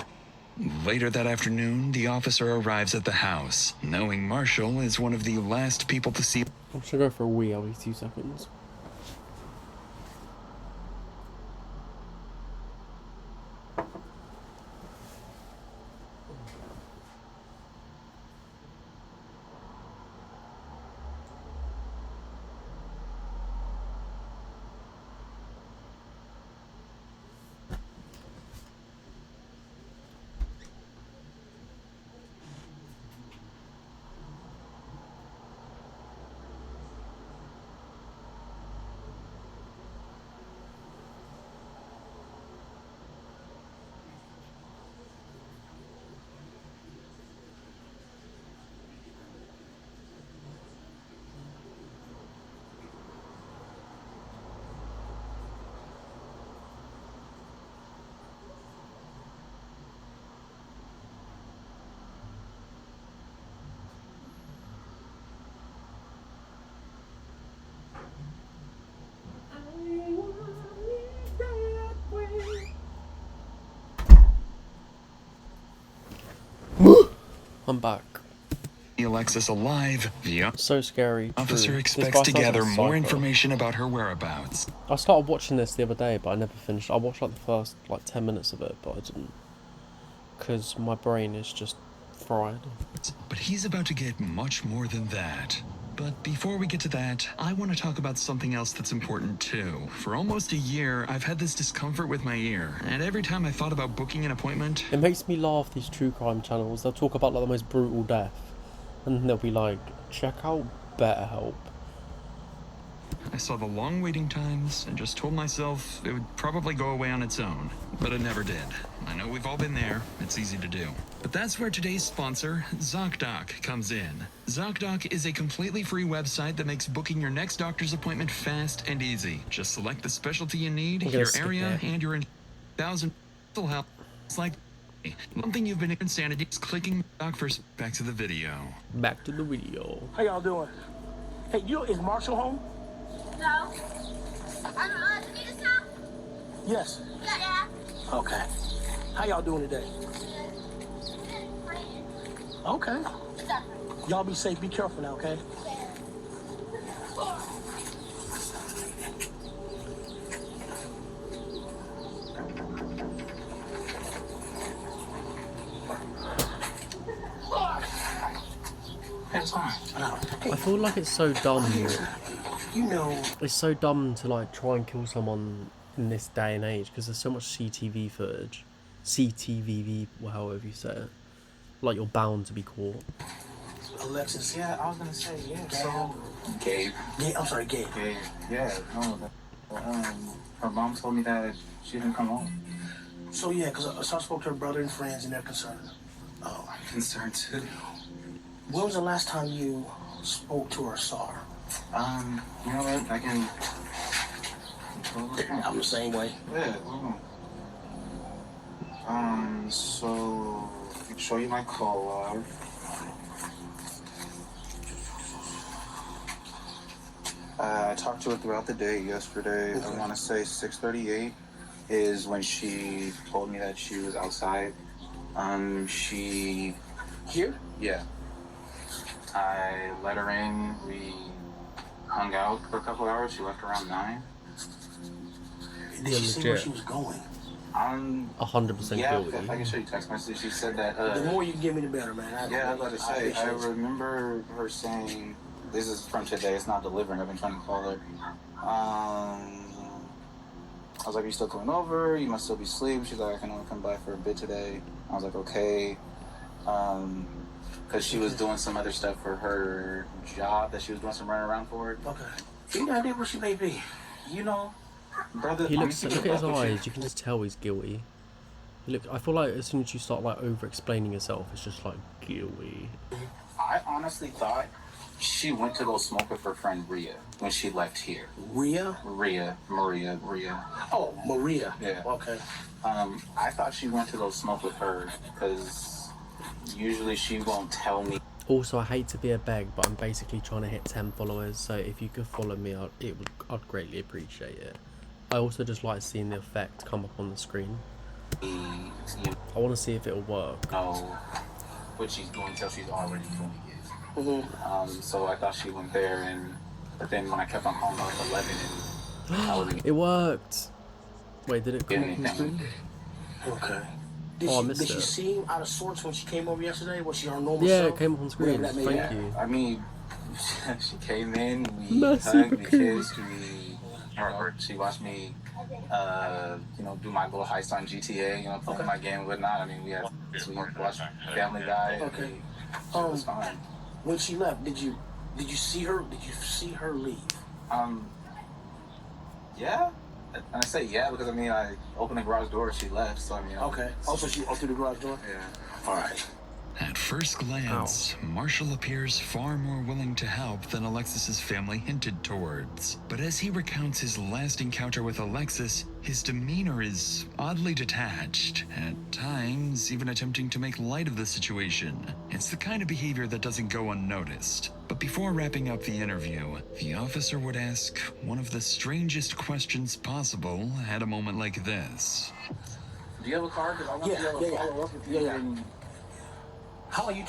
Later that afternoon, the officer arrives at the house, knowing Marshall is one of the last people to see. I'm just gonna go for a wee, I'll be 2 seconds. I'm back. Alexis alive. So scary. Officer True. expects to This guy sounds gather like a more psycho. information about her whereabouts. I started watching this the other day, but I never finished. I watched like the first 10 minutes of it, but I didn't, because my brain is just fried. But he's about to get much more than that. But before we get to that, I want to talk about something else that's important too. For almost a year, I've had this discomfort with my ear, and every time I thought about booking an appointment, It makes me laugh, these true crime channels. They'll talk about like the most brutal death, and they'll be like, check out BetterHelp. I saw the long waiting times and just told myself it would probably go away on its own. But it never did. I know we've all been there. It's easy to do. But that's where today's sponsor, ZocDoc, comes in. ZocDoc is a completely free website that makes booking your next doctor's appointment fast and easy. Just select the specialty you need, I'm gonna your skip area, that. and your mental health. It's like one thing you've been in insanity is clicking doc first. Back to the video. Back to the video. How y'all doing? Hey, is Marshall home? No. Yes. Okay. How y'all doing today? Okay. Y'all be safe. Be careful now, okay? I feel like it's so dumb. You know, it's so dumb to like try and kill someone in this day and age because there's so much CTV footage, CTVV, however you say it. Like you're bound to be caught. Alexis, yeah, I was gonna say, yeah. So, Gabe. I'm sorry, Gabe. Gabe. Yeah, no. Her mom told me that she didn't come home. So yeah, because I spoke to her brother and friends, and they're concerned. Oh, I'm concerned too. When was the last time you spoke to her or saw her? You know what? I can. I'm the same way. Yeah. So I can show you my call log. I talked to her throughout the day yesterday. Okay. I want to say 6:38 is when she told me that she was outside. She... Here? Yeah. I let her in. We hung out for a couple hours. She left around 9. Did she see where she was going? 100% yeah, guilty. I can show you text message. She said that... the more you give me, the better, man. I was about to say, I remember her saying... This is from today. It's not delivering. I've been trying to call her. I was like, are you still coming over? You must still be asleep. She's like, I can only come by for a bit today. I was like, okay. Because she was doing some other stuff for her job that she was doing some running around for. Okay. You got idea where she may be? You know, brother. He looks. Look at his eyes. You can just tell he's guilty. I feel like as soon as you start like over-explaining yourself, it's just like guilty. I honestly thought she went to go smoke with her friend Rhea when she left here. Maria. Oh, Maria. Yeah. Okay. I thought she went to go smoke with her because usually she won't tell me. Also, I hate to be a beg, but I'm basically trying to hit 10 followers. So if you could follow me, I'd greatly appreciate it. I also just like seeing the effect come up on the screen. I want to see if it'll work. Know what she's doing until she's already doing it. Mm-hmm. So I thought she went there, but then when I kept on calling her at 11, and I wasn't It worked. Wait, did it come up on the screen? Okay. Did she seem out of sorts when she came over yesterday? Was she her normal Yeah, self? it came up on screen. Thank you. I mean, she came in, we hugged, we kissed, she watched me, do my little heist on GTA, play my game and whatnot. I mean, we watched Family Guy. Okay. It was fine. When she left, did you see her? Did you see her leave? Yeah. And I say yeah because I opened the garage door, she left. So Okay. Also, she opened the garage door. Yeah. All right. At first glance, Marshall appears far more willing to help than Alexis's family hinted towards. But as he recounts his last encounter with Alexis, his demeanor is oddly detached, at times even attempting to make light of the situation. It's the kind of behavior that doesn't go unnoticed. But before wrapping up the interview, the officer would ask one of the strangest questions possible at a moment like this. Do you have a car? Because I want to be able to follow up with you. Yeah. How long you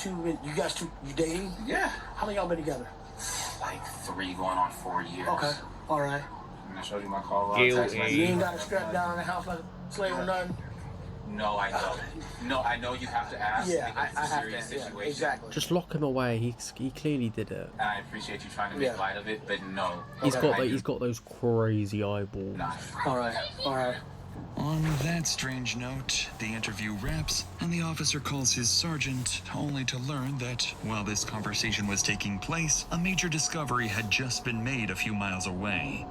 dating? Yeah. How long y'all been together? Like 3 going on 4 years. Okay. All right. And I showed you my call log. You ain't got to strap down in the house like a slave or nothing? No, I know. No, I know you have to ask. Yeah, because it's a serious situation. Yeah, exactly. Just lock him away. He clearly did it. And I appreciate you trying to make light of it, but no. He's got those crazy eyeballs. All right. On that strange note, the interview wraps, and the officer calls his sergeant, only to learn that, while this conversation was taking place, a major discovery had just been made a few miles away.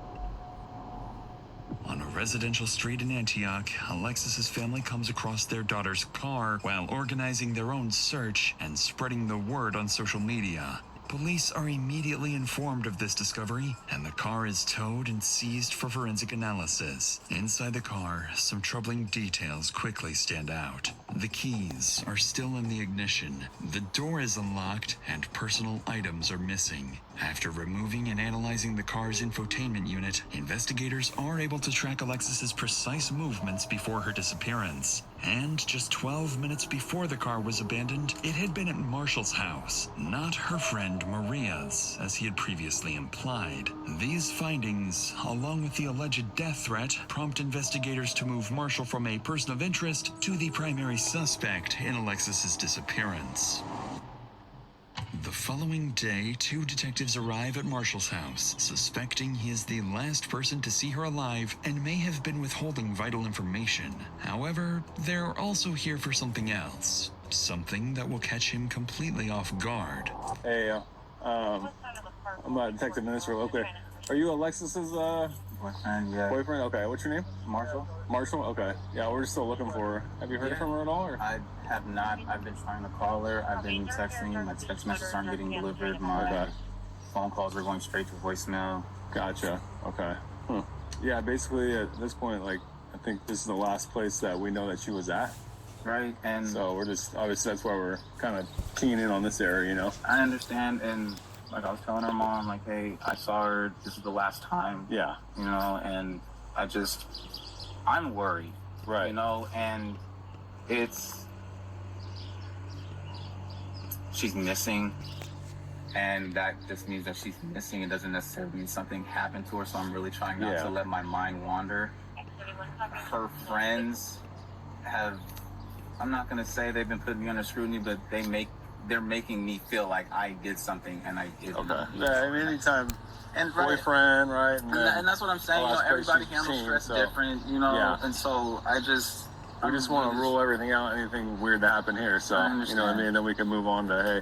On a residential street in Antioch, Alexis's family comes across their daughter's car while organizing their own search and spreading the word on social media. Police are immediately informed of this discovery, and the car is towed and seized for forensic analysis. Inside the car, some troubling details quickly stand out. The keys are still in the ignition, the door is unlocked, and personal items are missing. After removing and analyzing the car's infotainment unit, investigators are able to track Alexis's precise movements before her disappearance. And just 12 minutes before the car was abandoned, it had been at Marshall's house, not her friend Maria's, as he had previously implied. These findings, along with the alleged death threat, prompt investigators to move Marshall from a person of interest to the primary suspect in Alexis's disappearance. The following day, 2 detectives arrive at Marshall's house, suspecting he is the last person to see her alive and may have been withholding vital information. However, they're also here for something else. Something that will catch him completely off guard. Hey, I'm a detective minister. Okay. Are you Alexis's boyfriend? Yeah. Boyfriend? Okay. What's your name? Marshall. Marshall? Okay. Yeah, we're still looking for her. Have you heard from her at all? Or? I have not. I've been trying to call her. I've been texting. My text messages aren't getting delivered. My phone calls are going straight to voicemail. Gotcha. Okay. Yeah, basically at this point, like, I think this is the last place that we know that she was at. Right, and so we're just, obviously that's why we're kind of keying in on this area, you know? I understand, and like I was telling her mom, like, hey, I saw her, this is the last time. Yeah. You know, and I'm worried. Right. You know, and she's missing, and that just means that she's missing. It doesn't necessarily mean something happened to her, so I'm really trying not to let my mind wander. Her friends I'm not gonna say they've been putting me under scrutiny, but they're making me feel like I did something and I didn't. Okay. Yeah, I mean, anytime and boyfriend, right? And that's what I'm saying. You know, everybody handles stress different, you know, and so we just want to rule everything out, anything weird to happen here. So, you know what I mean? Then we can move on to, hey,